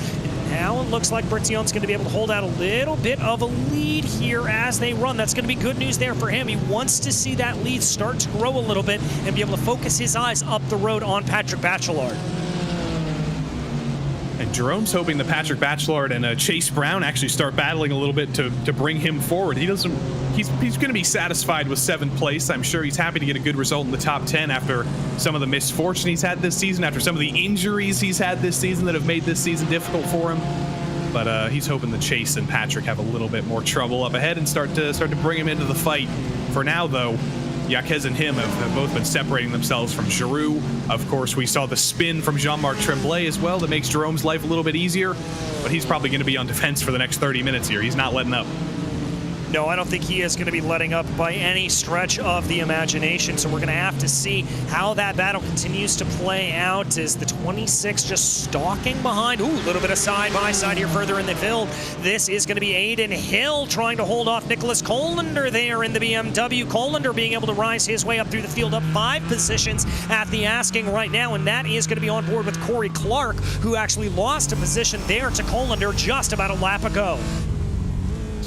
Now it looks like Bertillon's going to be able to hold out a little bit of a lead here as they run. That's going to be good news there for him. He wants to see that lead start to grow a little bit and be able to focus his eyes up the road on Patrick Bachelard. And Jerome's hoping that Patrick Bachelard and Chase Brown actually start battling a little bit to bring him forward. He's going to be satisfied with 7th place. I'm sure he's happy to get a good result in the top 10 after some of the misfortune he's had this season, after some of the injuries he's had this season that have made this season difficult for him. But he's hoping that Chase and Patrick have a little bit more trouble up ahead and start to bring him into the fight. For now, though, Yaquez and him have both been separating themselves from Giroux. Of course, we saw the spin from Jean-Marc Tremblay as well that makes Jerome's life a little bit easier, but he's probably going to be on defense for the next 30 minutes here. He's not letting up. No, I don't think he is going to be letting up by any stretch of the imagination, so we're going to have to see how that battle continues to play out. Is the 26 just stalking behind? Ooh, a little bit of side-by-side here further in the field. This is going to be Aiden Hill trying to hold off Nicholas Colander there in the BMW. Colander being able to rise his way up through the field, up 5 positions at the asking right now, and that is going to be on board with Corey Clark, who actually lost a position there to Colander just about a lap ago.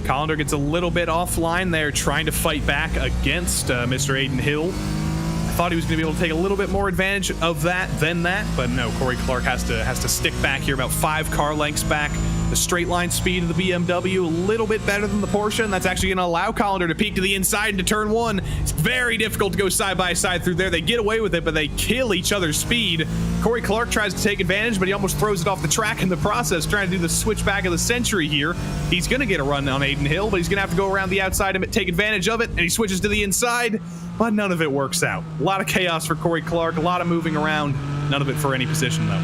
Colander gets a little bit offline there, trying to fight back against Mr. Aiden Hill. I thought he was going to be able to take a little bit more advantage of that than that, but no, Corey Clark has to stick back here, about 5 car lengths back. The straight line speed of the BMW, a little bit better than the Porsche, and that's actually going to allow Callender to peek to the inside into turn one. It's very difficult to go side by side through there. They get away with it, but they kill each other's speed. Corey Clark tries to take advantage, but he almost throws it off the track in the process, trying to do the switchback of the century here. He's going to get a run on Aiden Hill, but he's going to have to go around the outside and take advantage of it, and he switches to the inside, but none of it works out. A lot of chaos for Corey Clark, a lot of moving around, none of it for any position, though.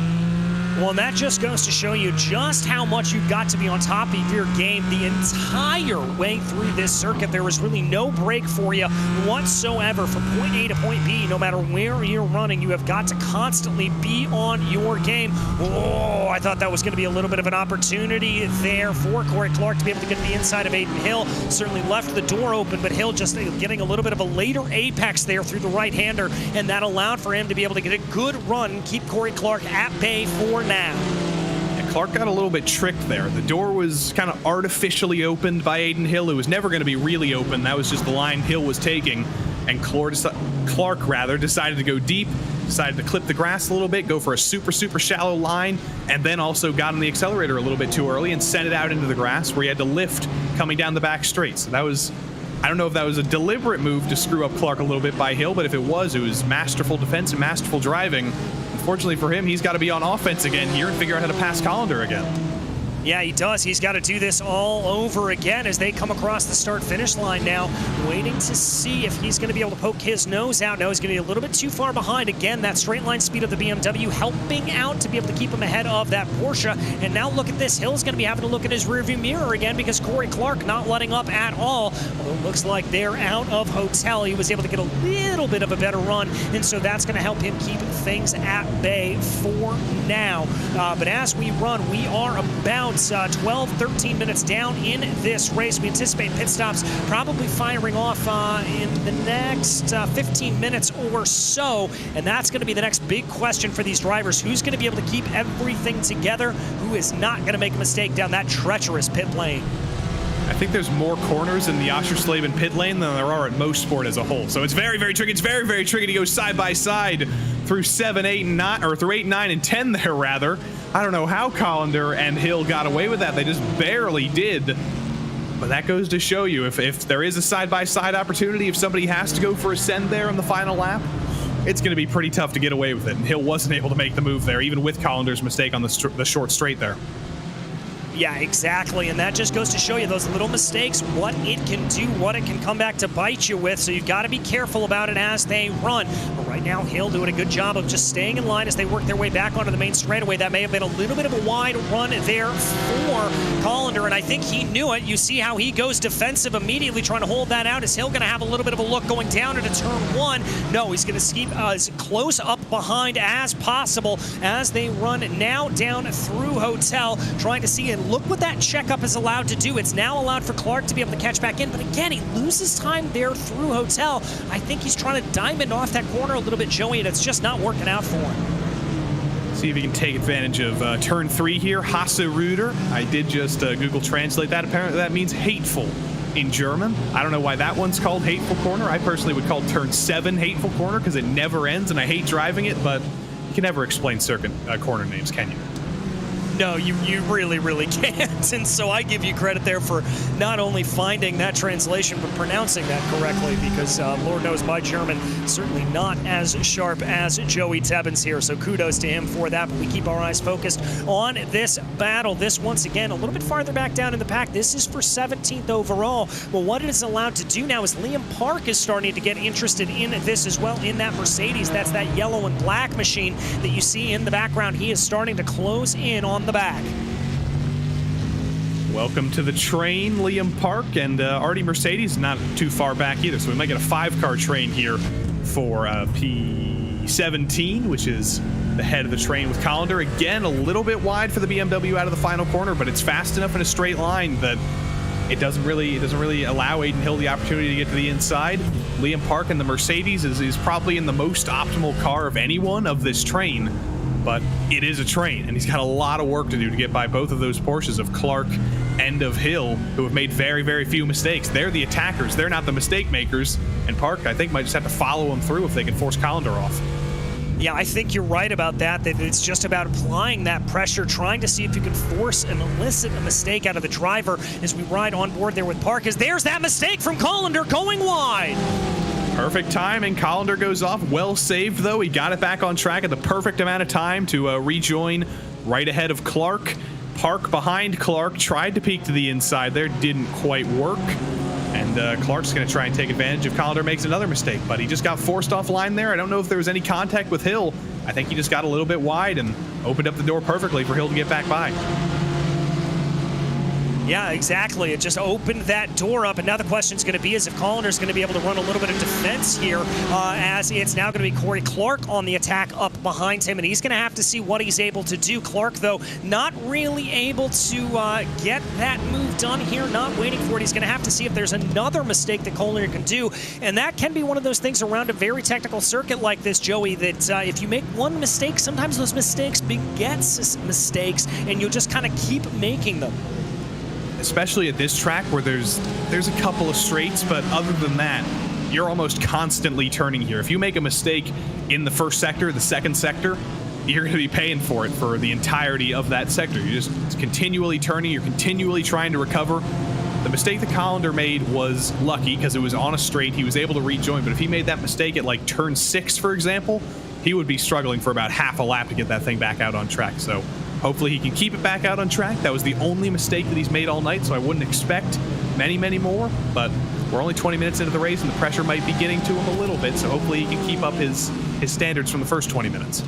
Well, and that just goes to show you just how much you've got to be on top of your game the entire way through this circuit. There was really no break for you whatsoever from point A to point B. No matter where you're running, you have got to constantly be on your game. Oh, I thought that was going to be a little bit of an opportunity there for Corey Clark to be able to get to the inside of Aiden Hill. Certainly left the door open, but Hill just getting a little bit of a later apex there through the right-hander, and that allowed for him to be able to get a good run and keep Corey Clark at bay for now. Yeah, Clark got a little bit tricked there. The door was kind of artificially opened by Aiden Hill. It was never going to be really open. That was just the line Hill was taking. And Clark decided to go deep, decided to clip the grass a little bit, go for a super shallow line, and then also got on the accelerator a little bit too early and sent it out into the grass where he had to lift coming down the back straight. So that was, I don't know if that was a deliberate move to screw up Clark a little bit by Hill, but if it was masterful defense and masterful driving. Unfortunately for him, he's got to be on offense again here and figure out how to pass Callender again. Yeah, he does. He's got to do this all over again as they come across the start-finish line now, waiting to see if he's going to be able to poke his nose out. No, he's going to be a little bit too far behind. Again, that straight line speed of the BMW helping out to be able to keep him ahead of that Porsche. And now look at this. Hill's going to be having to look at his rearview mirror again because Corey Clark not letting up at all. Although it looks like they're out of hotel. He was able to get a little bit of a better run, and so that's going to help him keep things at bay for now. But as we run, we are about 12, 13 minutes down in this race. We anticipate pit stops probably firing off in the next 15 minutes or so, and that's going to be the next big question for these drivers. Who's going to be able to keep everything together? Who is not going to make a mistake down that treacherous pit lane? I think there's more corners in the Oschersleben pit lane than there are at Motorsport as a whole. So it's very tricky. It's very tricky to go side by side through 7, 8, and 9, or through 8, 9, and 10 there, rather. I don't know how Callender and Hill got away with that. They just barely did. But that goes to show you, if there is a side-by-side opportunity, if somebody has to go for a send there on the final lap, it's going to be pretty tough to get away with it. And Hill wasn't able to make the move there, even with Callender's mistake on the short straight there. Yeah, exactly, and that just goes to show you those little mistakes, what it can do, what it can come back to bite you with, so you've got to be careful about it as they run. But right now, Hill doing a good job of just staying in line as they work their way back onto the main straightaway. That may have been a little bit of a wide run there for Callender, and I think he knew it. You see how he goes defensive immediately, trying to hold that out. Is Hill going to have a little bit of a look going down into turn one? No, he's going to keep as close up behind as possible as they run now down through Hotel, trying to see and look what that checkup is allowed to do. It's now allowed for Clark to be able to catch back in, but again, he loses time there through Hotel. I think he's trying to diamond off that corner a little bit, Joey, and it's just not working out for him. See if he can take advantage of turn 3 here. Hasserüder. I did just Google Translate that. Apparently that means hateful in German. I don't know why that one's called Hateful Corner. I personally would call turn 7 Hateful Corner because it never ends and I hate driving it, but you can never explain circuit corner names, can you? No, you really can't. And so I give you credit there for not only finding that translation, but pronouncing that correctly, because Lord knows my German certainly not as sharp as Joey Tebbins here. So kudos to him for that. But we keep our eyes focused on this battle. This, once again, a little bit farther back down in the pack. This is for 17th overall. But what it is allowed to do now is Liam Park is starting to get interested in this as well, in that Mercedes. That's that yellow and black machine that you see in the background. He is starting to close in on the back. Welcome to the train, Liam Park, and Artie Mercedes not too far back either, so we might get a 5-car train here for P17, which is the head of the train with Callender. Again, a little bit wide for the BMW out of the final corner, but it's fast enough in a straight line that it doesn't really allow Aiden Hill the opportunity to get to the inside. Liam Park and the Mercedes is probably in the most optimal car of anyone of this train. But it is a train, and he's got a lot of work to do to get by both of those Porsches of Clark and of Hill, who have made very few mistakes. They're the attackers. They're not the mistake makers. And Park, I think, might just have to follow him through if they can force Callender off. Yeah, I think you're right about that it's just about applying that pressure, trying to see if you can force and elicit a mistake out of the driver as we ride on board there with Park. As there's that mistake from Collender going wide. Perfect timing. Collender goes off. Well saved, though. He got it back on track at the perfect amount of time to rejoin right ahead of Clark. Park behind Clark, tried to peek to the inside there, didn't quite work. And Clark's going to try and take advantage if Collender makes another mistake, but he just got forced offline there. I don't know if there was any contact with Hill. I think he just got a little bit wide and opened up the door perfectly for Hill to get back by. Yeah, exactly. It just opened that door up, and now the question's going to be is if Collender's going to be able to run a little bit of defense here, as it's now going to be Corey Clark on the attack up behind him, and he's going to have to see what he's able to do. Clark, though, not really able to get that move done here, not waiting for it. He's going to have to see if there's another mistake that Collender can do, and that can be one of those things around a very technical circuit like this, Joey, that if you make one mistake, sometimes those mistakes begets mistakes, and you'll just kind of keep making them. Especially at this track where there's a couple of straights, but other than that, you're almost constantly turning here. If you make a mistake in the first sector, the second sector, you're going to be paying for it for the entirety of that sector. You're just continually turning, you're continually trying to recover. The mistake that Collender made was lucky because it was on a straight. He was able to rejoin, but if he made that mistake at like turn 6, for example, he would be struggling for about half a lap to get that thing back out on track. So hopefully he can keep it back out on track. That was the only mistake that he's made all night, so I wouldn't expect many, many more. But we're only 20 minutes into the race, and the pressure might be getting to him a little bit, so hopefully he can keep up his standards from the first 20 minutes.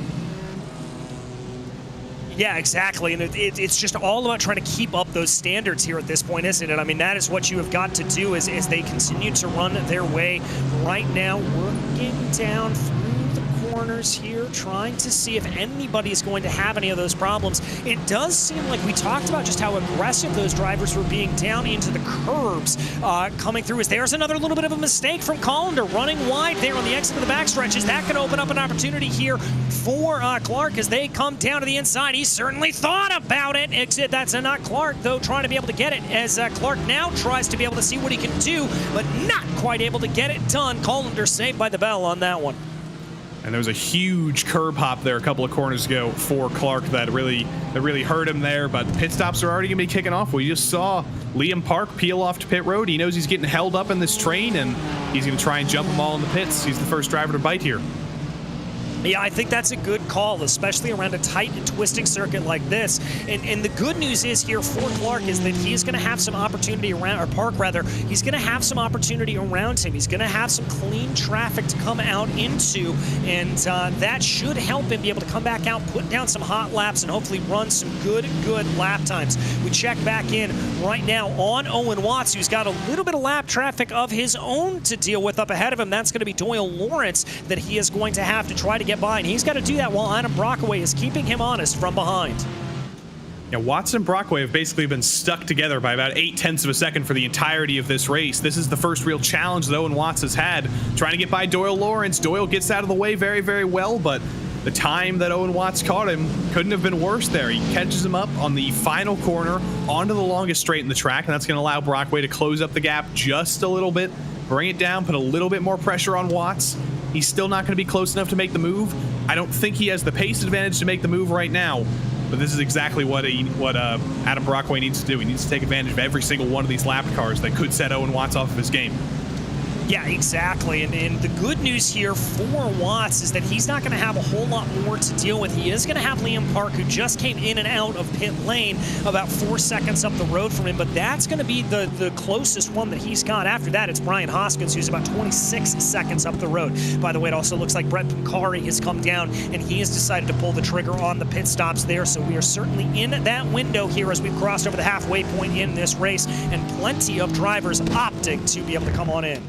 Yeah, exactly, and it's just all about trying to keep up those standards here at this point, isn't it? I mean, that is what you have got to do as they continue to run their way right now, working down through the corners here, trying to see if anybody is going to have any of those problems. It does seem like we talked about just how aggressive those drivers were being down into the curbs coming through. As there's another little bit of a mistake from Collender running wide there on the exit of the backstretch. Is that going to open up an opportunity here for Clark as they come down to the inside? He certainly thought about it, except that's not Clark, though, trying to be able to get it as Clark now tries to be able to see what he can do, but not quite able to get it done. Collender saved by the bell on that one. And there was a huge curb hop there a couple of corners ago for Clark that really hurt him there, but pit stops are already going to be kicking off. We just saw Liam Park peel off to pit road. He knows he's getting held up in this train, and he's going to try and jump them all in the pits. He's the first driver to bite here. Yeah, I think that's a good call, especially around a tight and twisting circuit like this. And the good news is here for Clark is that he's going to have some opportunity around, or Park rather, he's going to have some opportunity around him. He's going to have some clean traffic to come out into, and that should help him be able to come back out, put down some hot laps, and hopefully run some good lap times. We check back in right now on Owen Watts, who's got a little bit of lap traffic of his own to deal with up ahead of him. That's going to be Doyle Lawrence that he is going to have to try to get by, and he's got to do that while Adam Brockway is keeping him honest from behind. Yeah, Watts and Brockway have basically been stuck together by about 0.8 of a second for the entirety of this race. This is the first real challenge that Owen Watts has had, trying to get by Doyle Lawrence. Doyle gets out of the way very, very well, but the time that Owen Watts caught him couldn't have been worse there. He catches him up on the final corner onto the longest straight in the track, and that's going to allow Brockway to close up the gap just a little bit, bring it down, put a little bit more pressure on Watts. He's still not going to be close enough to make the move. I don't think he has the pace advantage to make the move right now, but this is exactly what Adam Brockway needs to do. He needs to take advantage of every single one of these lap cars that could set Owen Watts off of his game. Yeah, exactly. And the good news here for Watts is that he's not going to have a whole lot more to deal with. He is going to have Liam Park, who just came in and out of pit lane about 4 seconds up the road from him, but that's going to be the closest one that he's got. After that, it's Brian Hoskins, who's about 26 seconds up the road. By the way, it also looks like Brett Pincari has come down, and he has decided to pull the trigger on the pit stops there, so we are certainly in that window here as we've crossed over the halfway point in this race, and plenty of drivers opting to be able to come on in.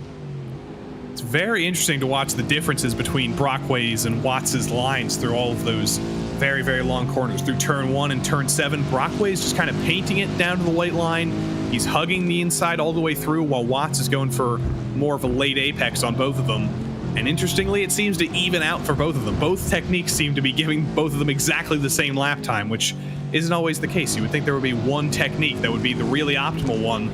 It's very interesting to watch the differences between Brockway's and Watts' lines through all of those very, very long corners. Through turn 1 and turn 7, Brockway's just kind of painting it down to the white line. He's hugging the inside all the way through, while Watts is going for more of a late apex on both of them. And interestingly, it seems to even out for both of them. Both techniques seem to be giving both of them exactly the same lap time, which isn't always the case. You would think there would be one technique that would be the really optimal one,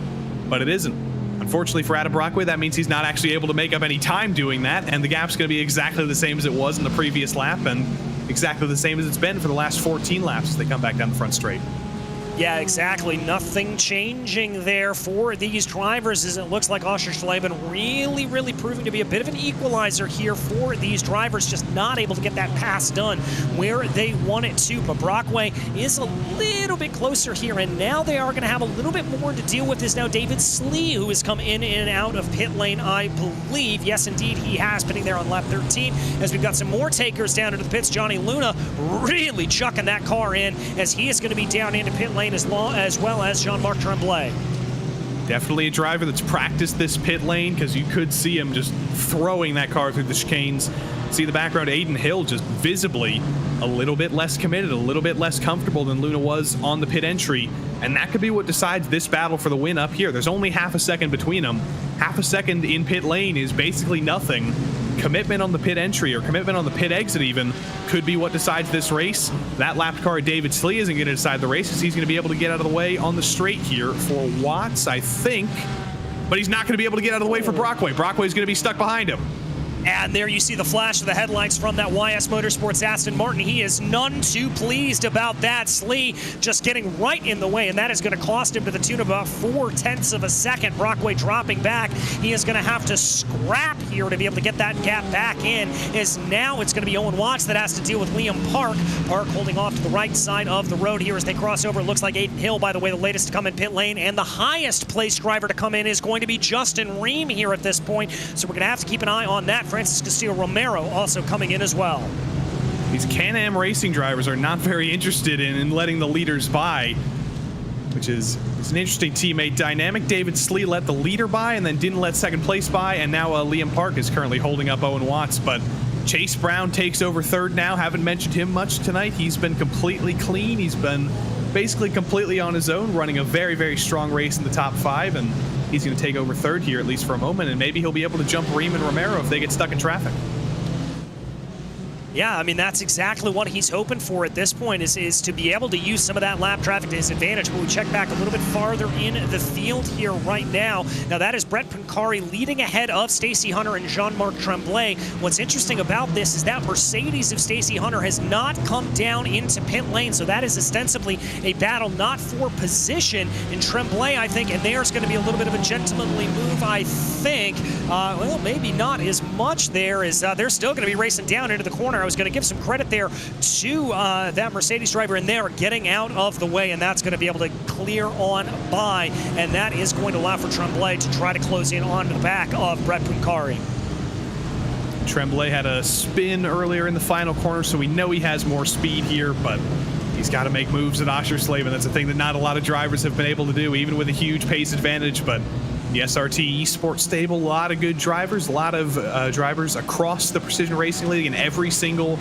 but it isn't. Unfortunately for Adam Brockway, that means he's not actually able to make up any time doing that, and the gap's going to be exactly the same as it was in the previous lap, and exactly the same as it's been for the last 14 laps as they come back down the front straight. Yeah, exactly. Nothing changing there for these drivers as it looks like Oschersleben really proving to be a bit of an equalizer here for these drivers, just not able to get that pass done where they want it to. But Brockway is a little bit closer here, and now they are going to have a little bit more to deal with is now David Slee, who has come in and out of pit lane, I believe. Yes, indeed, he has, pitting there on lap 13 as we've got some more takers down into the pits. Johnny Luna really chucking that car in as he is going to be down into pit lane as well as Jean-Marc Tremblay. Definitely a driver that's practiced this pit lane, because you could see him just throwing that car through the chicanes. See the background, Aiden Hill just visibly a little bit less committed, a little bit less comfortable than Luna was on the pit entry, and that could be what decides this battle for the win up here. There's only half a second between them. Half a second in pit lane is basically nothing. Commitment on the pit entry or commitment on the pit exit even could be what decides this race. That lapped car, David Slee, isn't going to decide the race, because he's going to be able to get out of the way on the straight here for Watts, I think. But he's not going to be able to get out of the way for Brockway. Brockway's going to be stuck behind him. And there you see the flash of the headlights from that YS Motorsports Aston Martin. He is none too pleased about that. Slee just getting right in the way, and that is going to cost him to the tune of about 0.4 of a second. Brockway dropping back. He is going to have to scrap here to be able to get that gap back in, as now it's going to be Owen Watts that has to deal with Liam Park. Park holding off to the right side of the road here as they cross over. It looks like Aiden Hill, by the way, the latest to come in pit lane, and the highest placed driver to come in is going to be Justin Ream here at this point, so we're going to have to keep an eye on that. Francis Castillo-Romero also coming in as well. These Can-Am racing drivers are not very interested in letting the leaders by, which is an interesting teammate dynamic. David Slee let the leader by and then didn't let second place by, and now Liam Park is currently holding up Owen Watts, but Chase Brown takes over third now. Haven't mentioned him much tonight. He's been completely clean. He's been basically completely on his own, running a very strong race in the top 5, and he's going to take over third here, at least for a moment, and maybe he'll be able to jump Ream and Romero if they get stuck in traffic. Yeah, I mean, that's exactly what he's hoping for at this point, is to be able to use some of that lap traffic to his advantage. But we check back a little bit farther in the field here right now. Now, that is Brett Pancari leading ahead of Stacey Hunter and Jean-Marc Tremblay. What's interesting about this is that Mercedes of Stacey Hunter has not come down into pit lane, so that is ostensibly a battle not for position. And Tremblay, I think, and there's going to be a little bit of a gentlemanly move, I think. Well, maybe not as much there, as they're still going to be racing down into the corner. I was going to give some credit there to that Mercedes driver, and they're getting out of the way, and that's going to be able to clear on by, and that is going to allow for Tremblay to try to close in onto the back of Brett Pancari. Tremblay had a spin earlier in the final corner, so we know he has more speed here, but he's got to make moves at Oschersleben. That's a thing that not a lot of drivers have been able to do, even with a huge pace advantage. But the SRT Esports stable, a lot of good drivers, a lot of drivers across the Precision Racing League in every single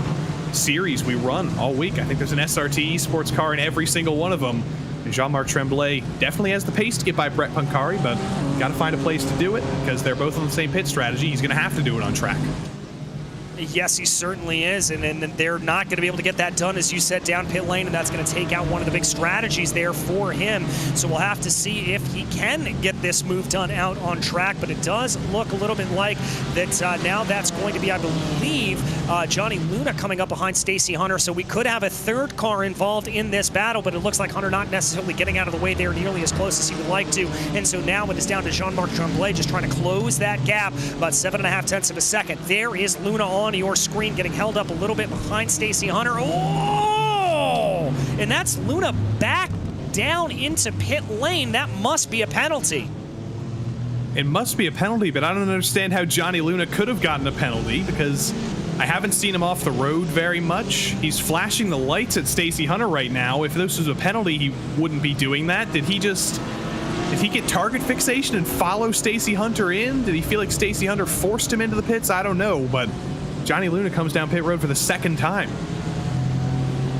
series we run all week. I think there's an SRT Esports car in every single one of them. And Jean-Marc Tremblay definitely has the pace to get by Brett Pancari, but got to find a place to do it because they're both on the same pit strategy. He's going to have to do it on track. Yes, he certainly is, and they're not going to be able to get that done, as you said, down pit lane, and that's going to take out one of the big strategies there for him. So we'll have to see if he can get this move done out on track, but it does look a little bit like that now that's going to be, I believe, Johnny Luna coming up behind Stacey Hunter, so we could have a third car involved in this battle, but it looks like Hunter not necessarily getting out of the way there nearly as close as he would like to, and so now it is down to Jean-Marc Tremblay just trying to close that gap, about 7.5 of a second. There is Luna on your screen, getting held up a little bit behind Stacey Hunter. Oh! And that's Luna back down into pit lane. That must be a penalty. It must be a penalty, but I don't understand how Johnny Luna could have gotten a penalty, because I haven't seen him off the road very much. He's flashing the lights at Stacey Hunter right now. If this was a penalty, he wouldn't be doing that. Did he get target fixation and follow Stacey Hunter in? Did he feel like Stacey Hunter forced him into the pits? I don't know, but Johnny Luna comes down pit road for the second time.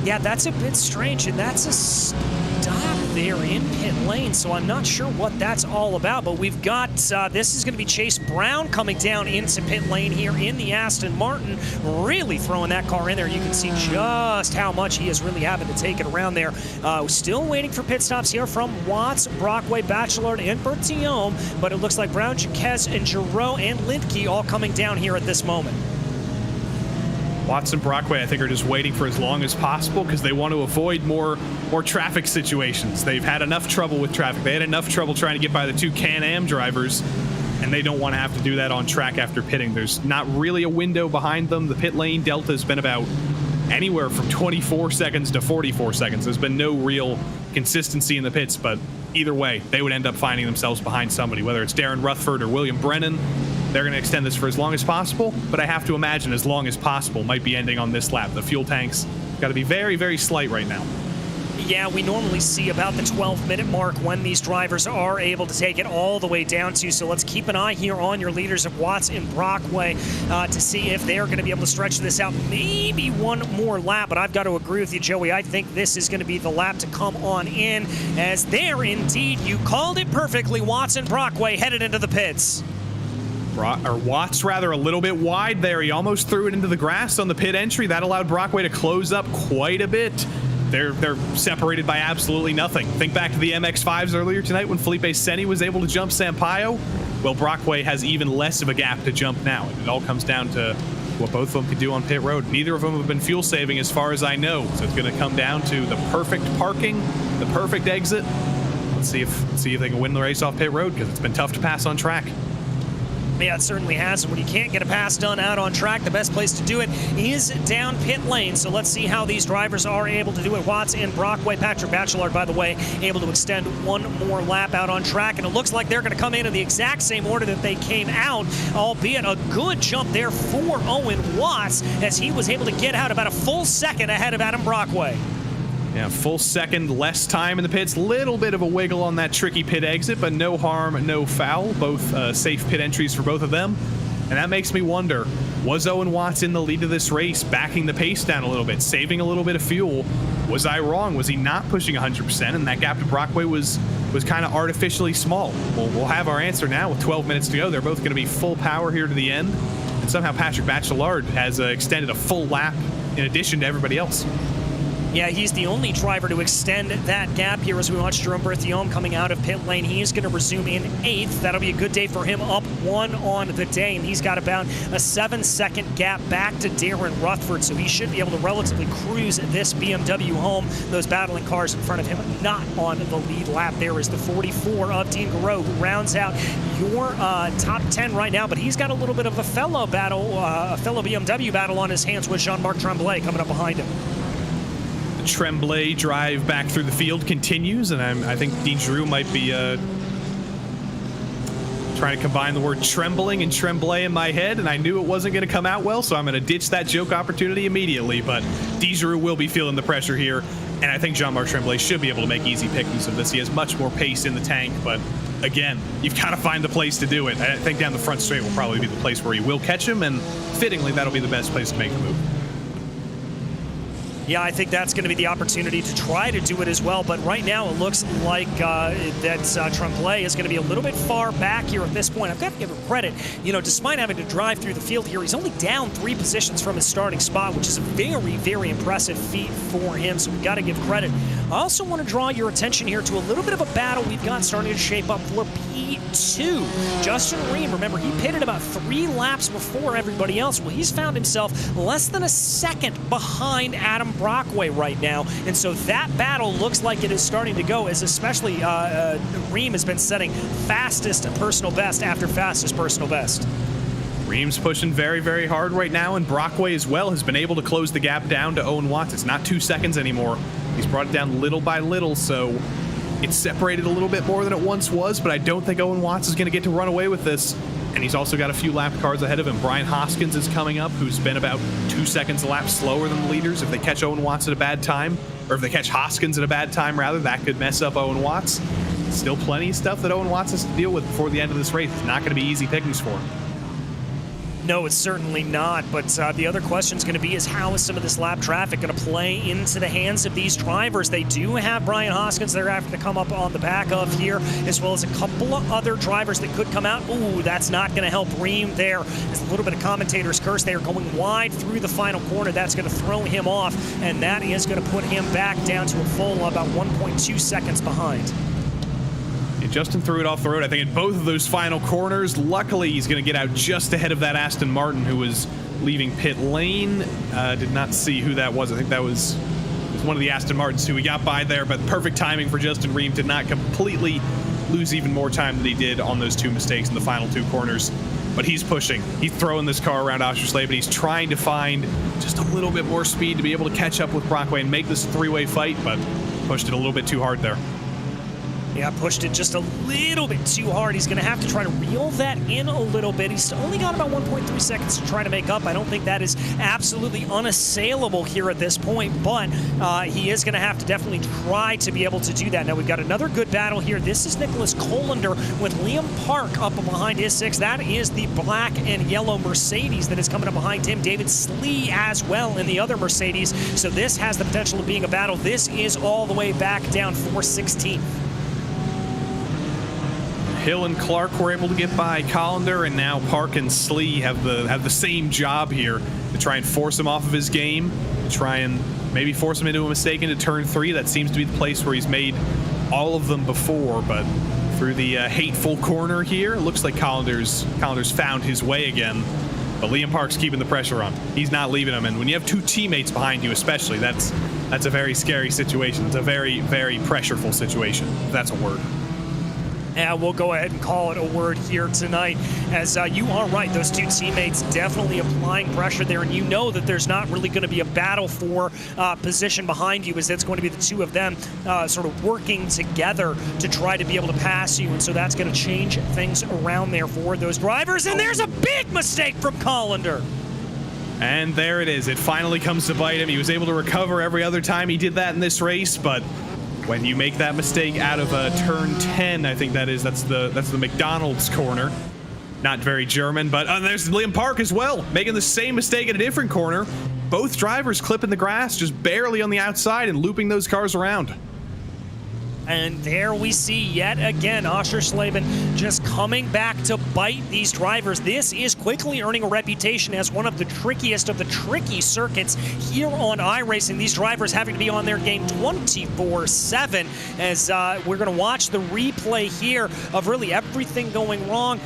Yeah, that's a bit strange, and that's a stop there in pit lane, so I'm not sure what that's all about, but we've got, this is going to be Chase Brown coming down into pit lane here in the Aston Martin, really throwing that car in there. You can see just how much he is really having to take it around there. Still waiting for pit stops here from Watts, Brockway, Bachelard, and Berthiaume, but it looks like Brown, Jaquez, and Giroux and Lindke all coming down here at this moment. Watts and Brockway, I think, are just waiting for as long as possible because they want to avoid more traffic situations. They've had enough trouble with traffic. They had enough trouble trying to get by the two Can-Am drivers, and they don't want to have to do that on track after pitting. There's not really a window behind them. The pit lane delta has been about anywhere from 24 seconds to 44 seconds. There's been no real consistency in the pits, but either way, they would end up finding themselves behind somebody, whether it's Darren Rutherford or William Brennan. They're going to extend this for as long as possible, but I have to imagine as long as possible might be ending on this lap. The fuel tank's got to be very, very slight right now. Yeah, we normally see about the 12-minute mark when these drivers are able to take it all the way down to. So let's keep an eye here on your leaders of Watts and Brockway to see if they're going to be able to stretch this out maybe one more lap. But I've got to agree with you, Joey. I think this is going to be the lap to come on in, as there indeed, you called it perfectly, Watts and Brockway headed into the pits. Watts rather a little bit wide there. He almost threw it into the grass on the pit entry. That allowed Brockway to close up quite a bit. They're separated by absolutely nothing. Think back to the MX-5s earlier tonight when Felipe Seni was able to jump Sampaio. Well, Brockway has even less of a gap to jump now. And it all comes down to what both of them can do on pit road. Neither of them have been fuel saving as far as I know. So it's going to come down to the perfect parking, the perfect exit. Let's see if they can win the race off pit road, because it's been tough to pass on track. Yeah, it certainly has. When you can't get a pass done out on track, the best place to do it is down pit lane. So let's see how these drivers are able to do it. Watts and Brockway. Patrick Bachelard, by the way, able to extend one more lap out on track. And it looks like they're going to come in the exact same order that they came out, albeit a good jump there for Owen Watts, as he was able to get out about a full second ahead of Adam Brockway. Yeah, full second, less time in the pits. Little bit of a wiggle on that tricky pit exit, but no harm, no foul. Both safe pit entries for both of them. And that makes me wonder, was Owen Watts in the lead of this race, backing the pace down a little bit, saving a little bit of fuel? Was I wrong? Was he not pushing 100%? And that gap to Brockway was kind of artificially small. Well, we'll have our answer now with 12 minutes to go. They're both going to be full power here to the end. And somehow Patrick Bachelard has extended a full lap in addition to everybody else. Yeah, he's the only driver to extend that gap here as we watch Jerome Berthiaume coming out of pit lane. He is going to resume in 8th. That'll be a good day for him, up 1 on the day, and he's got about a 7-second gap back to Darren Rutherford, so he should be able to relatively cruise this BMW home. Those battling cars in front of him not on the lead lap. There is the 44 of Dean Garreau, who rounds out your top 10 right now, but he's got a little bit of a fellow BMW battle on his hands with Jean-Marc Tremblay coming up behind him. Tremblay drive back through the field continues, and I think Dean Giroux might be trying to combine the word trembling and Tremblay in my head, and I knew it wasn't going to come out well, so I'm going to ditch that joke opportunity immediately. But Dean Giroux will be feeling the pressure here, and I think Jean-Marc Tremblay should be able to make easy pickings of this. He has much more pace in the tank, but again, you've got to find the place to do it. I think down the front straight will probably be the place where he will catch him, and fittingly, that'll be the best place to make the move. Yeah, I think that's going to be the opportunity to try to do it as well. But right now, it looks like that Tremblay is going to be a little bit far back here at this point. I've got to give him credit. You know, despite having to drive through the field here, he's only down 3 positions from his starting spot, which is a very, very impressive feat for him. So we've got to give credit. I also want to draw your attention here to a little bit of a battle we've got starting to shape up for P2. Justin Ream, remember, he pitted about 3 laps before everybody else. Well, he's found himself less than a second behind Adam Brockway right now, and so that battle looks like it is starting to go, as especially Ream has been setting fastest personal best after fastest personal best. Ream's pushing very, very hard right now, and Brockway as well has been able to close the gap down to Owen Watts. It's not 2 seconds anymore. He's brought it down little by little, so it's separated a little bit more than it once was, but I don't think Owen Watts is going to get to run away with this. And he's also got a few lap cars ahead of him. Brian Hoskins is coming up, who's been about 2 seconds a lap slower than the leaders. If they catch Owen Watts at a bad time, or if they catch Hoskins at a bad time, rather, that could mess up Owen Watts. Still plenty of stuff that Owen Watts has to deal with before the end of this race. It's not going to be easy pickings for him. No, it's certainly not. But the other question is going to be is how is some of this lap traffic going to play into the hands of these drivers? They do have Brian Hoskins they're having to come up on the back of here, as well as a couple of other drivers that could come out. Ooh, that's not going to help Ream there. There's a little bit of commentator's curse. They are going wide through the final corner. That's going to throw him off, and that is going to put him back down to a full about 1.2 seconds behind. Justin threw it off the road, I think, in both of those final corners. Luckily, he's going to get out just ahead of that Aston Martin who was leaving pit lane. Did not see who that was. I think that was one of the Aston Martins who he got by there, but perfect timing for Justin Ream to not completely lose even more time than he did on those two mistakes in the final two corners. But he's pushing. He's throwing this car around Oschersleben. He's trying to find just a little bit more speed to be able to catch up with Brockway and make this a three-way fight, but pushed it a little bit too hard there. Yeah, pushed it just a little bit too hard. He's going to have to try to reel that in a little bit. He's only got about 1.3 seconds to try to make up. I don't think that is absolutely unassailable here at this point, but he is going to have to definitely try to be able to do that. Now, we've got another good battle here. This is Nicholas Colander with Liam Park up behind his six. That is the black and yellow Mercedes that is coming up behind him. David Slee as well in the other Mercedes. So this has the potential of being a battle. This is all the way back down for 16th. Hill and Clark were able to get by Colander, and now Park and Slee have the same job here to try and force him off of his game, to try and maybe force him into a mistake into turn 3. That seems to be the place where he's made all of them before, but through the hateful corner here, it looks like Colander's found his way again. But Liam Park's keeping the pressure on. He's not leaving him, and when you have two teammates behind you especially, that's a very scary situation. It's a very, very pressureful situation, if that's a word. And we'll go ahead and call it a word here tonight, as you are right. Those two teammates definitely applying pressure there, and you know that there's not really going to be a battle for position behind you, as it's going to be the two of them sort of working together to try to be able to pass you, and so that's going to change things around there for those drivers. And there's a big mistake from Colander. And there it is. It finally comes to bite him. He was able to recover every other time he did that in this race, but when you make that mistake out of turn 10, I think that's the McDonald's corner. Not very German, but there's Liam Park as well, making the same mistake at a different corner. Both drivers clipping the grass just barely on the outside and looping those cars around. And there we see yet again Oschersleben just coming back to bite these drivers. This is quickly earning a reputation as one of the trickiest of the tricky circuits here on iRacing. These drivers having to be on their game 24/7, as we're going to watch the replay here of really everything going wrong.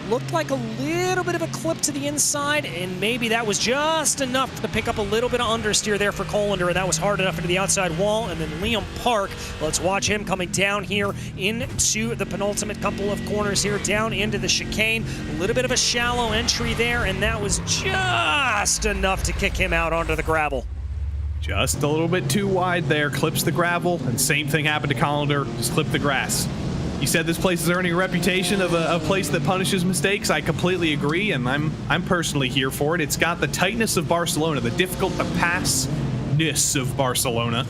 Looked like a little bit of a clip to the inside, and maybe that was just enough to pick up a little bit of understeer there for Colander, and that was hard enough into the outside wall. And then Liam Park, let's watch him coming down here into the penultimate couple of corners here, down into the chicane. A little bit of a shallow entry there, and that was just enough to kick him out onto the gravel. Just a little bit too wide there, clips the gravel, and same thing happened to Colander, just clipped the grass. You said this place is earning a reputation of a place that punishes mistakes. I completely agree, and I'm personally here for it. It's got the tightness of Barcelona, the difficult to pass-ness of Barcelona,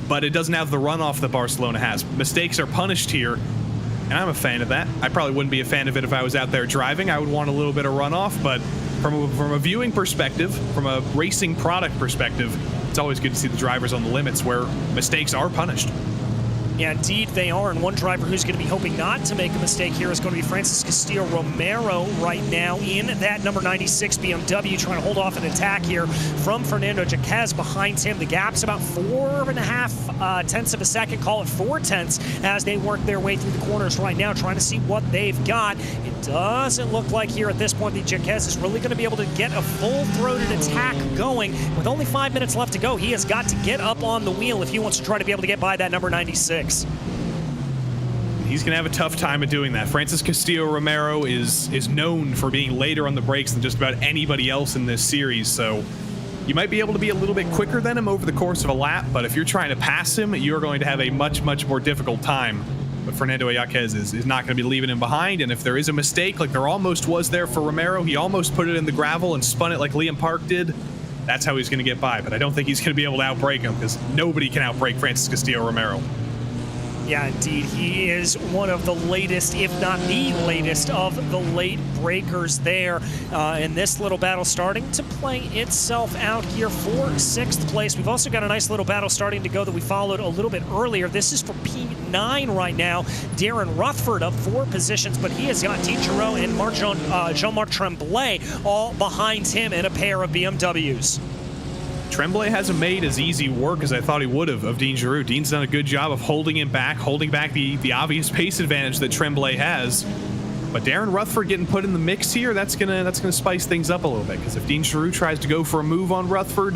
but it doesn't have the runoff that Barcelona has. Mistakes are punished here, and I'm a fan of that. I probably wouldn't be a fan of it if I was out there driving. I would want a little bit of runoff, but from a viewing perspective, from a racing product perspective, it's always good to see the drivers on the limits where mistakes are punished. Yeah, indeed they are, and one driver who's going to be hoping not to make a mistake here is going to be Francis Castillo-Romero right now in that number 96 BMW, trying to hold off an attack here from Fernando Jaquez behind him. The gap's about 4.5 tenths of a second, call it 4 tenths, as they work their way through the corners right now, trying to see what they've got. It doesn't look like here at this point that Jaquez is really going to be able to get a full-throated attack going. With only 5 minutes left to go, he has got to get up on the wheel if he wants to try to be able to get by that number 96. He's going to have a tough time of doing that. Francis Castillo-Romero is known for being later on the brakes than just about anybody else in this series, so you might be able to be a little bit quicker than him over the course of a lap, but if you're trying to pass him, you're going to have a much, much more difficult time. But Fernando Jaquez is not going to be leaving him behind, and if there is a mistake, like there almost was there for Romero, he almost put it in the gravel and spun it like Liam Park did, that's how he's going to get by. But I don't think he's going to be able to outbrake him, because nobody can outbrake Francis Castillo-Romero. Yeah, indeed. He is one of the latest, if not the latest, of the late breakers there. And this little battle starting to play itself out here for 6th place. We've also got a nice little battle starting to go that we followed a little bit earlier. This is for P9 right now. Darren Rutherford up 4 positions, but he has got Dean Giroux and Jean-Marc Tremblay all behind him in a pair of BMWs. Tremblay hasn't made as easy work as I thought he would have of Dean Giroux. Dean's done a good job of holding him back, holding back the obvious pace advantage that Tremblay has. But Darren Rutherford getting put in the mix here, that's gonna spice things up a little bit, because if Dean Giroux tries to go for a move on Rutherford,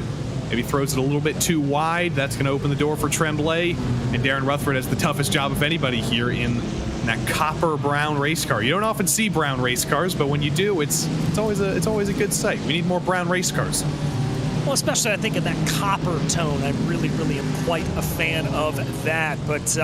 maybe throws it a little bit too wide, that's gonna open the door for Tremblay. And Darren Rutherford has the toughest job of anybody here in that copper brown race car. You don't often see brown race cars, but when you do, it's always a good sight. We need more brown race cars. Well, especially I think in that copper tone, I really am quite a fan of that. But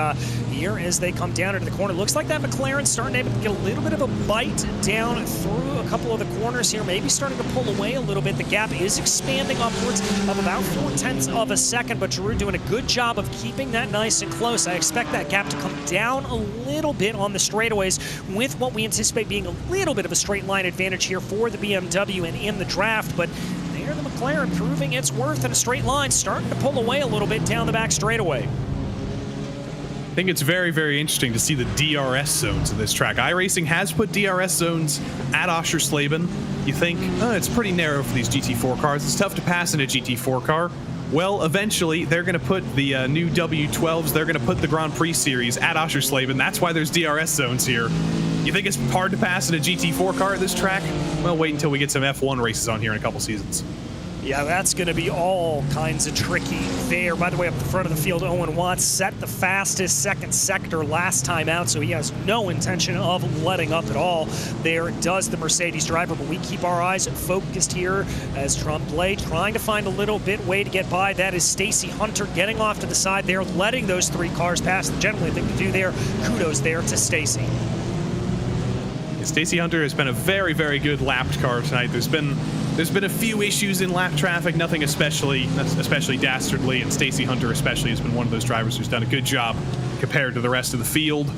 here as they come down into the corner, looks like that McLaren's starting to get a little bit of a bite down through a couple of the corners here, maybe starting to pull away a little bit. The gap is expanding upwards of about 0.4 of a second, but Giroux doing a good job of keeping that nice and close. I expect that gap to come down a little bit on the straightaways with what we anticipate being a little bit of a straight line advantage here for the BMW and in the draft, but there the McLaren proving its worth in a straight line, starting to pull away a little bit down the back straightaway. I think it's very interesting to see the DRS zones of this track. iRacing has put DRS zones at Oschersleben. You think, oh, it's pretty narrow for these GT4 cars. It's tough to pass in a GT4 car. Well, eventually, they're going to put the new W12s, they're going to put the Grand Prix series at Oschersleben. That's why there's DRS zones here. You think it's hard to pass in a GT4 car at this track? Well, wait until we get some F1 races on here in a couple seasons. Yeah, that's going to be all kinds of tricky there. By the way, up the front of the field, Owen Watts set the fastest second sector last time out, so he has no intention of letting up at all. There does the Mercedes driver, but we keep our eyes focused here as Tremblay trying to find a little bit way to get by. That is Stacy Hunter getting off to the side there, letting those 3 cars pass. The gentlemanly thing to do there. Kudos there to Stacy. Stacy Hunter has been a very good lapped car tonight. There's been a few issues in lap traffic, nothing especially dastardly, and Stacy Hunter especially has been one of those drivers who's done a good job compared to the rest of the field.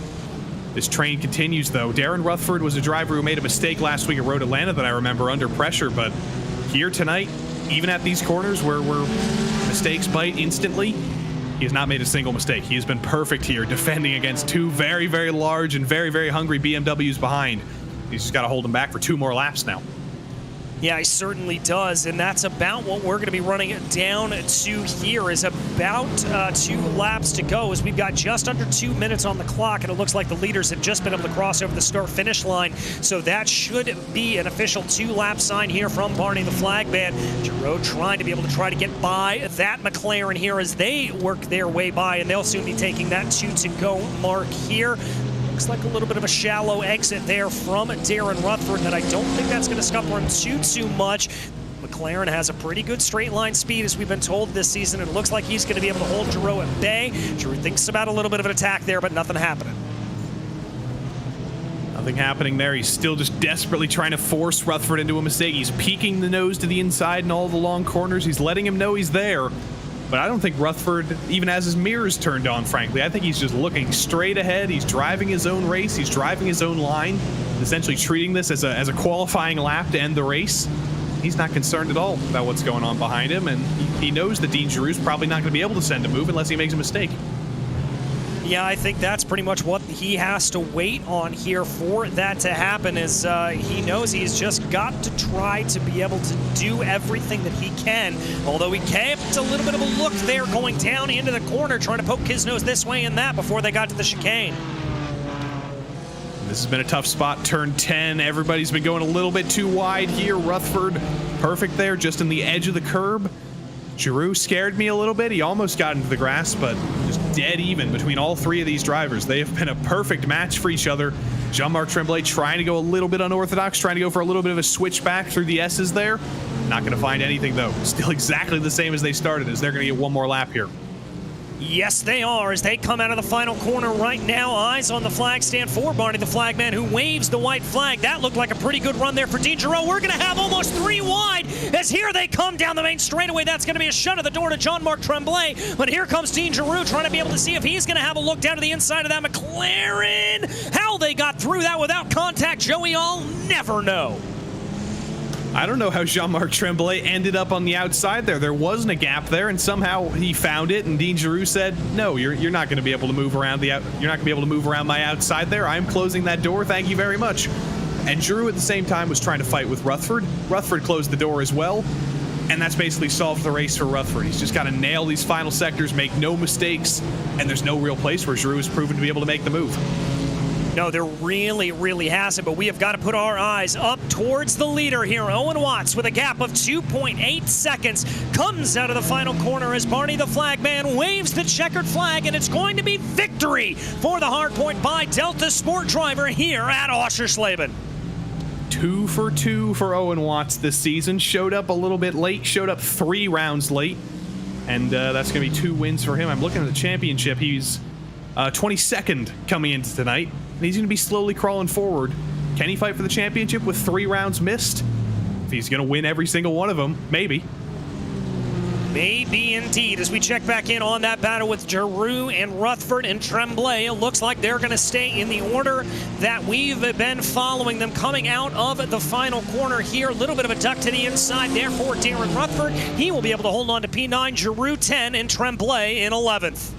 This train continues, though. Darren Rutherford was a driver who made a mistake last week at Road Atlanta that I remember under pressure, but here tonight, even at these corners where mistakes bite instantly, he has not made a single mistake. He has been perfect here, defending against 2 very large and very hungry BMWs behind. He's just got to hold them back for 2 more laps now. Yeah, he certainly does, and that's about what we're going to be running down to here, is about 2 laps to go, as we've got just under 2 minutes on the clock, and it looks like the leaders have just been able to cross over the start-finish line, so that should be an official 2-lap sign here from Barney the Flag Man. Giroux trying to be able to get by that McLaren here as they work their way by, and they'll soon be taking that 2-to-go mark here. Looks like a little bit of a shallow exit there from Darren Rutherford that I don't think that's going to scupper him too much. McLaren has a pretty good straight line speed, as we've been told this season, and it looks like he's going to be able to hold Giroux at bay. Giroux thinks about a little bit of an attack there, but nothing happening. Nothing happening there. He's still just desperately trying to force Rutherford into a mistake. He's peeking the nose to the inside in all the long corners. He's letting him know he's there. But I don't think Rutherford even has his mirrors turned on, frankly. I think he's just looking straight ahead. He's driving his own race. He's driving his own line, essentially treating this as a qualifying lap to end the race. He's not concerned at all about what's going on behind him, and he knows that Dean Giroux's probably not going to be able to send a move unless he makes a mistake. Yeah, I think that's pretty much what he has to wait on here for that to happen, as he knows he's just got to try to be able to do everything that he can, although he kept a little bit of a look there going down into the corner, trying to poke his nose this way and that before they got to the chicane. This has been a tough spot, turn 10. Everybody's been going a little bit too wide here. Rutherford, perfect there, just in the edge of the curb. Giroux scared me a little bit. He almost got into the grass, but just dead even between all 3 of these drivers. They have been a perfect match for each other. Jean-Marc Tremblay trying to go a little bit unorthodox, trying to go for a little bit of a switchback through the S's there. Not going to find anything, though. Still exactly the same as they started, as they're going to get 1 more lap here. Yes, they are, as they come out of the final corner right now. Eyes on the flag stand for Barney the Flagman, who waves the white flag. That looked like a pretty good run there for Dean Giroux. We're going to have almost 3 wide, as here they come down the main straightaway. That's going to be a shut of the door to Jean-Marc Tremblay. But here comes Dean Giroux trying to be able to see if he's going to have a look down to the inside of that McLaren. How they got through that without contact, Joey, I'll never know. I don't know how Jean-Marc Tremblay ended up on the outside there. There wasn't a gap there, and somehow he found it. And Dean Giroux said, "No, you're not going to be able to move around you're not going to be able to move around my outside there. I'm closing that door. Thank you very much." And Giroux at the same time was trying to fight with Rutherford. Rutherford closed the door as well, and that's basically solved the race for Rutherford. He's just got to nail these final sectors, make no mistakes, and there's no real place where Giroux has proven to be able to make the move. No, there really hasn't, but we have got to put our eyes up towards the leader here. Owen Watts, with a gap of 2.8 seconds, comes out of the final corner as Barney the Flagman waves the checkered flag, and it's going to be victory for the hardpoint by Delta Sport Driver here at Oschersleben. 2 for 2 for Owen Watts this season. Showed up a little bit late, showed up 3 rounds late, and that's going to be 2 wins for him. I'm looking at the championship. He's 22nd coming into tonight. He's going to be slowly crawling forward. Can he fight for the championship with 3 rounds missed? If he's going to win every single one of them, maybe. Maybe indeed. As we check back in on that battle with Giroux and Rutherford and Tremblay, it looks like they're going to stay in the order that we've been following them coming out of the final corner here. A little bit of a duck to the inside there for Darren Rutherford. He will be able to hold on to P9, Giroux 10, and Tremblay in 11th.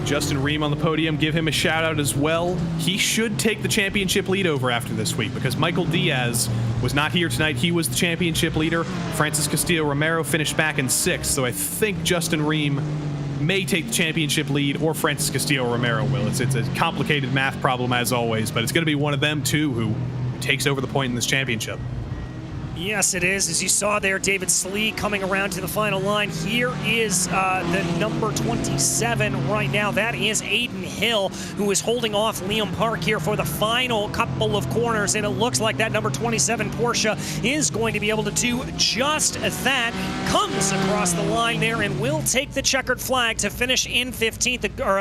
Justin Ream on the podium, give him a shout out as well. He should take the championship lead over after this week because Michael Diaz was not here tonight. He was the championship leader. Francis Castillo-Romero finished back in 6th, so I think Justin Ream may take the championship lead, or Francis Castillo-Romero will. It's a complicated math problem as always, but it's going to be one of them two who takes over the point in this championship. Yes, it is. As you saw there, David Slee coming around to the final line. Here is the number 27 right now. That is Aiden Hill, who is holding off Liam Park here for the final couple of corners. And it looks like that number 27 Porsche is going to be able to do just that. Comes across the line there and will take the checkered flag to finish in 15th, or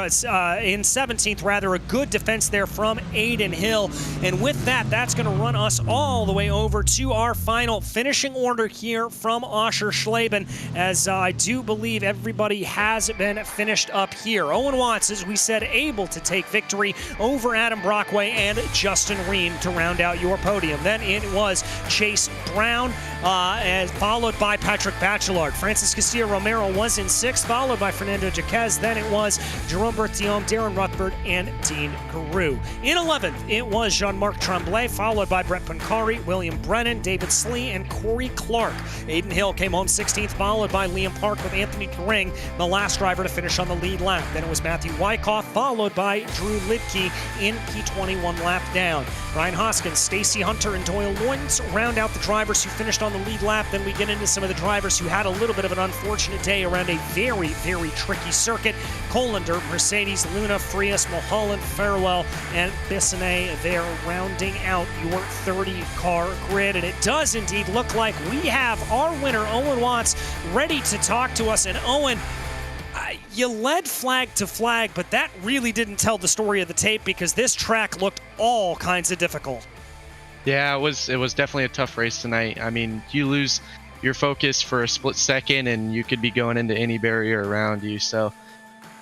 in 17th rather. A good defense there from Aiden Hill. And with that, that's going to run us all the way over to our final finishing order here from Oschersleben, as I do believe everybody has been finished up here. Owen Watts, as we said, able to take victory over Adam Brockway and Justin Ream to round out your podium. Then it was Chase Brown, and followed by Patrick Bachelard. Francis Castillo-Romero was in 6th, followed by Fernando Jaquez. Then it was Jerome Bertillon, Darren Rutherford, and Dean Giroux. In 11th, it was Jean-Marc Tremblay, followed by Brett Pancari, William Brennan, David Slee, and Corey Clark. Aiden Hill came home 16th, followed by Liam Park with Anthony Turing, the last driver to finish on the lead lap. Then it was Matthew Wyckoff, followed by Drew Lidke in P21 lap down. Ryan Hoskins, Stacey Hunter, and Doyle Lawrence round out the drivers who finished on the lead lap. Then we get into some of the drivers who had a little bit of an unfortunate day around a very tricky circuit. Colander, Mercedes, Luna, Frias, Mulholland, Farewell, and Bissonnet there rounding out your 30-car grid. And it does indeed look like we have our winner, Owen Watts, ready to talk to us. And Owen, you led flag to flag, but that really didn't tell the story of the tape because this track looked all kinds of difficult. Yeah, it was definitely a tough race tonight. I mean, you lose your focus for a split second and you could be going into any barrier around you. So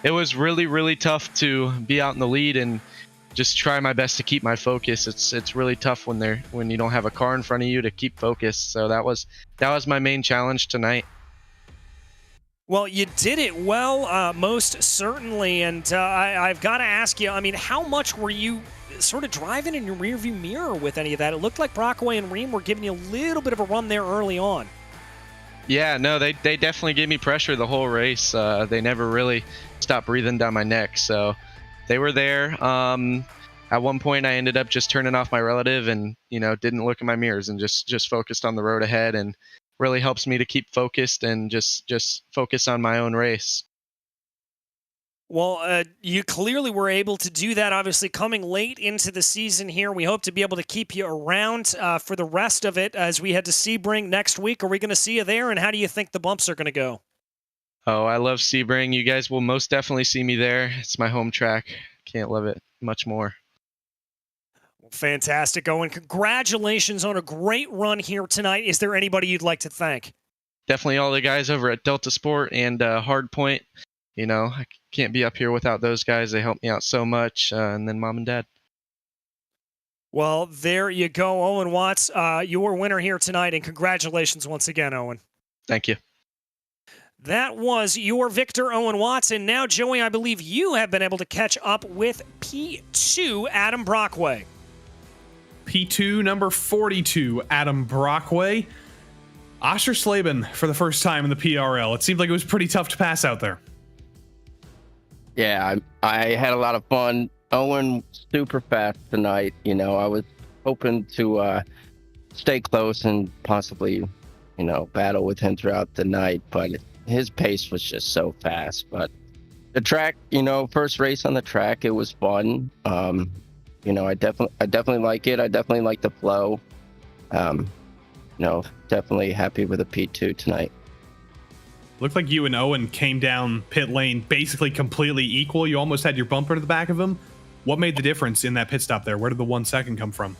it was really tough to be out in the lead and just try my best to keep my focus. It's really tough when you don't have a car in front of you to keep focused. So that was my main challenge tonight. Well, you did it well, most certainly, and I've got to ask you, I mean, how much were you sort of driving in your rearview mirror with any of that? It looked like Brockway and Ream were giving you a little bit of a run there early on. Yeah, no, they definitely gave me pressure the whole race. They never really stopped breathing down my neck, so they were there. At one point, I ended up just turning off my relative and, didn't look in my mirrors and just focused on the road ahead, and really helps me to keep focused and just focus on my own race. Well, you clearly were able to do that, obviously, coming late into the season here. We hope to be able to keep you around for the rest of it as we head to Sebring next week. Are we going to see you there, and how do you think the bumps are going to go? Oh, I love Sebring. You guys will most definitely see me there. It's my home track. Can't love it much more. Fantastic, Owen. Congratulations on a great run here tonight. Is there anybody you'd like to thank? Definitely all the guys over at Delta Sport and Hardpoint. You know, I can't be up here without those guys. They helped me out so much. And then Mom and Dad. Well, there you go, Owen Watts, your winner here tonight, and congratulations once again, Owen. Thank you. That was your victor, Owen Watts, and now, Joey, I believe you have been able to catch up with P2, Adam Brockway. P2, number 42, Adam Brockway. Oschersleben for the first time in the PRL. It seemed like it was pretty tough to pass out there. Yeah, I had a lot of fun. Owen super fast tonight. You know, I was hoping to stay close and possibly, you know, battle with him throughout the night, but his pace was just so fast. But the track, you know, first race on the track, it was fun. You know, I definitely like it. I definitely like the flow. You know, definitely happy with a P2 tonight. Looked like you and Owen came down pit lane basically completely equal. You almost had your bumper to the back of him. What made the difference in that pit stop there? Where did the 1 second come from?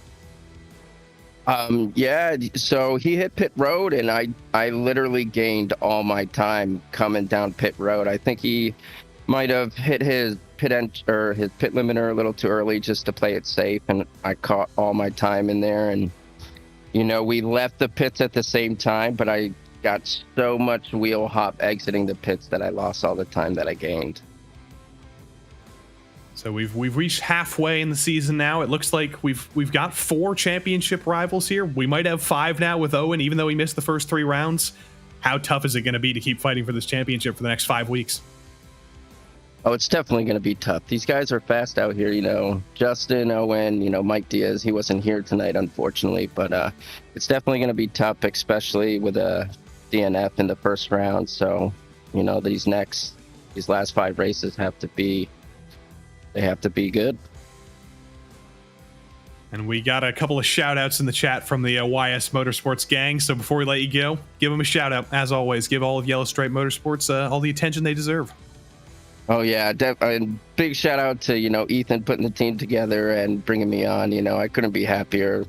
Yeah, so he hit pit road, and I literally gained all my time coming down pit road. I think he might have hit his pit limiter a little too early just to play it safe, and I caught all my time in there. And you know, we left the pits at the same time, but I got so much wheel hop exiting the pits that I lost all the time that I gained. So we've reached halfway in the season now. It looks like we've got 4 championship rivals here. We might have 5 now with Owen, even though he missed the first 3 rounds. How tough is it going to be to keep fighting for this championship for the next 5 weeks? Oh, it's definitely going to be tough. These guys are fast out here, you know. Justin, Owen, you know, Mike Diaz, he wasn't here tonight, unfortunately. But it's definitely going to be tough, especially with a DNF in the first round. So, you know, these last 5 races have to be good. And we got a couple of shout outs in the chat from the YS Motorsports gang. So before we let you go, give them a shout out. As always, give all of Yellow Stripe Motorsports all the attention they deserve. Oh yeah, big shout out to, you know, Ethan putting the team together and bringing me on. You know, I couldn't be happier.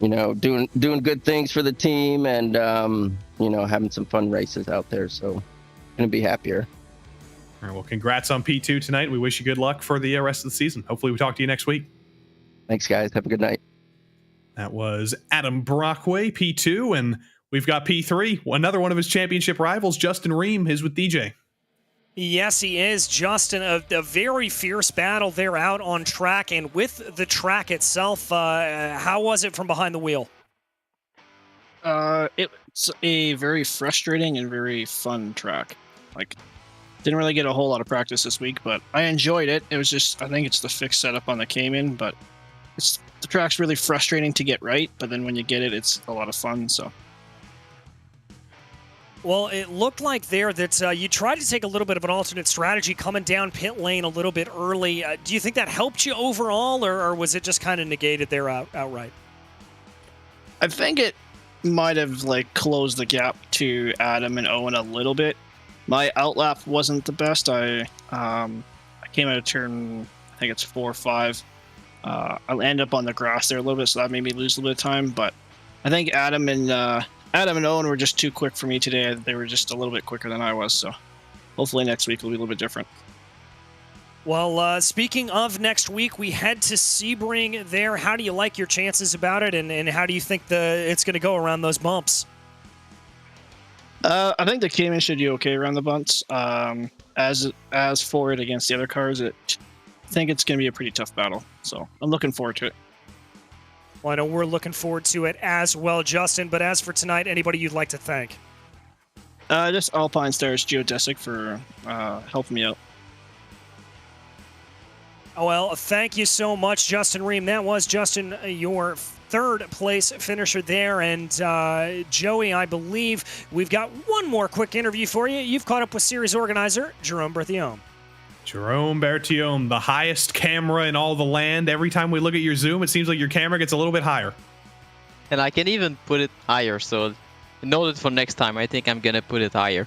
You know, doing good things for the team and you know, having some fun races out there. So couldn't be happier. All right, well, congrats on P2 tonight. We wish you good luck for the rest of the season. Hopefully we talk to you next week. Thanks, guys. Have a good night. That was Adam Brockway, P2, and we've got P3, another one of his championship rivals, Justin Ream, is with DJ. Yes, he is, Justin. A very fierce battle there out on track, and with the track itself, how was it from behind the wheel? It's a very frustrating and very fun track. Like, didn't really get a whole lot of practice this week, but I enjoyed it. It was just, I think it's the fixed setup on the Cayman, but the track's really frustrating to get right, but then when you get it, it's a lot of fun, so. Well, it looked like there that you tried to take a little bit of an alternate strategy coming down pit lane a little bit early. Do you think that helped you overall, or was it just kind of negated there outright? I think it might have like closed the gap to Adam and Owen a little bit. My outlap wasn't the best. I came out of turn, I think it's 4 or 5. I ended up on the grass there a little bit, so that made me lose a little bit of time. But I think Adam and Owen were just too quick for me today. They were just a little bit quicker than I was, so hopefully next week will be a little bit different. Well, speaking of next week, we head to Sebring there. How do you like your chances about it, and how do you think it's going to go around those bumps? I think the Cayman should do okay around the bumps. As for it against the other cars, I think it's going to be a pretty tough battle, so I'm looking forward to it. Well, I know we're looking forward to it as well, Justin, but as for tonight, anybody you'd like to thank? Just Alpine Stars Geodesic for helping me out. Well, thank you so much, Justin Ream. That was, Justin, your third place finisher there. And Joey, I believe we've got one more quick interview for you. You've caught up with series organizer Jerome Berthiaume. Jerome Berthiaume, the highest camera in all the land. Every time we look at your zoom, it seems like your camera gets a little bit higher. And I can even put it higher, so note it for next time. I think I'm going to put it higher.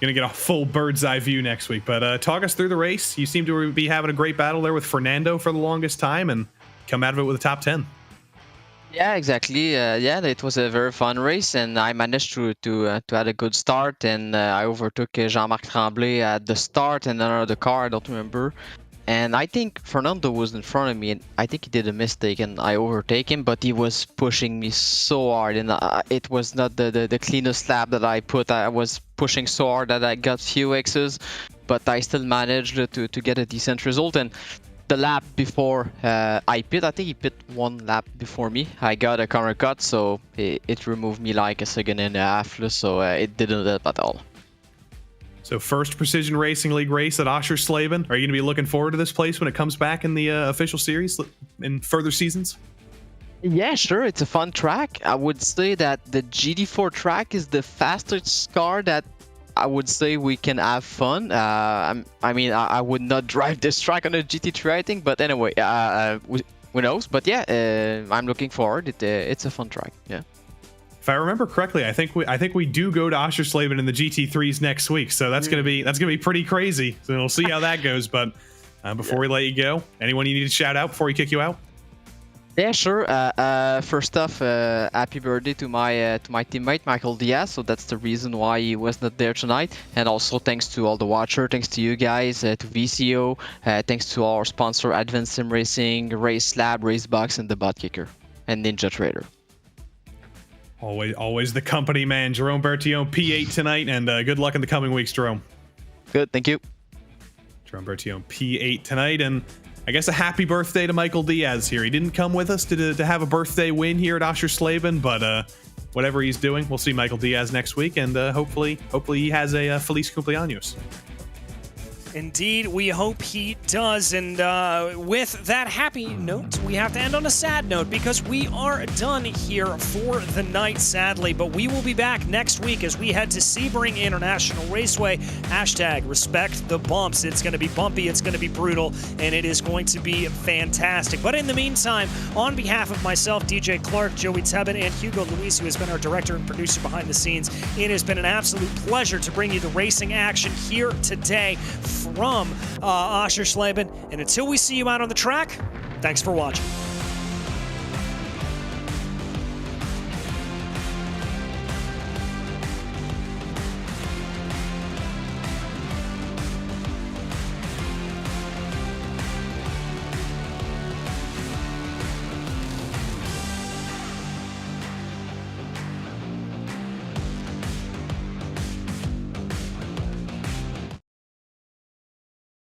Gonna get a full bird's eye view next week. But talk us through the race. You seem to be having a great battle there with Fernando for the longest time and come out of it with a top 10. Yeah, exactly. Yeah, it was a very fun race, and I managed to have a good start, and I overtook Jean-Marc Tremblay at the start and another car, I don't remember. And I think Fernando was in front of me, and I think he did a mistake, and I overtake him, but he was pushing me so hard, and it was not the cleanest lap that I put. I was pushing so hard that I got few X's, but I still managed to get a decent result. And the lap before I pit, I think he pit one lap before me. I got a corner cut, so it removed me like a second and a half, so it didn't help at all. So first Precision Racing League race at Oschersleben. Are you going to be looking forward to this place when it comes back in the official series in further seasons? Yeah, sure. It's a fun track. I would say that the GT4 track is the fastest car that I would say we can have fun. I mean, I would not drive this track on a GT3, I think, but anyway, who knows? But yeah, I'm looking forward. It's a fun track. Yeah. If I remember correctly, I think we do go to Oschersleben in the GT3s next week, so that's gonna be pretty crazy. So we'll see how that goes. But before we let you go, anyone you need to shout out before we kick you out? Yeah, sure. First off, happy birthday to my teammate Michael Diaz. So that's the reason why he was not there tonight. And also thanks to all the watchers, thanks to you guys, to VCO, thanks to our sponsor Advanced Sim Racing, Race Lab, Racebox, and the Bot Kicker, and Ninja Trader. Always the company man, Jerome Bertillon, P8 tonight, and good luck in the coming weeks, Jerome. Good, thank you. Jerome Bertillon, P8 tonight, and I guess a happy birthday to Michael Diaz here. He didn't come with us to have a birthday win here at Oschersleben, but whatever he's doing, we'll see Michael Diaz next week, and hopefully he has a Feliz Cumpleaños. Indeed, we hope he does. And with that happy note, we have to end on a sad note because we are done here for the night, sadly. But we will be back next week as we head to Sebring International Raceway. Hashtag respect the bumps. It's going to be bumpy, it's going to be brutal, and it is going to be fantastic. But in the meantime, on behalf of myself, DJ Clark, Joey Tebbin, and Hugo Luis, who has been our director and producer behind the scenes, it has been an absolute pleasure to bring you the racing action here today from Oschersleben. And until we see you out on the track, thanks for watching.